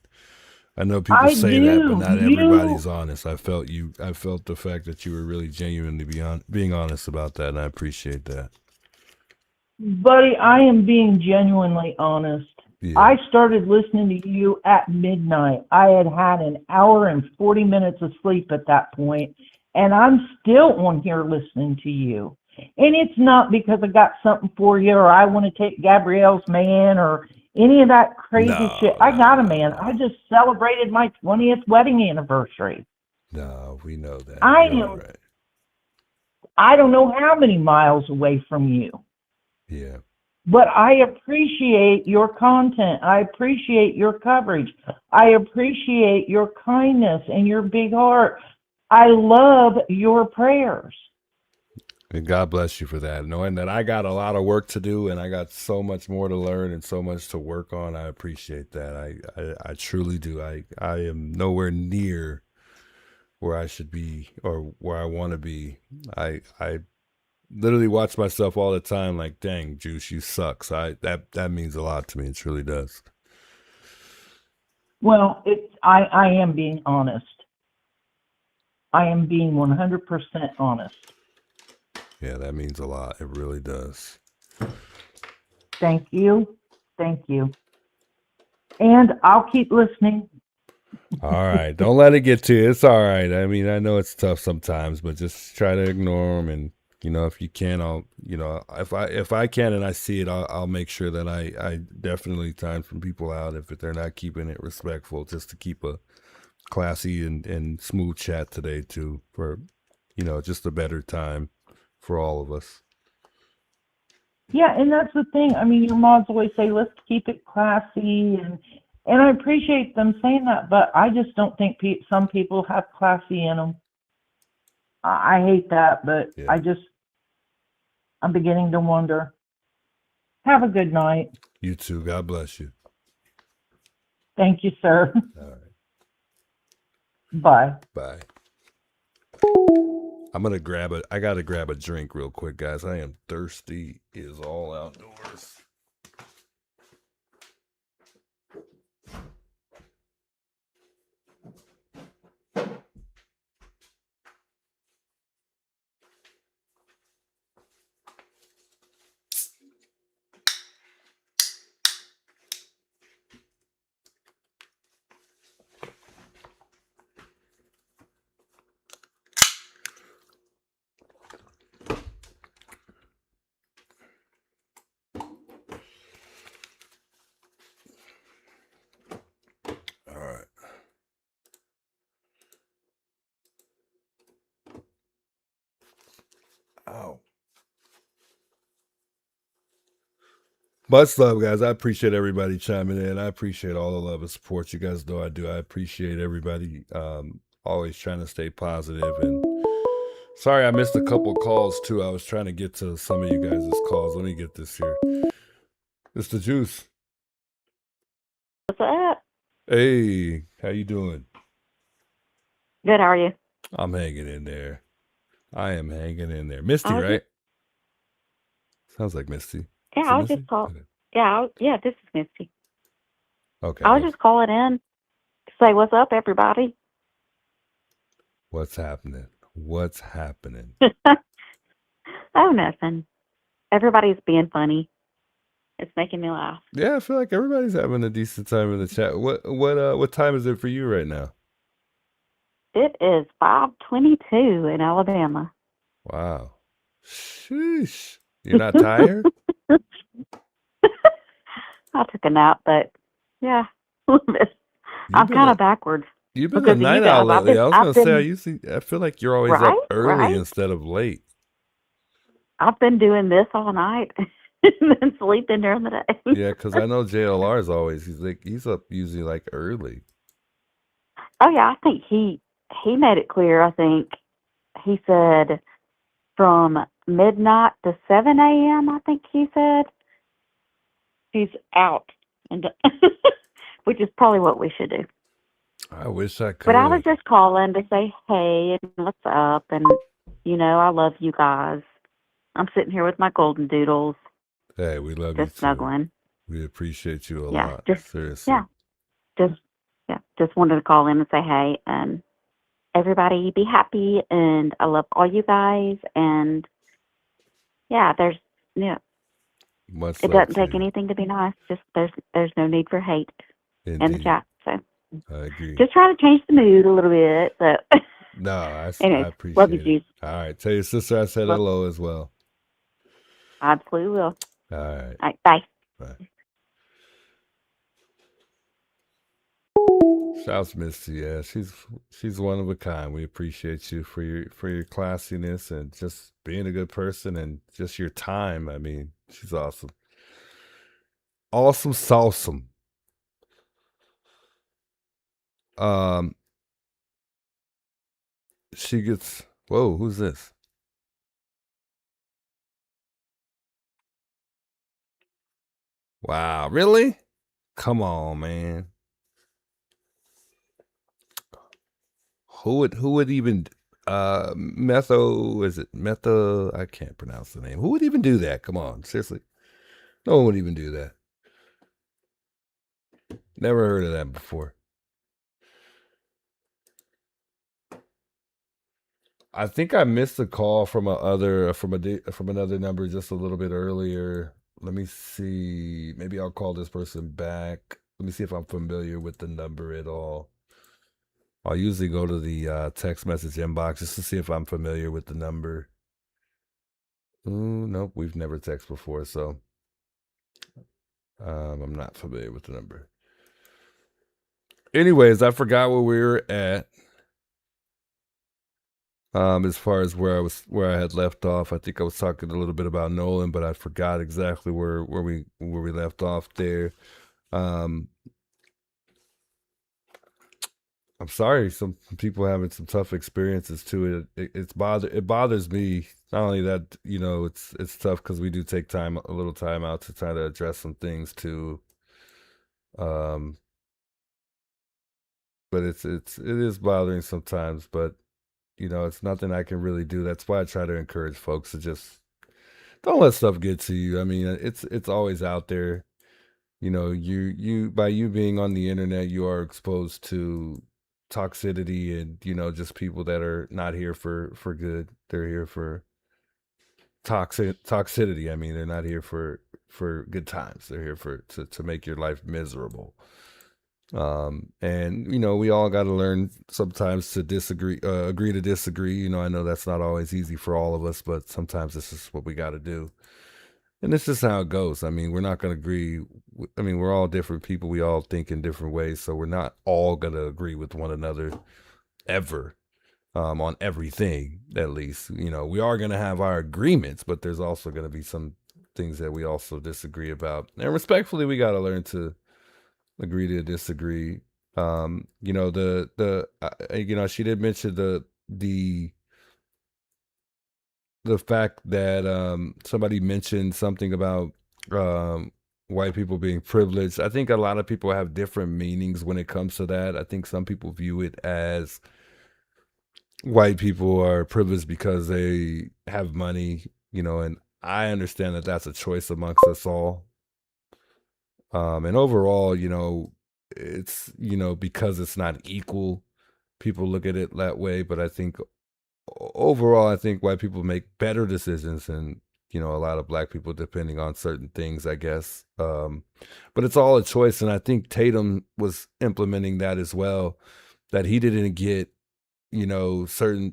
I know people say that, but not everybody's honest. I felt the fact that you were really genuinely being honest about that, and I appreciate that. Buddy, I am being genuinely honest. Yeah. I started listening to you at midnight. I had had an hour and 40 minutes of sleep at that point, and I'm still on here listening to you. And it's not because I got something for you, or I want to take Gabrielle's man, or any of that crazy shit. I got a man. I just celebrated my 20th wedding anniversary. No, we know that. I You're am. all right. I don't know how many miles away from you. Yeah. But I appreciate your content. I appreciate your coverage. I appreciate your kindness and your big heart. I love your prayers. And God bless you for that. Knowing that I got a lot of work to do and I got so much more to learn and so much to work on, I appreciate that. I truly do. I am nowhere near where I should be or where I want to be. I literally watch myself all the time like, dang, Juice, you suck. So that means a lot to me. It truly does. Well, I am being honest. I am being 100% honest. Yeah, that means a lot. It really does. Thank you. Thank you. And I'll keep listening. All right. Don't let it get to you. It's all right. I mean, I know it's tough sometimes, but just try to ignore them. And, if you can, I'll, if I can and I see it, I'll make sure that I definitely time some people out if they're not keeping it respectful, just to keep a classy and smooth chat today too, for, just a better time for all of us. Yeah, and that's the thing. I mean, your mods always say, let's keep it classy, and I appreciate them saying that, but I just don't think some people have classy in them. I hate that, but yeah. I'm beginning to wonder. Have a good night. You too. God bless you. Thank you, sir. All right. Bye. Bye. I gotta grab a drink real quick, guys. I am thirsty. It is all outdoors. Much love, guys. I appreciate everybody chiming in. I appreciate all the love and support. You guys know I do. I appreciate everybody always trying to stay positive. And sorry I missed a couple calls too. I was trying to get to some of you guys' calls. Let me get this here. It's the Juice. What's up? Hey, how you doing? Good, how are you? I'm hanging in there. I am hanging in there. Misty, I was right? Sounds like Misty. Yeah, Is it I was Misty? just calling. Okay. Yeah, this is Misty. Okay. I was just calling in to say what's up, everybody. What's happening? What's happening? Oh, nothing. Everybody's being funny. It's making me laugh. Yeah, I feel like everybody's having a decent time in the chat. What time is it for you right now? It is 5:22 in Alabama. Wow. Sheesh. You're not tired? I took a nap, but yeah, I'm kind of backwards. You've been a because of night you owl guys. lately. I was I've gonna say been- I feel like you're always Right, up early right. instead of late. I've been doing this all night and then sleeping during the day. Yeah, because I know JLR is always he's up usually like early. Oh yeah, I think he made it clear. I think he said from midnight to 7 a.m. I think he said he's out, and which is probably what we should do. I wish I could. But I was just calling to say hey and what's up, and I love you guys. I'm sitting here with my golden doodles, Hey, we love you just too. snuggling. We appreciate you a Yeah, lot. just- Seriously. Just wanted to call in and say hey, and everybody be happy, and I love all you guys, and yeah, Much it love doesn't to take you. anything to be nice. Just there's no need for hate in the Indeed. chat. So I agree. just trying to change the mood a little bit. So No, I Anyways, appreciate love you, it. Juice. All right. Tell your sister I said Love- hello as well. I absolutely will. All right. All right, bye. Bye. Shouts Misty. Yeah, she's one of a kind. We appreciate you for your classiness and just being a good person and just your time. I mean, she's awesome. Awesome sauceum. She gets whoa, who's this? Wow, really? Come on, man. Who would even Metho, I can't pronounce the name. Who would even do that? Come on, seriously. No one would even do that. Never heard of that before. I think I missed a call from another number just a little bit earlier. Let me see. Maybe I'll call this person back. Let me see if I'm familiar with the number at all. I'll usually go to the text message inbox just to see if I'm familiar with the number. Ooh, nope, we've never texted before, so I'm not familiar with the number. Anyways, I forgot where we were at. As far as where I had left off, I think I was talking a little bit about Nolan, but I forgot exactly where we left off there. I'm sorry, some people having some tough experiences too. It bothers me. Not only that, it's tough because we do take a little time out to try to address some things too. But it is bothering sometimes, but it's nothing I can really do. That's why I try to encourage folks to just don't let stuff get to you. I mean, it's always out there. You by you being on the internet, you are exposed to toxicity and just people that are not here for good. They're here for toxicity. I mean, they're not here for good times. They're here to make your life miserable. And we all got to learn sometimes to agree to disagree. I know that's not always easy for all of us, but sometimes this is what we got to do. And it's just how it goes. I mean, we're not going to agree. I mean, we're all different people. We all think in different ways. So we're not all going to agree with one another ever, on everything, at least. We are going to have our agreements, but there's also going to be some things that we also disagree about. And respectfully, we got to learn to agree to disagree. You know, you know, she did mention the fact that somebody mentioned something about white people being privileged. I think a lot of people have different meanings when it comes to that. I think some people view it as white people are privileged because they have money, you know, and I understand that that's a choice amongst us all. And overall, you know, it's, you know, because it's not equal, people look at it that way. But I think overall, I think white people make better decisions than, you know, a lot of black people, depending on certain things, I guess. But it's all a choice. And I think Tatum was implementing that as well, that he didn't get, you know,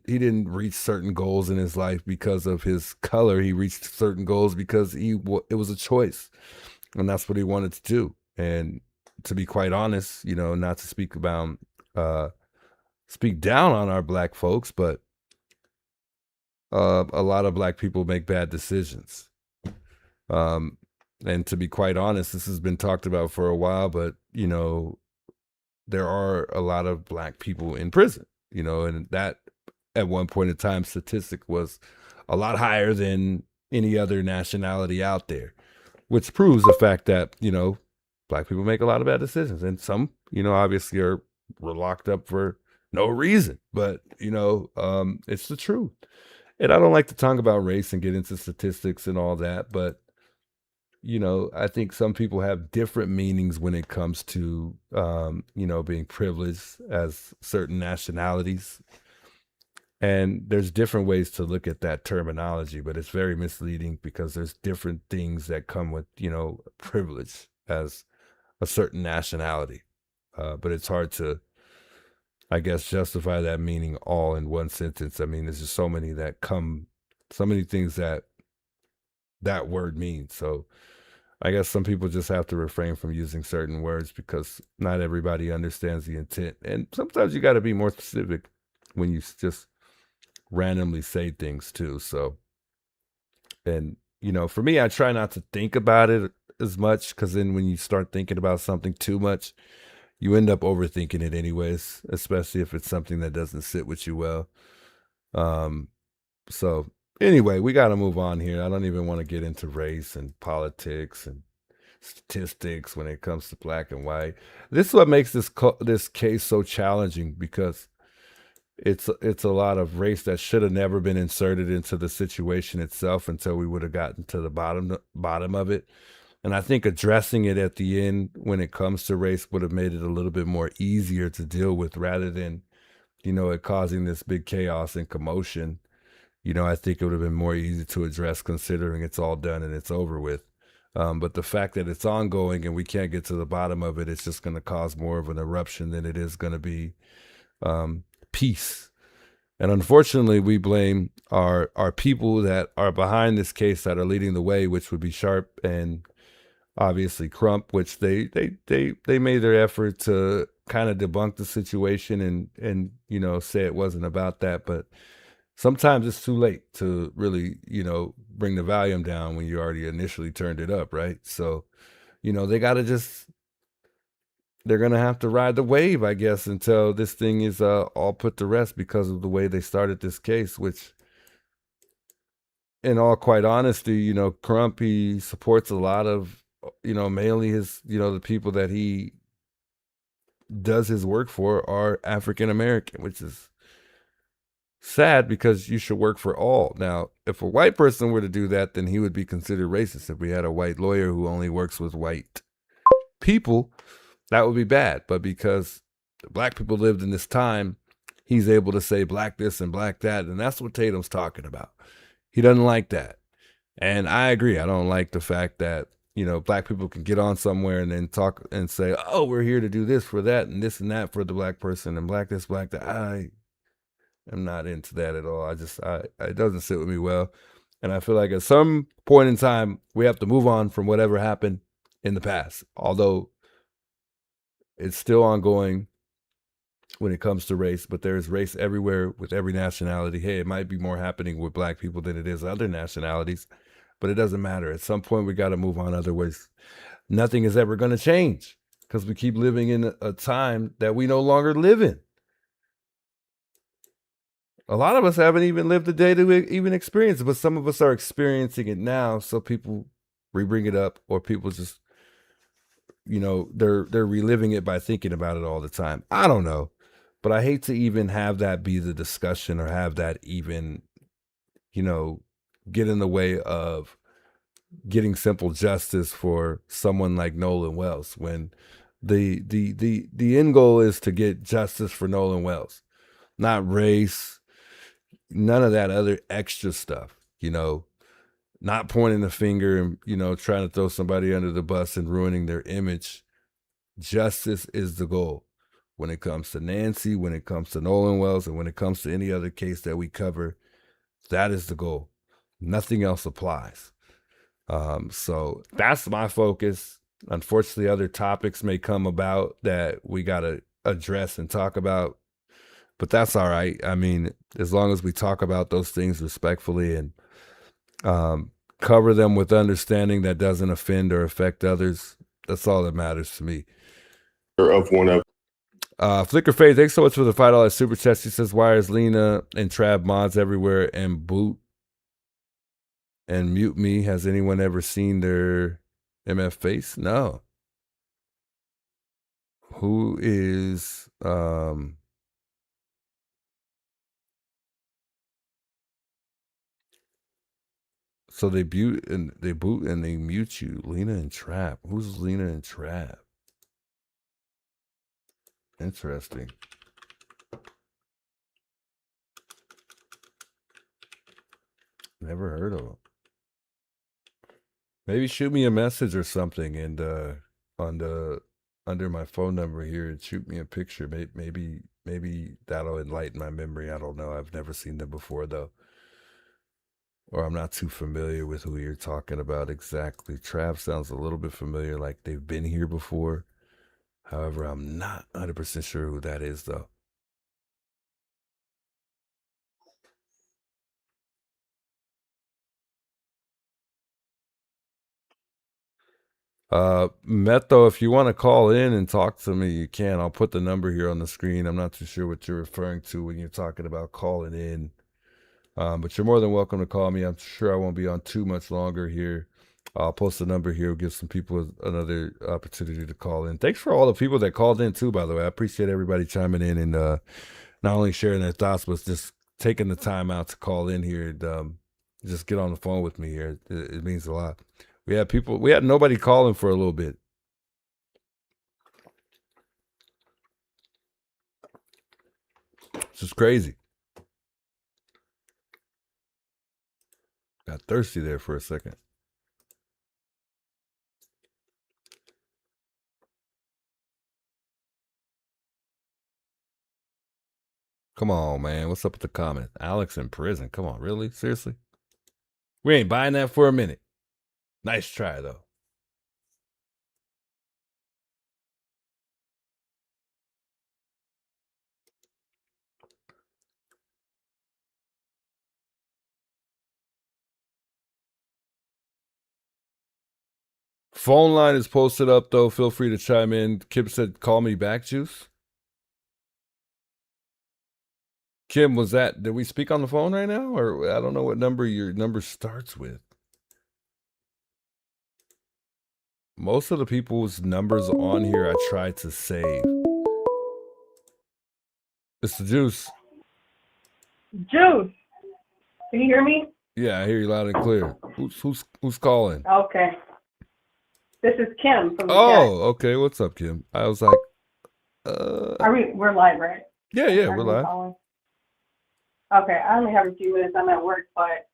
he didn't reach certain goals in his life because of his color. He reached certain goals because it was a choice, and that's what he wanted to do. And to be quite honest, you know, not to speak down on our black folks, but a lot of black people make bad decisions. And to be quite honest, this has been talked about for a while, but, you know, there are a lot of black people in prison, you know, and that at one point in time statistic was a lot higher than any other nationality out there, which proves the fact that, you know, black people make a lot of bad decisions, and some, you know, obviously were locked up for no reason, but, you know, it's the truth. And I don't like to talk about race and get into statistics and all that, but, you know, I think some people have different meanings when it comes to, you know, being privileged as certain nationalities. And there's different ways to look at that terminology, but it's very misleading because there's different things that come with, you know, privilege as a certain nationality. But it's hard to, I guess, justify that meaning all in one sentence. I mean, there's just so many things that word means. So I guess some people just have to refrain from using certain words because not everybody understands the intent. And sometimes you got to be more specific when you just randomly say things too. So, and, you know, for me, I try not to think about it as much, because then when you start thinking about something too much, you end up overthinking it anyways, especially if it's something that doesn't sit with you well. So anyway, we got to move on here. I don't even want to get into race and politics and statistics when it comes to black and white. This is what makes this case so challenging, because it's a lot of race that should have never been inserted into the situation itself until we would have gotten to the bottom of it. And I think addressing it at the end when it comes to race would have made it a little bit more easier to deal with, rather than, you know, it causing this big chaos and commotion. You know, I think it would have been more easy to address, considering it's all done and it's over with. But the fact that it's ongoing and we can't get to the bottom of it, it's just going to cause more of an eruption than it is going to be peace. And unfortunately, we blame our people that are behind this case, that are leading the way, which would be Sharp and obviously Crump, which they made their effort to kind of debunk the situation and you know, say it wasn't about that. But sometimes it's too late to really, you know, bring the volume down when you already initially turned it up, right? So, you know, they're going to have to ride the wave, I guess, until this thing is all put to rest, because of the way they started this case, which, in all quite honesty, you know, Crump, he supports a lot of, you know, mainly his, you know, the people that he does his work for are African American, which is sad, because you should work for all. Now, if a white person were to do that, then he would be considered racist. If we had a white lawyer who only works with white people, that would be bad. But because black people lived in this time, he's able to say black this and black that. And that's what Tatum's talking about. He doesn't like that. And I agree. I don't like the fact that, you know, black people can get on somewhere and then talk and say, oh, we're here to do this for that and this and that for the black person and black this, black that. I am not into that at all. It doesn't sit with me well. And I feel like at some point in time, we have to move on from whatever happened in the past. Although it's still ongoing when it comes to race, but there's race everywhere with every nationality. Hey, it might be more happening with black people than it is other nationalities, but it doesn't matter. At some point, we got to move on. Otherwise, nothing is ever going to change because we keep living in a time that we no longer live in. A lot of us haven't even lived the day to even experience it, but some of us are experiencing it now. So people re-bring it up, or people just, they're reliving it by thinking about it all the time. I don't know, but I hate to even have that be the discussion, or have that even, get in the way of getting simple justice for someone like Nolan Wells, when the end goal is to get justice for Nolan Wells, not race. None of that other extra stuff, not pointing the finger and, trying to throw somebody under the bus and ruining their image. Justice is the goal when it comes to Nancy, when it comes to Nolan Wells, and when it comes to any other case that we cover. That is the goal. Nothing else applies. So that's my focus. Unfortunately, other topics may come about that we got to address and talk about. But that's all right. I mean, as long as we talk about those things respectfully and cover them with understanding that doesn't offend or affect others, that's all that matters to me. Of one of Flicker Faith, thanks so much for the $5 super chat. She says, why is Lena and Trav mods everywhere and boot and mute me? Has anyone ever seen their MF face? No. Who is so they boot and they mute you. Lena and Trap. Who's Lena and Trap? Interesting. Never heard of them. Maybe shoot me a message or something, and under my phone number here, and shoot me a picture. Maybe that'll enlighten my memory. I don't know. I've never seen them before though. Or I'm not too familiar with who you're talking about exactly. Trav sounds a little bit familiar, like they've been here before. However, I'm not 100% sure who that is, though. Meto, if you want to call in and talk to me, you can. I'll put the number here on the screen. I'm not too sure what you're referring to when you're talking about calling in. But you're more than welcome to call me. I'm sure I won't be on too much longer here. I'll post the number here. Give some people another opportunity to call in. Thanks for all the people that called in too, by the way. I appreciate everybody chiming in and not only sharing their thoughts, but just taking the time out to call in here and just get on the phone with me here. It means a lot. We had nobody calling for a little bit. It's just crazy. Got thirsty there for a second. Come on, man. What's up with the comment? Alex in prison. Come on, really? Seriously? We ain't buying that for a minute. Nice try, though. Phone line is posted up, though. Feel free to chime in. Kim said, call me back, Juice. Kim, did we speak on the phone right now? Or I don't know what number your number starts with. Most of the people's numbers on here I tried to save. It's the Juice. Juice, can you hear me? Yeah, I hear you loud and clear. Who's calling? Okay. This is Kim from the Oh, okay. What's up, Kim? I was like, we're live, right? Yeah, we're live. Calling? Okay, I only have a few minutes. I'm at work, but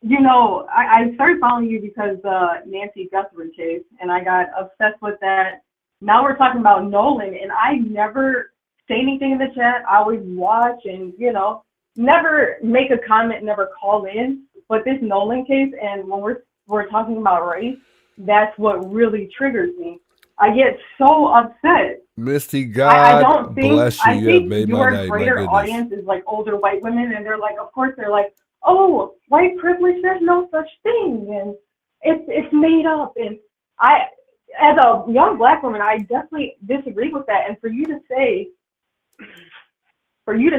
I started following you because Nancy Guthrie case, and I got obsessed with that. Now we're talking about Nolan, and I never say anything in the chat. I always watch and, never make a comment, never call in. But this Nolan case, and when we're talking about race, that's what really triggers me. I get so upset. Misty, God I don't think, bless you. I think made my your night. greater My goodness. audience is like older white women, and they're like, of course, they're like, oh, white privilege, there's no such thing, and it's made up. And I, as a young Black woman, I definitely disagree with that. And for you to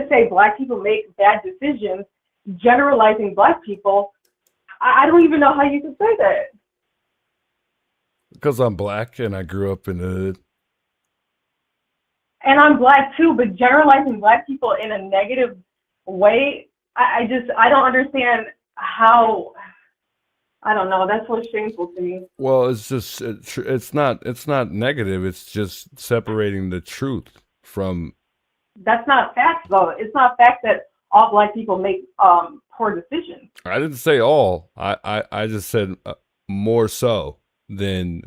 say Black people make bad decisions, generalizing Black people, I don't even know how you can say that. Because I'm Black and I grew up in the hood. And I'm Black too, but generalizing Black people in a negative way, I don't understand how. I don't know. That's what's shameful to me. Well, it's just it's not negative. It's just separating the truth from. That's not facts, though. It's not fact that all Black people make poor decisions. I didn't say all. I just said more so than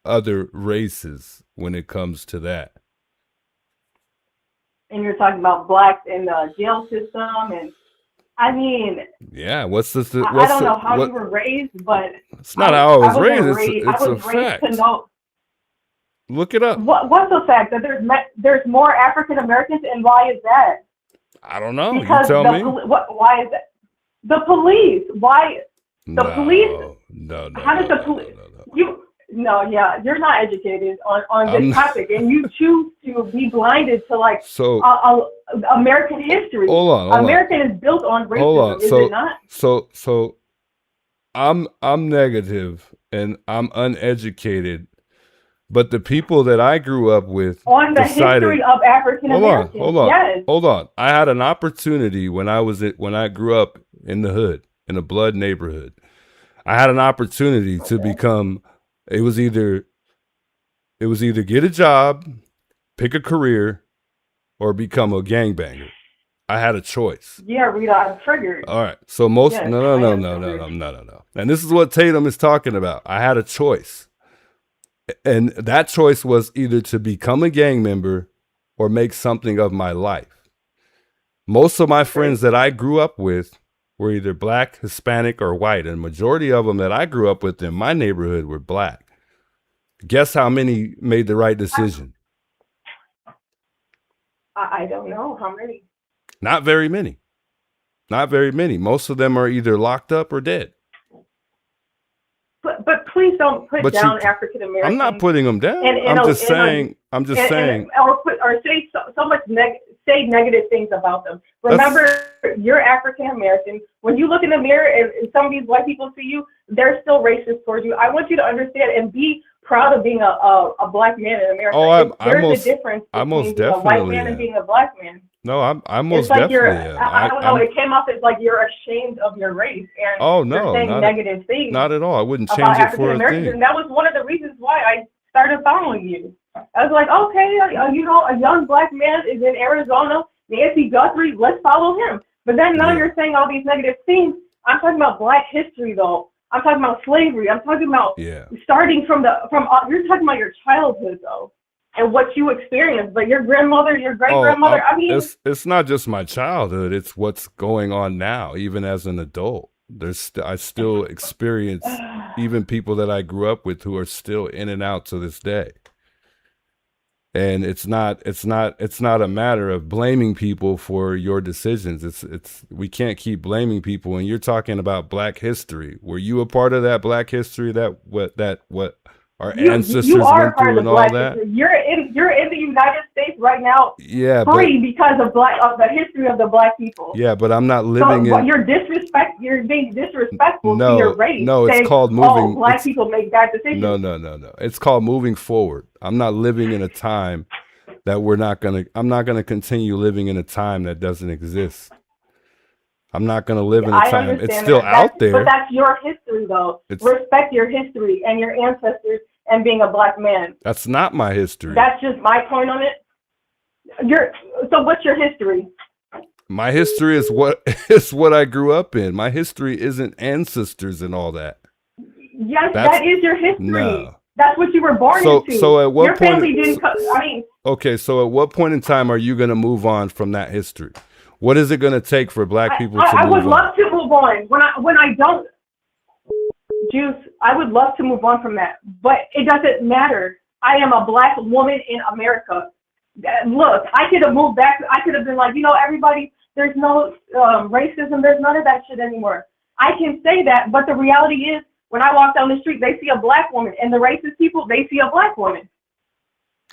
other races when it comes to that. And you're talking about Blacks in the jail system, and I mean, yeah. What's this? I don't know how you were raised, but it's not how I was raised. It's I a was raised fact. to know. Look it up. What's the fact that there's more African Americans, and why is that? I don't know. Because you tell me. Why is that? The police. Why the police? No. How does the police? You're not educated on this topic, and you choose to be blinded to American history. Hold on. American is built on racism, is it not? So I'm negative and I'm uneducated, but the people that I grew up with on the history of African Americans. Hold on. I had an opportunity when I grew up in the hood, in a blood neighborhood. I had an opportunity to become. It was either get a job, pick a career, or become a gangbanger. I had a choice. Yeah, Rita, I'm triggered. All right. So no. And this is what Tatum is talking about. I had a choice. And that choice was either to become a gang member or make something of my life. Most of my friends that I grew up with were either Black, Hispanic, or white. And majority of them that I grew up with in my neighborhood were Black. Guess how many made the right decision? I don't know how many. Not very many. Not very many. Most of them are either locked up or dead. But please don't put down African Americans. I'm not putting them down. I'm just saying. Or say so much say negative things about them. Remember, you're African American. When you look in the mirror and some of these white people see you, they're still racist towards you. I want you to understand and be proud of being a Black man in America. There's a difference between being a white man and being a Black man. No, I'm most it's like definitely. I don't know. It came off as like you're ashamed of your race and you're saying negative things. Not at all. I wouldn't change it for a thing. And that was one of the reasons why I started following you. I was like, okay, a young Black man is in Arizona, Nancy Guthrie, let's follow him. But then now you're saying all these negative things. I'm talking about Black history, though. I'm talking about slavery. I'm talking about starting from you're talking about your childhood, though, and what you experienced. But your grandmother, your great-grandmother, I mean. It's not just my childhood. It's what's going on now, even as an adult. I still experience even people that I grew up with who are still in and out to this day. And it's not a matter of blaming people for your decisions. We can't keep blaming people. And you're talking about Black history. Were you a part of that Black history? What our ancestors went through and all that? History. You're in the United States right now. Yeah, free because of the history of the Black people. Yeah, but I'm not living in. You're being disrespectful to your race. No, it's called moving. Black people make bad decisions. No. It's called moving forward. I'm not living in a time that I'm not gonna continue living in a time that doesn't exist. I'm not gonna live in a time. It's still out there. But that's your history, though. Respect your history and your ancestors and being a Black man. That's not my history. That's just my point on it. So what's your history? My history is what I grew up in. My history isn't ancestors and all that. Yes, that is your history. No. That's what you were born into. So at what your point? Family didn't. Okay, so at what point in time are you going to move on from that history? What is it going to take for Black people to move on? I would love to move on. When I don't, Juice, I would love to move on from that. But it doesn't matter. I am a Black woman in America. Look, I could have moved back. I could have been like, everybody, there's no racism, there's none of that shit anymore. I can say that, but the reality is, when I walk down the street, they see a black woman, and the racist people, they see a black woman.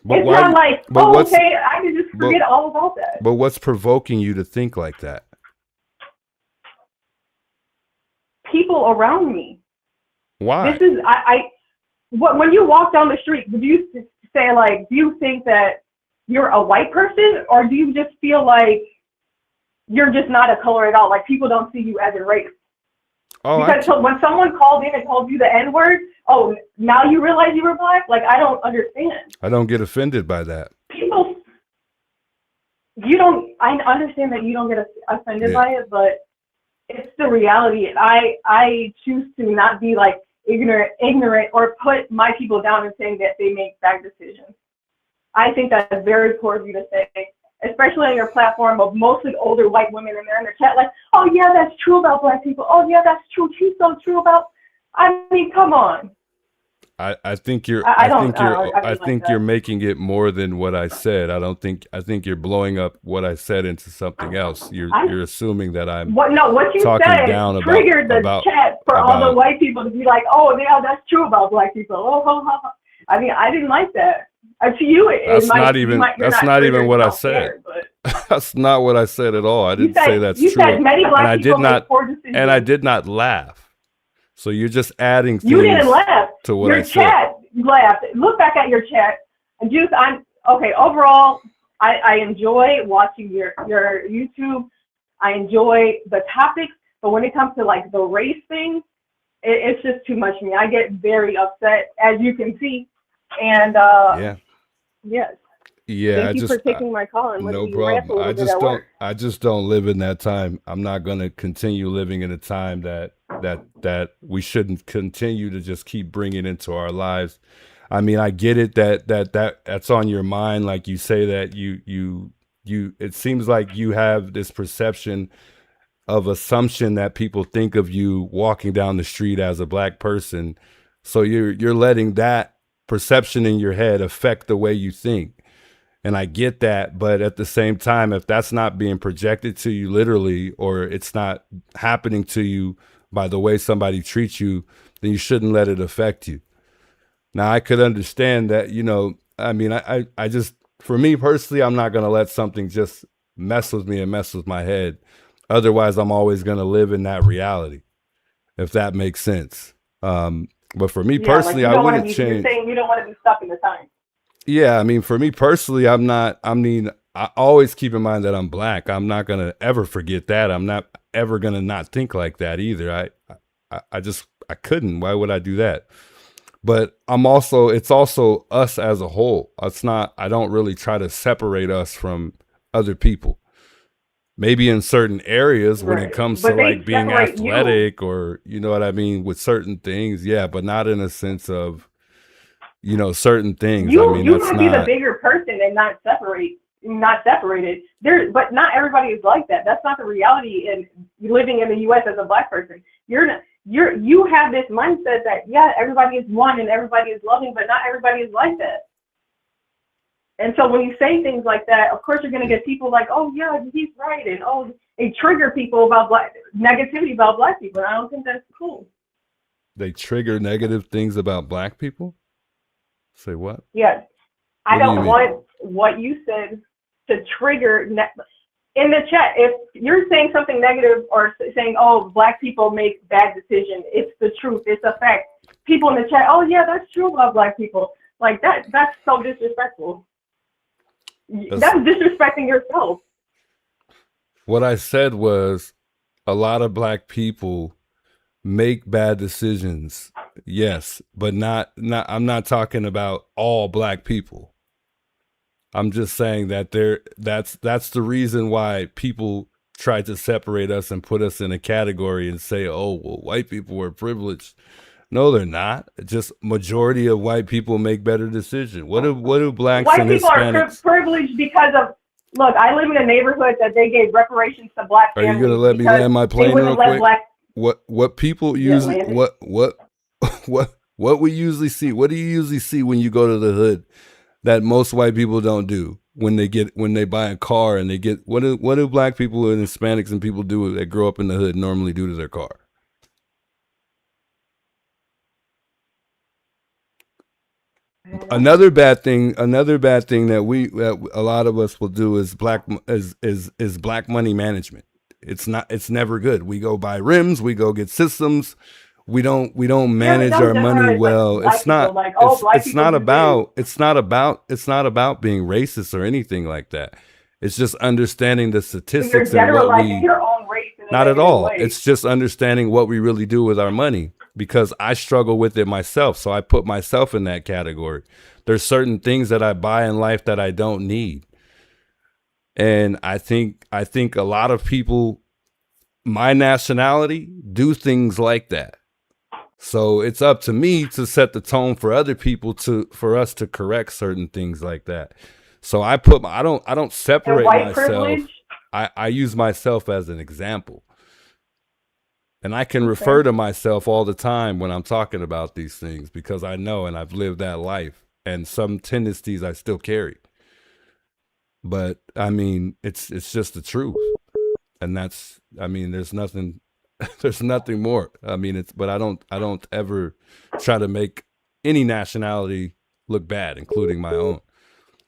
But It's why? not like, But oh, what's? okay, I can just forget all about that. But what's provoking you to think like that? People around me. Why? This is, when you walk down the street, do you say, like, do you think that you're a white person, or do you just feel like you're just not a color at all? Like, people don't see you as a race. Oh, Because so when someone called in and called you the N-word, oh, now you realize you were black? Like, I don't understand. I don't get offended by that. People, I understand that you don't get offended by it, but it's the reality. I choose to not be like ignorant or put my people down and saying that they make bad decisions. I think that's very poor of you to say, especially on your platform of mostly older white women, and they're in their chat like, oh yeah, that's true about black people. Oh yeah, that's true. She's so true about. I mean, come on. I think you're you're making it more than what I said. I think you're blowing up what I said into something else. You're assuming that I'm what you talking said down triggered the chat for all the white people to be like, oh yeah, that's true about black people. Oh. I mean, I didn't like that. To you, that's not even what I said. That's not what I said at all. I didn't say that's true. Said many black people make poor decisions. And I did not laugh. So you're just adding things. You didn't laugh. To what your I said. Chat laughed. Look back at your chat. And Juice, I'm okay. Overall, I enjoy watching your YouTube. I enjoy the topics, but when it comes to like the race thing, it's just too much for me. I get very upset, as you can see. And yes. Yeah, Thank you for taking my call. And no problem. I just don't live in that time. I'm not going to continue living in a time that we shouldn't continue to just keep bringing into our lives. I mean, I get it that's on your mind. Like you say that you it seems like you have this perception of assumption that people think of you walking down the street as a black person. So you're letting that perception in your head affect the way you think. And I get that, but at the same time, if that's not being projected to you literally, or it's not happening to you by the way somebody treats you, then you shouldn't let it affect you. Now, I could understand that, I mean, I just, for me personally, I'm not going to let something just mess with me and mess with my head. Otherwise, I'm always going to live in that reality, if that makes sense. But for me personally, I wouldn't change. You're saying you don't want to be stuck in the time. Yeah, I mean, for me personally, I always keep in mind that I'm black. I'm not going to ever forget that. I'm not ever going to not think like that either. I couldn't. Why would I do that? But it's also us as a whole. I don't really try to separate us from other people. Maybe in certain areas when it comes to like being athletic or, you know what I mean, with certain things. Yeah, but not in a sense of, certain things. You might be the bigger person and not separated. But not everybody is like that. That's not the reality in living in the U.S. as a black person. You have this mindset that everybody is one and everybody is loving, but not everybody is like that. And so when you say things like that, of course you're going to get people like, oh yeah, he's right, and they trigger people about negativity about black people. And I don't think that's cool. They trigger negative things about black people? Say what? Yes. I don't want what you said to trigger in the chat. If you're saying something negative or saying, oh, black people make bad decisions, it's the truth, it's a fact. People in the chat, oh yeah, that's true about black people. Like that's so disrespectful. That's disrespecting yourself. What I said was a lot of black people make bad decisions. Yes, but not I'm not talking about all black people. I'm just saying that that's the reason why people try to separate us and put us in a category and say, oh, well, white people are privileged. No, they're not. Just majority of white people make better decisions. What do blacks and Hispanics? White people are privileged because of, look, I live in a neighborhood that they gave reparations to black families. Are you going to let me land my plane real quick? What people usually, what we usually see, what do you usually see when you go to the hood that most white people don't do? when they buy a car and they get what do black people and Hispanics and people do that grow up in the hood normally do to their car? Another bad thing that a lot of us will do is black money management. It's never good. We go buy rims, we go get systems. We don't manage our money well. It's not about being racist or anything like that. It's just understanding the statistics and what we your own race not at all. It's just understanding what we really do with our money, because I struggle with it myself. So I put myself in that category. There's certain things that I buy in life that I don't need. And I think a lot of people, my nationality, do things like that. So it's up to me to set the tone for other people for us to correct certain things like that. So I don't separate myself. Privilege? I use myself as an example. And I can refer to myself all the time when I'm talking about these things, because I know and I've lived that life, and some tendencies I still carry. But I mean, it's just the truth. And there's nothing more. I mean, but I don't ever try to make any nationality look bad, including my own.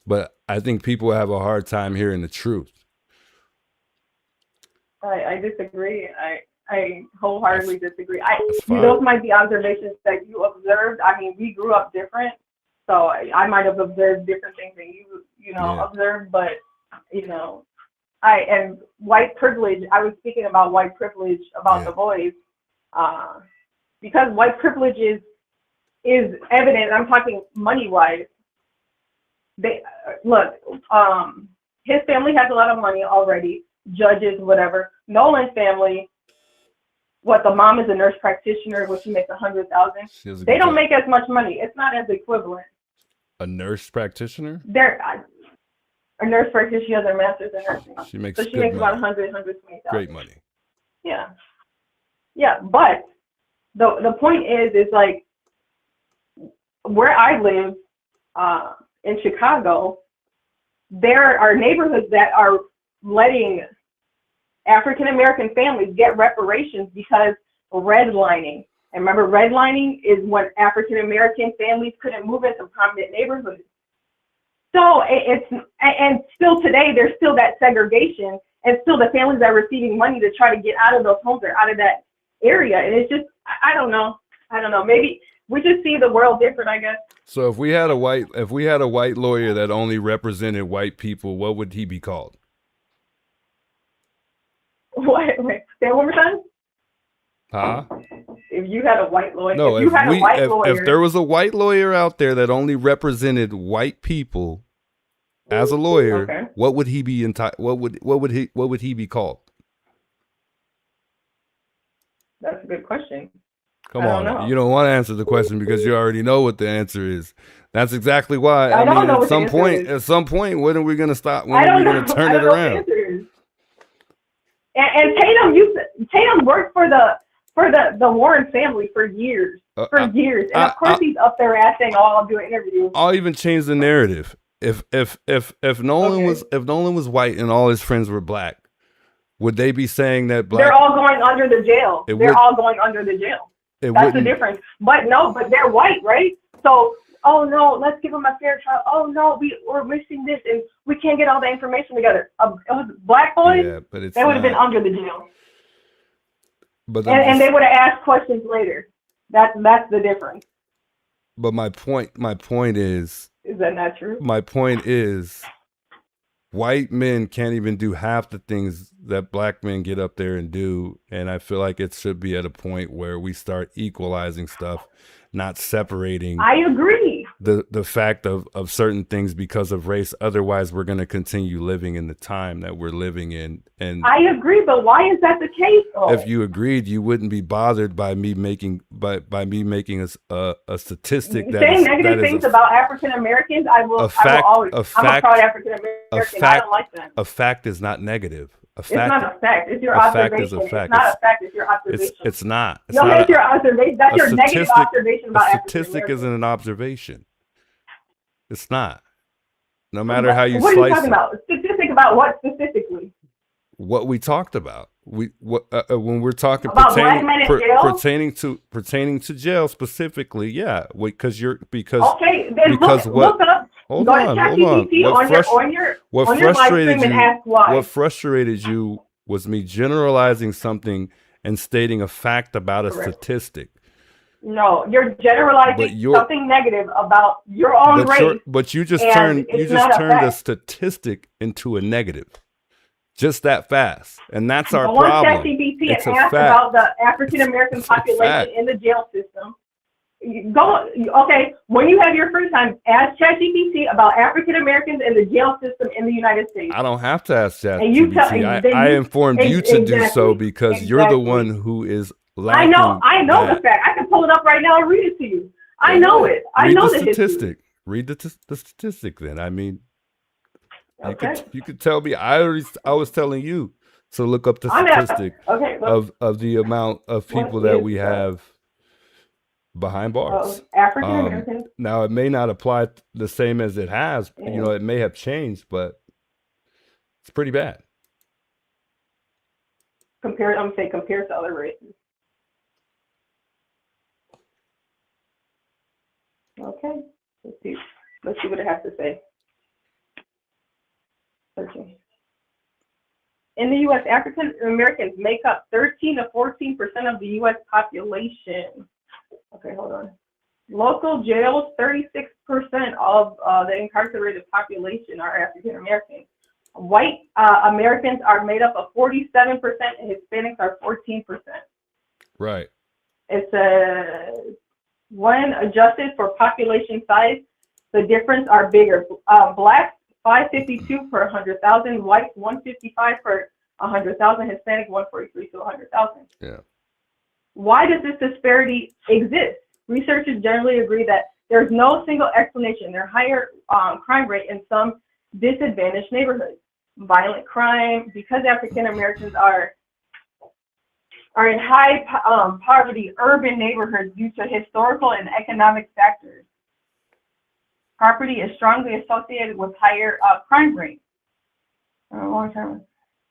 But I think people have a hard time hearing the truth. I disagree. I wholeheartedly disagree. Those might be observations that you observed. I mean, we grew up different, so I might have observed different things than you observed. But and white privilege. I was speaking about white privilege about the boys, because white privilege is evident. I'm talking money wise. They look. His family has a lot of money already. Judges, whatever. Nolan's family. What, the mom is a nurse practitioner, where she makes $100,000. They don't make as much money. It's not as equivalent. A nurse practitioner? They're a nurse practitioner. She has her master's in nursing. She makes about $120,000. Great money. Yeah. But the point is like where I live in Chicago, there are neighborhoods that are letting African American families get reparations because redlining. And remember, redlining is when African American families couldn't move into prominent neighborhoods. So and still today, there's still that segregation, and still the families are receiving money to try to get out of those homes or out of that area. And it's just, I don't know. Maybe we just see the world different, I guess. So if we had a white lawyer that only represented white people, what would he be called? Wait, say it one more time. Huh? If you had a white lawyer, no. If there was a white lawyer out there that only represented white people as a lawyer, what would he be what would he be called? That's a good question. Come on, you don't want to answer the question because you already know what the answer is. That's exactly why. I don't know at some point, when are we going to stop? When are we going to turn it around? And Tatum worked for the Warren family for years. And of course he's up their ass saying, "Oh, I'll do an interview." I'll even change the narrative. If Nolan was white and all his friends were black, would they be saying that black? They're all going under the jail. All going under the jail. That's the difference. But they're white, right? So, oh no, let's give them a fair trial. Oh no, we're missing this and we can't get all the information together. It was black boys, they would have been under the jail. But and they would have asked questions later. That's the difference. But my point is that not true? My point is, white men can't even do half the things that black men get up there and do. And I feel like it should be at a point where we start equalizing stuff, not separating. I agree. The fact of certain things because of race. Otherwise, we're going to continue living in the time that we're living in. And I agree, but why is that the case, though? If you agreed, you wouldn't be bothered by me making a statistic that saying negative things about African Americans. I will always. I'm a proud African American. I don't like that. A fact is not negative. It's not a fact. It's your observation. Fact is a fact. It's not a fact. It's your observation. It's not. That's your observation. That's your negative observation about African Americans. A statistic isn't an observation. It's not. No matter how you What are you slice talking it. about? Statistic about what specifically? What we talked about. When we're talking About black men in jail? pertaining to jail specifically, yeah. Okay, then look up. Hold Go to on. ChatGPT on your live stream and ask why. What frustrated you was me generalizing something and stating a fact about a statistic. No, you're generalizing something negative about your own race. But you just and turned a statistic into a negative. Just that fast. And that's our problem. Go on ChatGPT and ask about the African American population in the jail system. Okay, when you have your free time, ask ChatGPT about African Americans in the jail system in the United States. I don't have to ask ChatGPT. I informed you to do so because you're the one who is lacking. I know the fact. I can pull it up right now and read it to you. I know it. I know the statistic. Read the statistic then. I mean, okay. you could tell me. I was telling you to look up the statistic of the amount of people that we have behind bars. African Americans. Now it may not apply the same as it has. Yeah. You know, it may have changed, but it's pretty bad. Compared to other races. Okay, let's see what it has to say. Okay. In the U.S., African Americans make up 13 to 14% of the U.S. population. Okay, hold on. Local jails, 36% of the incarcerated population are African Americans. White Americans are made up of 47%, and Hispanics are 14%. Right. It's when adjusted for population size, the difference are bigger. Blacks 552 per 100,000, whites 155 per 100,000, Hispanic 143 to 100,000. Yeah. Why does this disparity exist? Researchers generally agree that there's no single explanation. There's higher crime rate in some disadvantaged neighborhoods. Violent crime, because African Americans are in high poverty urban neighborhoods due to historical and economic factors. Property is strongly associated with higher crime rates. Long-term.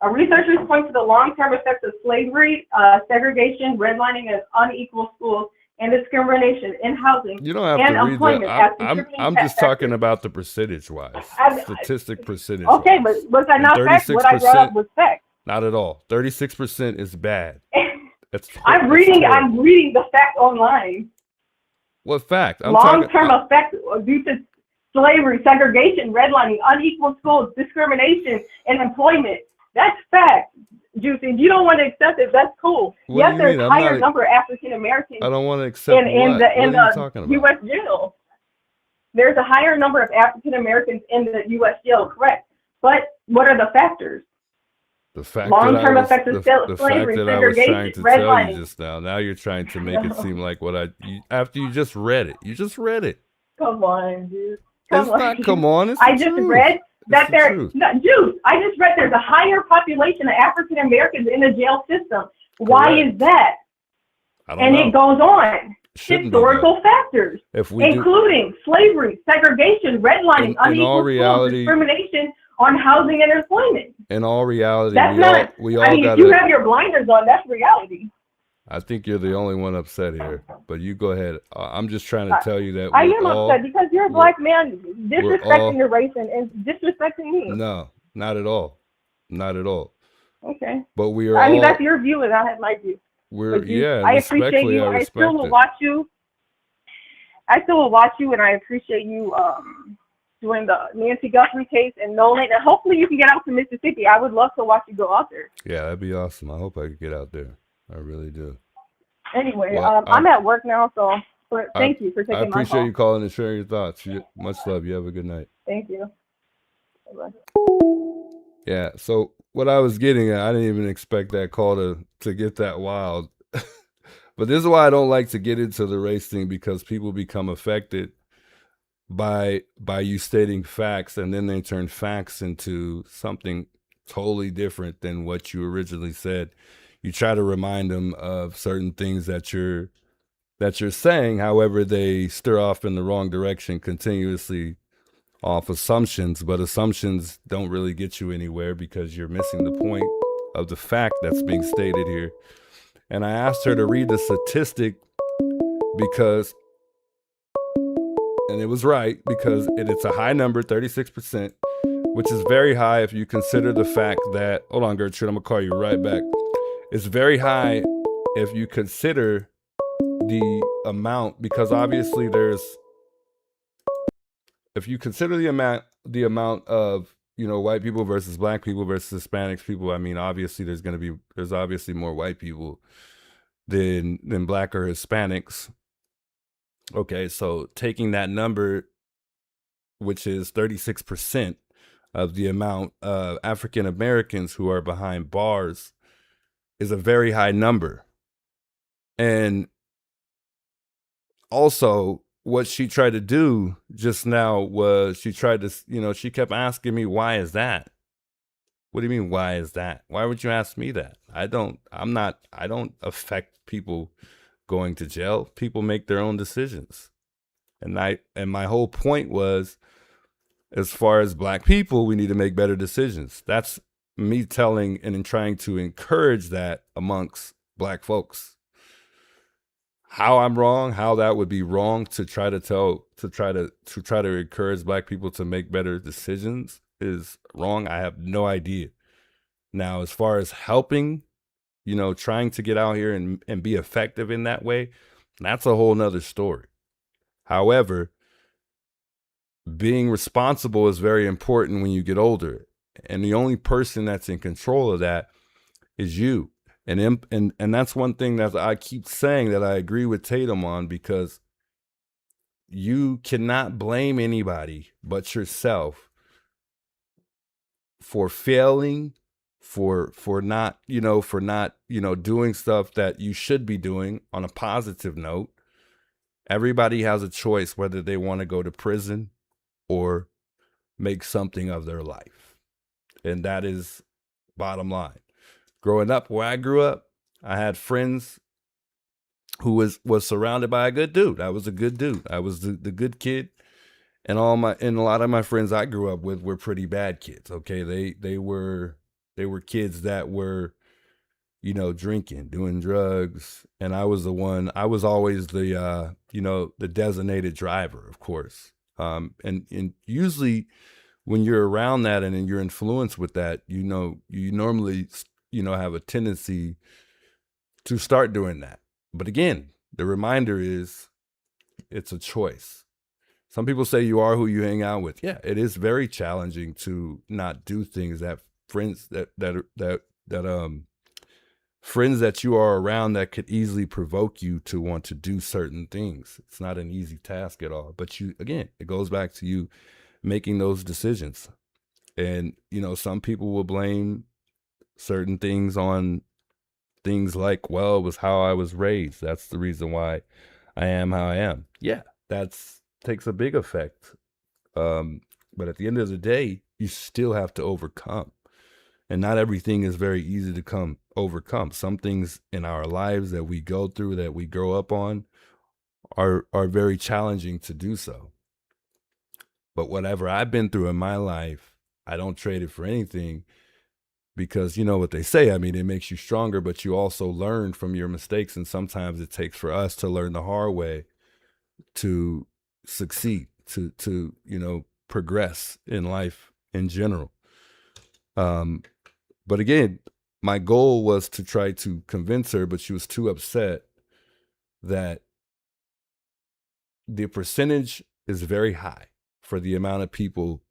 Researchers point to the long-term effects of slavery, segregation, redlining, and unequal schools, and discrimination in housing you don't have and to read employment. I'm just talking about the percentage-wise, statistic percentage. Okay, but was that not fact? What I brought up was fact. Not at all. 36% is bad. I'm reading the fact online. What fact? Long-term effects due to slavery, segregation, redlining, unequal schools, discrimination, and employment. That's fact, Juicy. If you don't want to accept it, that's cool. Yes, there's a higher number of African Americans. I don't want to accept in the U.S. jail. There's a higher number of African Americans in the U.S. jail, correct? But what are the factors? The fact long-term effects of slavery, segregation, redlining. Just now you're trying to make it seem like after you just read it. You just read it. Come on, dude. Come on. It's I just read that there's a higher population of African Americans in the jail system. Why is that? I don't know. It goes on. Historical factors, including slavery, segregation, redlining, unequal schools, discrimination on housing and employment. In all reality, if you have your blinders on, that's reality. I think you're the only one upset here, but you go ahead. I'm just trying to tell you that I am upset because you're a black man disrespecting your race and disrespecting me. No, not at all. Not at all. Okay. But we are. I mean, that's your view, and I have my view. I appreciate you. I still will watch you. And I appreciate you doing the Nancy Guthrie case and Nolan, and hopefully you can get out to Mississippi. I would love to watch you go out there. Yeah, that'd be awesome. I hope I could get out there. I really do. Anyway, I'm at work now, so thank you for taking my call. I appreciate you calling and sharing your thoughts. Much love. You have a good night. Thank you. Bye-bye. Yeah, so what I was getting at, I didn't even expect that call to get that wild. But this is why I don't like to get into the race thing, because people become affected by you stating facts, and then they turn facts into something totally different than what you originally said. You try to remind them of certain things that you're saying, however, they stir off in the wrong direction continuously off assumptions, but assumptions don't really get you anywhere because you're missing the point of the fact that's being stated here. And I asked her to read the statistic because, and it was right, because it's a high number, 36%, which is very high if you consider the fact that, hold on, Gertrude, I'm gonna call you right back. It's very high if you consider the amount, because obviously if you consider the amount of, white people versus black people versus Hispanics people, I mean, obviously there's obviously more white people than black or Hispanics. Okay, so taking that number, which is 36% of the amount of African Americans who are behind bars, is a very high number. And also, what she tried to do just now was she tried to, she kept asking me, why is that? What do you mean, why is that? Why would you ask me that? I don't affect people going to jail. People make their own decisions. And my whole point was, as far as black people, we need to make better decisions. That's me telling and trying to encourage that amongst black folks. How I'm wrong, how that would be wrong to try to encourage black people to make better decisions is wrong. I have no idea. Now, as far as helping, trying to get out here and be effective in that way, that's a whole nother story. However, being responsible is very important when you get older. And the only person that's in control of that is you. And that's one thing that I keep saying that I agree with Tatum on, because you cannot blame anybody but yourself for failing, for not doing stuff that you should be doing on a positive note. Everybody has a choice whether they want to go to prison or make something of their life. And that is bottom line. Growing up where I grew up, I had friends who was surrounded by a good dude. I was a good dude. I was the good kid. And a lot of my friends I grew up with were pretty bad kids. Okay. They were kids that were, drinking, doing drugs. And I was always the designated driver, of course. And usually when you're around that and you're influenced with that, you normally, have a tendency to start doing that. But again, the reminder is it's a choice. Some people say you are who you hang out with. Yeah, it is very challenging to not do things that friends friends that you are around that could easily provoke you to want to do certain things. It's not an easy task at all. But it goes back to you making those decisions. And, some people will blame certain things on things like, well, it was how I was raised. That's the reason why I am how I am. Yeah, takes a big effect. But at the end of the day, you still have to overcome. And not everything is very easy to overcome. Some things in our lives that we go through, that we grow up on, are very challenging to do so. But whatever I've been through in my life, I don't trade it for anything, because you know what they say. I mean, it makes you stronger, but you also learn from your mistakes. And sometimes it takes for us to learn the hard way to succeed, to progress in life in general. But again, my goal was to try to convince her, but she was too upset that the percentage is very high for the amount of people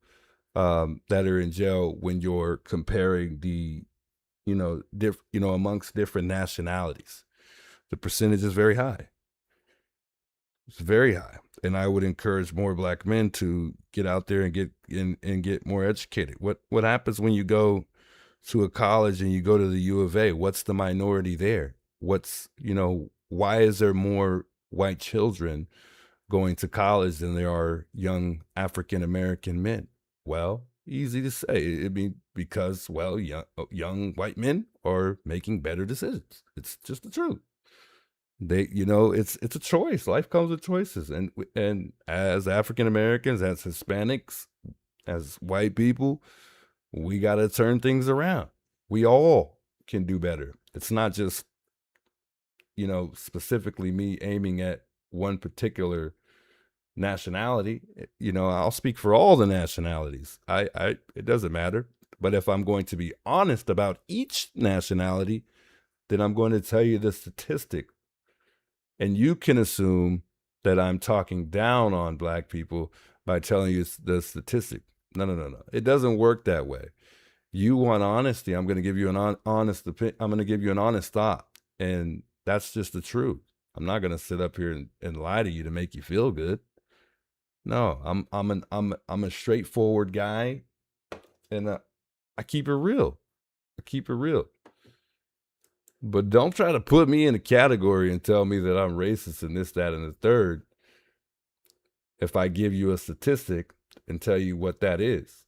that are in jail when you're comparing the, amongst different nationalities. The percentage is very high. It's very high. And I would encourage more black men to get out there and get more educated. What happens when you go to a college and you go to the U of A? What's the minority there? Why is there more white children going to college than there are young African American men? Well, easy to say. It'd be because, young white men are making better decisions. It's just the truth. It's a choice. Life comes with choices. And as African Americans, as Hispanics, as white people, we got to turn things around. We all can do better. It's not just, specifically me aiming at one particular nationality. I'll speak for all the nationalities. It doesn't matter. But if I'm going to be honest about each nationality, then I'm going to tell you the statistic. And you can assume that I'm talking down on black people by telling you the statistic. No. It doesn't work that way. You want honesty, I'm going to give you an honest opinion. I'm going to give you an honest thought. And that's just the truth. I'm not going to sit up here and lie to you to make you feel good. No, I'm a straightforward guy, and I keep it real. But don't try to put me in a category and tell me that I'm racist and this, that, and the third if I give you a statistic and tell you what that is.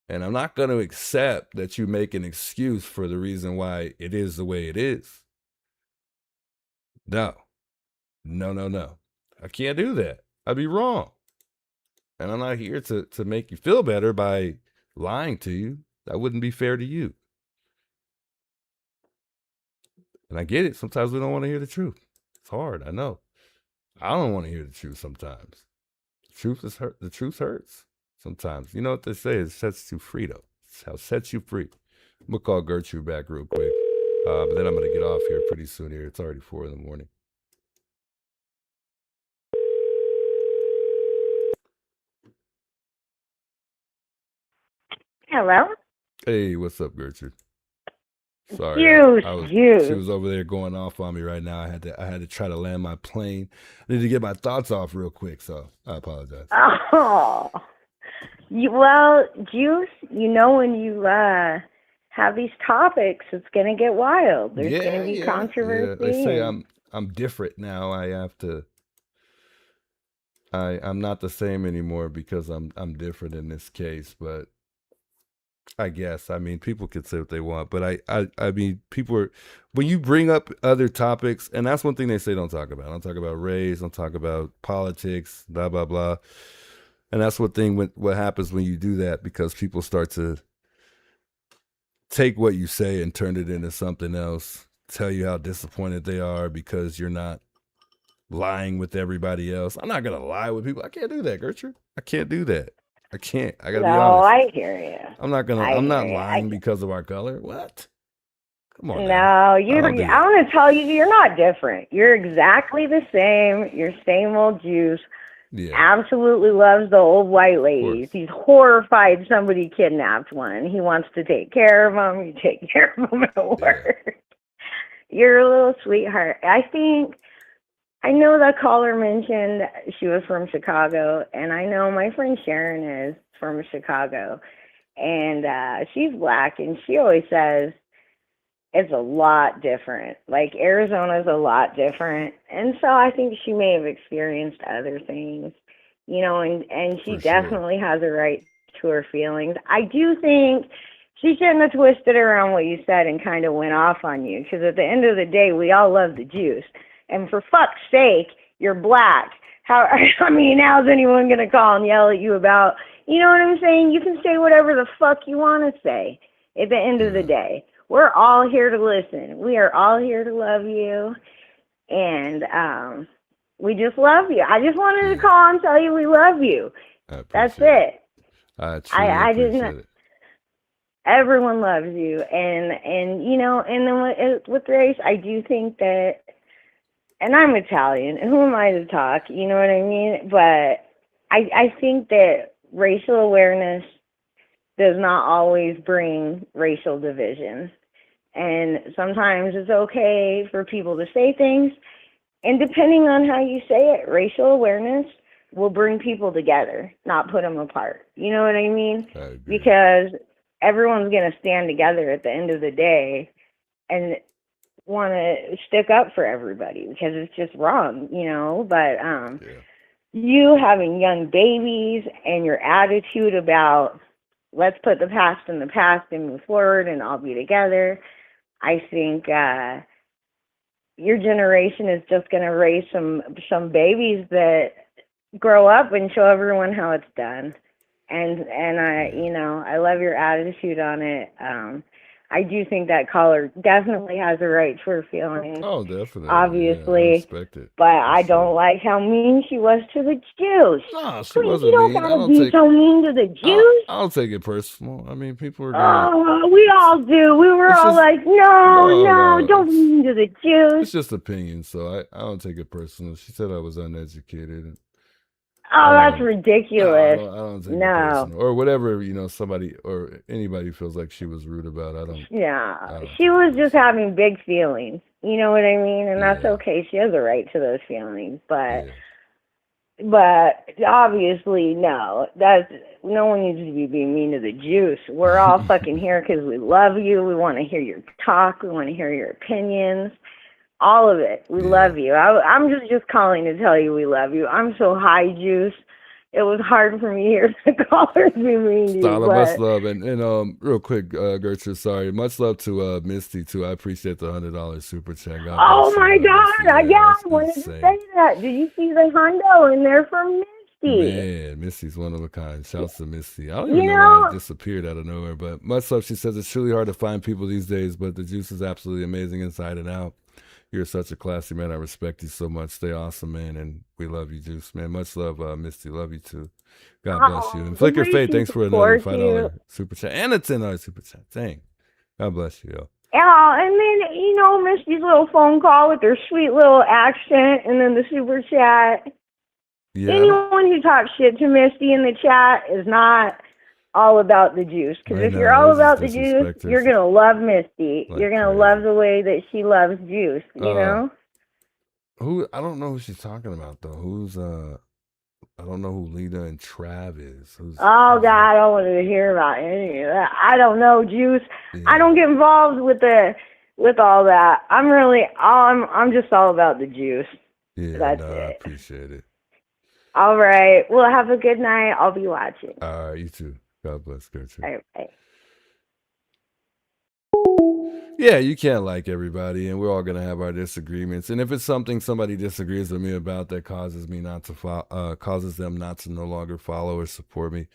And I'm not going to accept that you make an excuse for the reason why it is the way it is. No. I can't do that. I'd be wrong. And I'm not here to make you feel better by lying to you. That wouldn't be fair to you. And I get it. Sometimes we don't want to hear the truth. It's hard. I know. I don't want to hear the truth sometimes. The truth hurts sometimes. You know what they say? It sets you free, though. It's how it sets you free. I'm going to call Gertrude back real quick. But then I'm going to get off here pretty soon here. It's already 4 a.m. Hello? Hey, what's up, Gertrude? Sorry, she was over there going off on me right now. I had to try to land my plane. I need to get my thoughts off real quick, so I apologize. Oh, well, Juice, when you have these topics, it's gonna get wild. There's gonna be controversy. They say I'm different now. I have to. I'm not the same anymore because I'm different in this case, but. I guess. I mean, people can say what they want, but I mean, when you bring up other topics, and that's one thing they say don't talk about. Don't talk about race, don't talk about politics, blah, blah, blah. And that's what happens when you do that, because people start to take what you say and turn it into something else, tell you how disappointed they are because you're not lying with everybody else. I'm not going to lie with people. I can't do that, Gertrude. I can't do that. I can't. I gotta be honest. No, I hear you. I'm not lying because of our color. What? Come on. No, I want to tell you, you're not different. You're exactly the same. You're same old Juice. Yeah. Absolutely loves the old white ladies. He's horrified somebody kidnapped one. He wants to take care of them. You take care of them at work. You're a little sweetheart. I know the caller mentioned she was from Chicago, and I know my friend Sharon is from Chicago, and she's black, and she always says it's a lot different. Like, Arizona's a lot different, and so I think she may have experienced other things, and she definitely has a right to her feelings. I do think she shouldn't have twisted around what you said and kind of went off on you, because at the end of the day, we all love the Juice. And for fuck's sake, you're black. How's anyone going to call and yell at you about, you know what I'm saying? You can say whatever the fuck you want to say at the end of the day. We're all here to listen. We are all here to love you. And we just love you. I just wanted to call and tell you we love you. That's it. I didn't. Everyone loves you. And then with race, I do think that, and I'm Italian, who am I to talk? You know what I mean? But I think that racial awareness does not always bring racial division. And sometimes it's okay for people to say things. And depending on how you say it, racial awareness will bring people together, not put them apart. You know what I mean? Because everyone's going to stand together at the end of the day and want to stick up for everybody, because it's just wrong, but you having young babies and your attitude about let's put the past in the past and move forward and all be together, I think your generation is just going to raise some babies that grow up and show everyone how it's done. And I, you know, I love your attitude on it. I do think that caller definitely has a right to her feelings, Oh, definitely. Yeah, I obviously, respect it. but For I sure. don't like how mean she was to the Jews. No, she Queen, you wasn't don't mean. I gotta don't be take. so mean to the Jews. I don't take it personal. I mean, people are gonna. Oh, we all do. We were It's all just like, no, no. don't be mean to the It's Jews. just opinion, so I don't take it personal. She said I was uneducated. And, Oh, that's no, I ridiculous. don't take it No. personal. Or whatever, you know, somebody or anybody feels like she was rude about. I don't Yeah, take she it was just personal. having big feelings. You know what I mean? And that's Yeah, okay. She has a right to those feelings. yeah. But obviously, no. That's no one needs to be being mean to the Jews. We're all fucking here because we love you. We want to hear your talk. We want to hear your opinions. All of it. We Yeah. love you. I'm just calling to tell you we love you. I'm so high juice. It was hard for me to hear the callers be mean to you, Stella, much but love, and real quick, Gertrude, sorry, much love to Misty too. I appreciate the $100 super chat. God oh bless you, my Misty. God! Yeah, That's I wanted to insane. say that. Did you see the hundo in there for Misty? Man, Misty's one of a kind. Shouts to Misty. I don't You even know why it know, disappeared out of nowhere, but much love. She says it's truly hard to find people these days, but the juice is absolutely amazing inside and out. You're such a classy man. I respect you so much. Stay awesome, man, and we love you, Juice, man. Much love, Misty. Love you too. God bless you. And the Flicker way Fate, she thanks for another supports you. $5 super chat and a $10 super chat. Dang. God bless you, yo. Yeah, and then, you know, Misty's little phone call with her sweet little accent and then the super chat. Yeah, Anyone who talks shit to Misty in the chat is not all about the juice. Because I if you're know, all they just about the juice, disrespect her you're going to love Misty. like You're going to crazy. love the way that she loves juice, you know? I don't know who she's talking about though. I don't know who Lita and Trav is. Oh, God, I don't want to hear about any of that. I don't know, juice. Yeah. I don't get involved with all that. I'm just all about the juice. Yeah, That's no, I it. appreciate it. All right. Well, have a good night. I'll be watching. All right, you too. God bless, Gertrude. All right. Yeah, you can't like everybody, and we're all gonna have our disagreements. And if it's something somebody disagrees with me about that causes me not to causes them not to no longer follow or support me,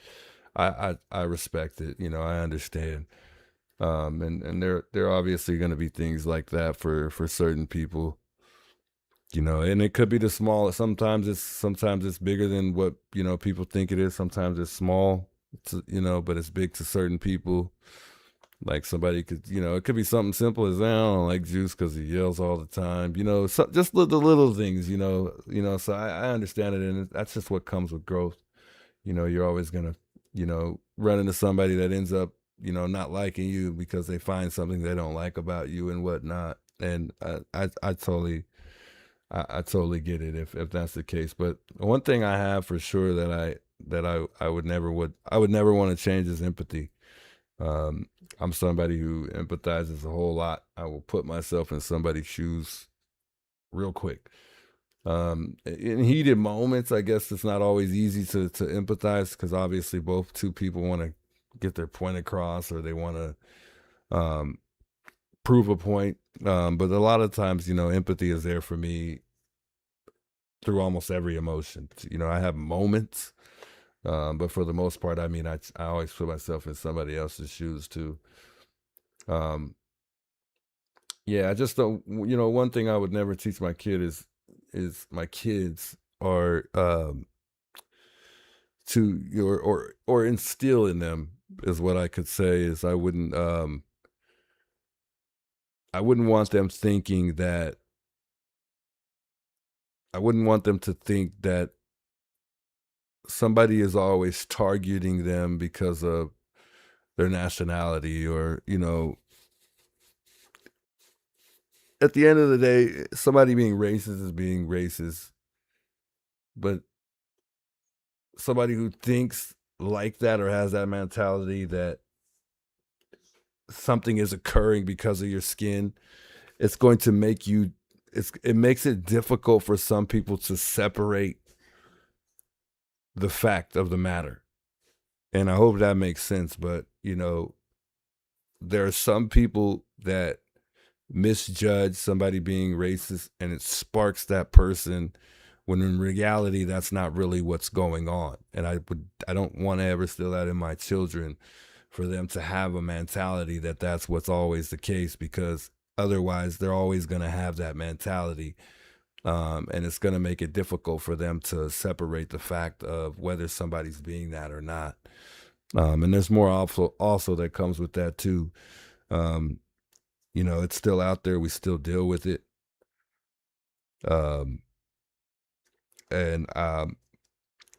I respect it. You know, I understand. And there are obviously gonna be things like that for certain people. You know, and it could be the small. Sometimes it's bigger than what people think it is. Sometimes it's small, but it's big to certain people. Like somebody could, it could be something simple as I don't like Juice because he yells all the time. Just the little things. So I understand it, and that's just what comes with growth. You're always gonna, run into somebody that ends up, not liking you because they find something they don't like about you and whatnot. And I totally get it if that's the case. But one thing I have for sure that I would never want to change is empathy. I'm somebody who empathizes a whole lot. I will put myself in somebody's shoes real quick. In heated moments, I guess it's not always easy to empathize because obviously two people want to get their point across or they want to prove a point. But a lot of times, empathy is there for me through almost every emotion. I have moments. But for the most part, I mean, I always put myself in somebody else's shoes too. Yeah, I just don't. One thing I would never teach my kid is my kids are or instill in them is what I could say is I wouldn't want them thinking that. I wouldn't want them to think that somebody is always targeting them because of their nationality or, at the end of the day, somebody being racist is being racist. But somebody who thinks like that or has that mentality that something is occurring because of your skin, it's going to make it makes it difficult for some people to separate the fact of the matter. And I hope that makes sense. But, there are some people that misjudge somebody being racist and it sparks that person when in reality that's not really what's going on. And I don't want to ever instill that in my children, for them to have a mentality that that's what's always the case, because otherwise they're always going to have that mentality. And it's going to make it difficult for them to separate the fact of whether somebody's being that or not. And there's more also that comes with that too. You know, it's still out there. We still deal with it.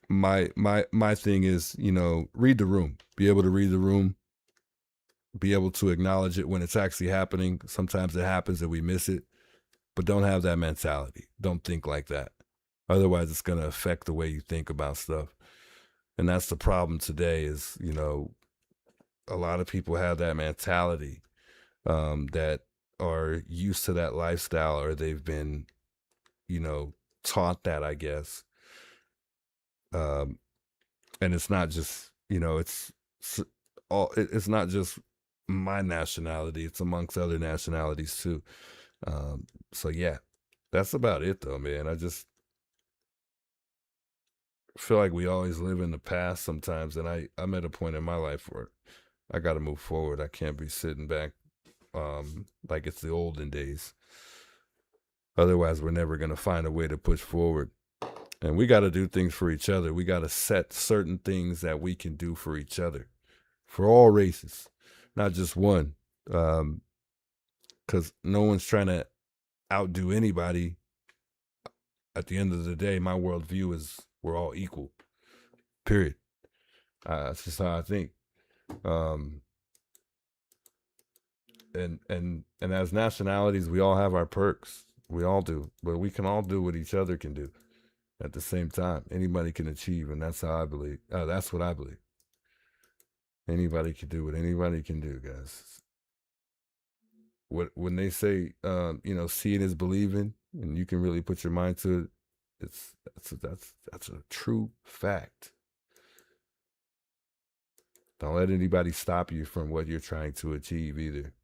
My thing is, you know, read the room, be able to read the room, be able to acknowledge it when it's actually happening. Sometimes it happens and we miss it, but don't have that mentality. Don't think like that. Otherwise it's going to affect the way you think about stuff. And that's the problem today is, you know, a lot of people have that mentality, that are used to that lifestyle, or they've been, you know, taught that, I guess. And it's not just, you know, it's not just my nationality, it's amongst other nationalities too. So yeah, that's about it though, man. I just feel like we always live in the past sometimes, and I'm at a point in my life where I got to move forward. I can't be sitting back like it's the olden days. Otherwise, we're never going to find a way to push forward. And we got to do things for each other. We got to set certain things that we can do for each other, for all races, not just one. Because no one's trying to outdo anybody. At the end of the day, my worldview is we're all equal, period. That's just how I think. And as nationalities, we all have our perks. We all do, but we can all do what each other can do at the same time. Anybody can achieve, and that's how I believe. That's what I believe. Anybody can do what anybody can do, guys. When they say, you know, seeing is believing, and you can really put your mind to it, that's a true fact. Don't let anybody stop you from what you're trying to achieve either.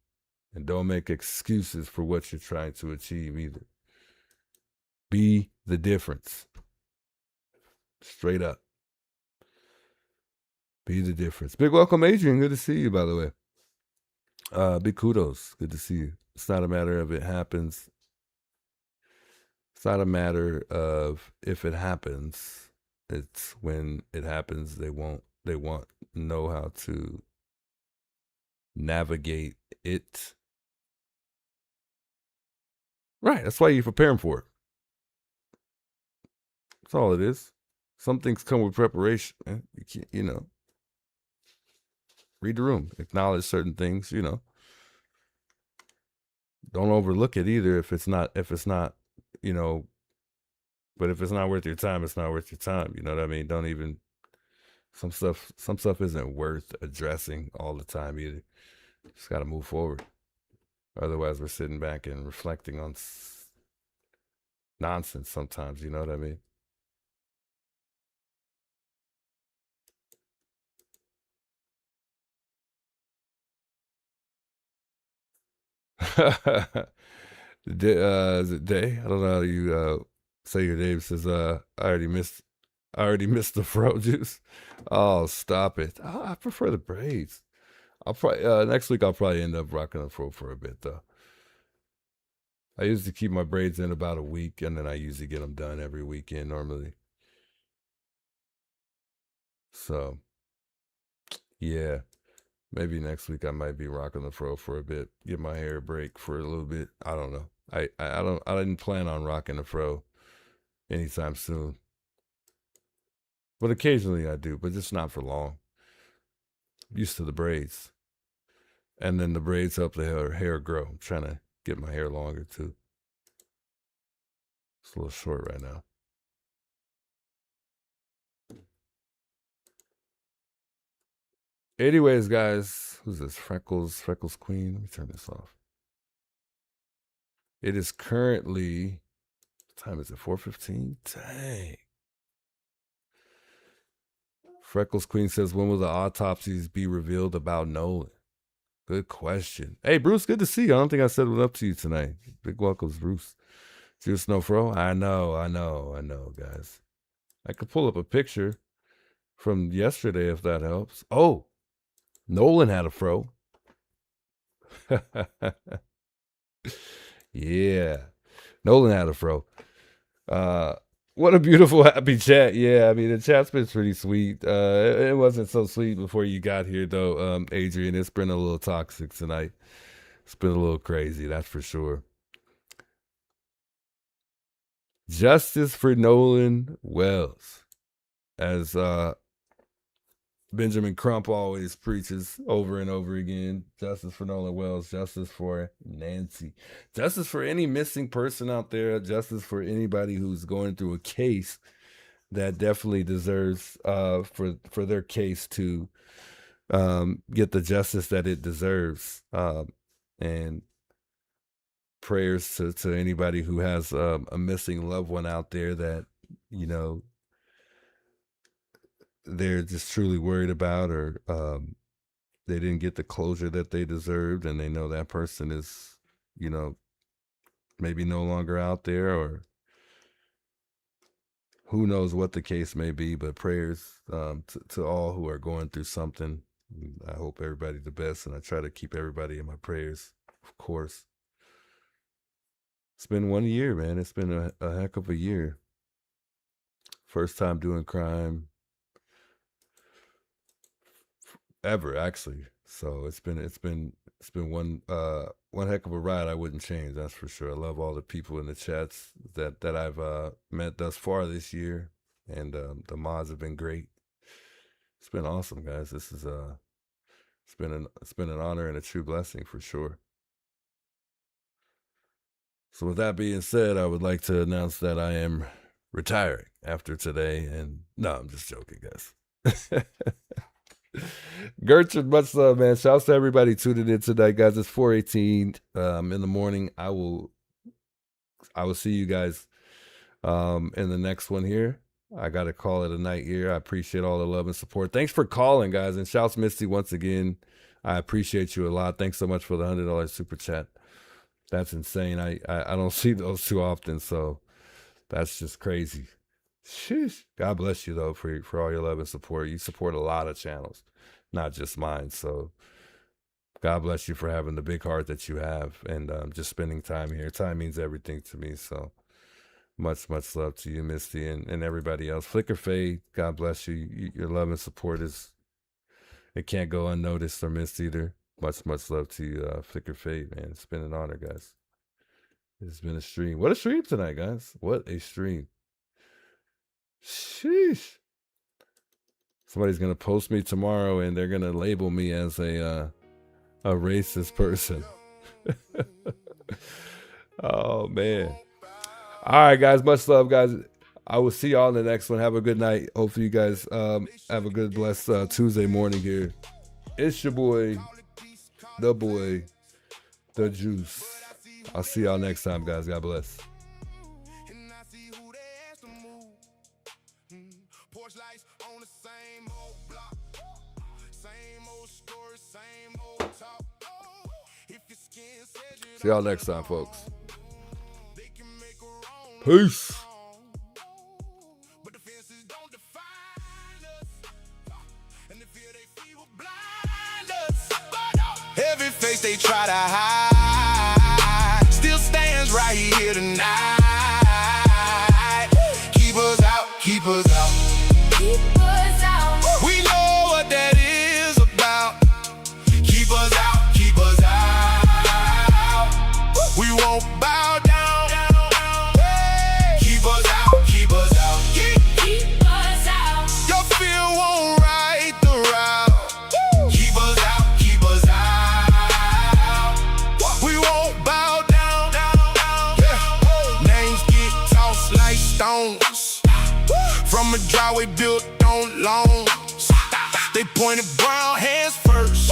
And don't make excuses for what you're trying to achieve either. Be the difference. Straight up. Be the difference. Big welcome, Adrian. Good to see you, by the way. Big kudos. Good to see you. It's not a matter of it happens. It's not a matter of if it happens. It's when it happens, they want know how to navigate it. Right. That's why you're preparing for it. That's all it is. Some things come with preparation. Man. You can't, you know, read the room, acknowledge certain things, you know. Don't overlook it either if it's not, you know, but if it's not worth your time, it's not worth your time. You know what I mean? Don't even, some stuff isn't worth addressing all the time either. Just got to move forward. Otherwise, we're sitting back and reflecting on nonsense sometimes. You know what I mean? Is it Day? I don't know how you say your name. Says I already missed the fro juice. Oh, stop it. I prefer the braids. I'll probably next week I'll probably end up rocking the fro for a bit though. I usually keep my braids in about a week, and then I usually get them done every weekend normally. So yeah. Maybe next week I might be rocking the fro for a bit. Give my hair a break for a little bit. I don't know. I didn't plan on rocking the fro anytime soon. But occasionally I do, but just not for long. I'm used to the braids. And then the braids help the hair grow. I'm trying to get my hair longer too. It's a little short right now. Anyways, guys, who's this? Freckles Queen. Let me turn this off. It is currently, what time is it? 4:15? Dang. Freckles Queen says, when will the autopsies be revealed about Nolan? Good question. Hey, Bruce, good to see you. I don't think I said what up to you tonight. Big welcomes, Bruce. Juice no fro? I know, guys. I could pull up a picture from yesterday if that helps. Oh, Nolan had a fro. Yeah. Nolan had a fro. What a beautiful, happy chat. Yeah, I mean, the chat's been pretty sweet. It wasn't so sweet before you got here, though, Adrian. It's been a little toxic tonight. It's been a little crazy, that's for sure. Justice for Nolan Wells. As Benjamin Crump always preaches over and over again. Justice for Nolan Wells. Justice for Nancy. Justice for any missing person out there. Justice for anybody who's going through a case that definitely deserves for their case to get the justice that it deserves. And prayers to anybody who has a missing loved one out there that, you know, they're just truly worried about, or they didn't get the closure that they deserved, and they know that person is, you know, maybe no longer out there, or who knows what the case may be. But prayers to all who are going through something. I hope everybody the best, and I try to keep everybody in my prayers, of course. It's been 1 year, man. It's been a heck of a year. First time doing crime ever, actually. So it's been one heck of a ride. I wouldn't change, that's for sure. I love all the people in the chats that I've met thus far this year, and the mods have been great. It's been awesome, guys. This is it's been an honor and a true blessing for sure. So with that being said, I would like to announce that I am retiring after today. And no, I'm just joking, guys. Gertrude, much love, man. Shouts to everybody tuning in tonight, guys. It's 4:18 in the morning. I will see you guys in the next one here. I got to call it a night here. I appreciate all the love and support. Thanks for calling, guys. And shouts Misty once again. I appreciate you a lot. Thanks so much for the $100 super chat. That's insane. I don't see those too often, so that's just crazy. Sheesh. God bless you, though, for all your love and support. You support a lot of channels, not just mine. So God bless you for having the big heart that you have, and just spending time here. Time means everything to me, so much love to you, Misty, and everybody else. Flicker Fade, God bless you. Your love and support it can't go unnoticed or missed either. Much love to you, Flicker Fade, man. It's been an honor, guys. It's been a stream. What a stream tonight, guys. What a stream. Sheesh. Somebody's going to post me tomorrow, and they're going to label me as a racist person. Oh, man. All right, guys. Much love, guys. I will see y'all in the next one. Have a good night. Hopefully you guys have a good, blessed Tuesday morning here. It's your boy, the Juice. I'll see y'all next time, guys. God bless. See y'all next time, folks. Peace. Every face they try to hide still stands right here tonight. Keep us out, keep us out, keep us out. We know what that is about. Keep us out, keep us out. We won't bow down. Keep us out, keep us out, keep us out. Your fear won't right the route. Keep us out, keep us out. We won't bow down. Names get tossed like stones from a driveway built on loans. They pointed brown hands first,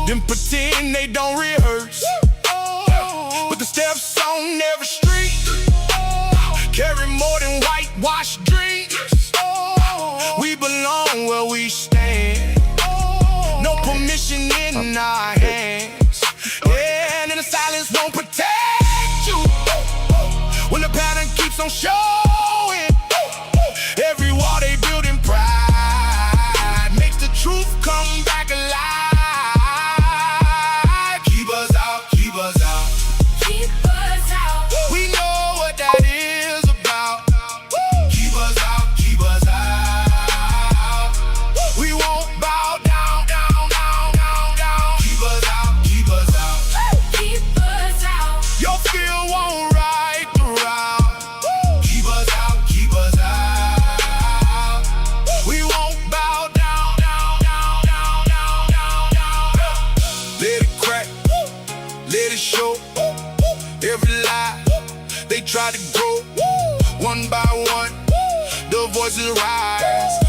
then pretend they don't rehearse. But the steps on every street carry more than whitewashed dreams. We belong where we stand, no permission in our hands. Yeah, and the silence won't protect you. gon' show it. Every wall they build in pride makes the truth come back alive. Keep us out, keep us out. Keep us out. We know what that is about. Keep us out, keep us out. We won't bow down, down, down, down, down. Keep us out, keep us out. Keep us out. Your fear won't right the route. Keep us out, keep us out. We won't bow down, down, down, down, down, down, down. Let it crack, let it show. Every lie they try to grow, one by one, the voices rise.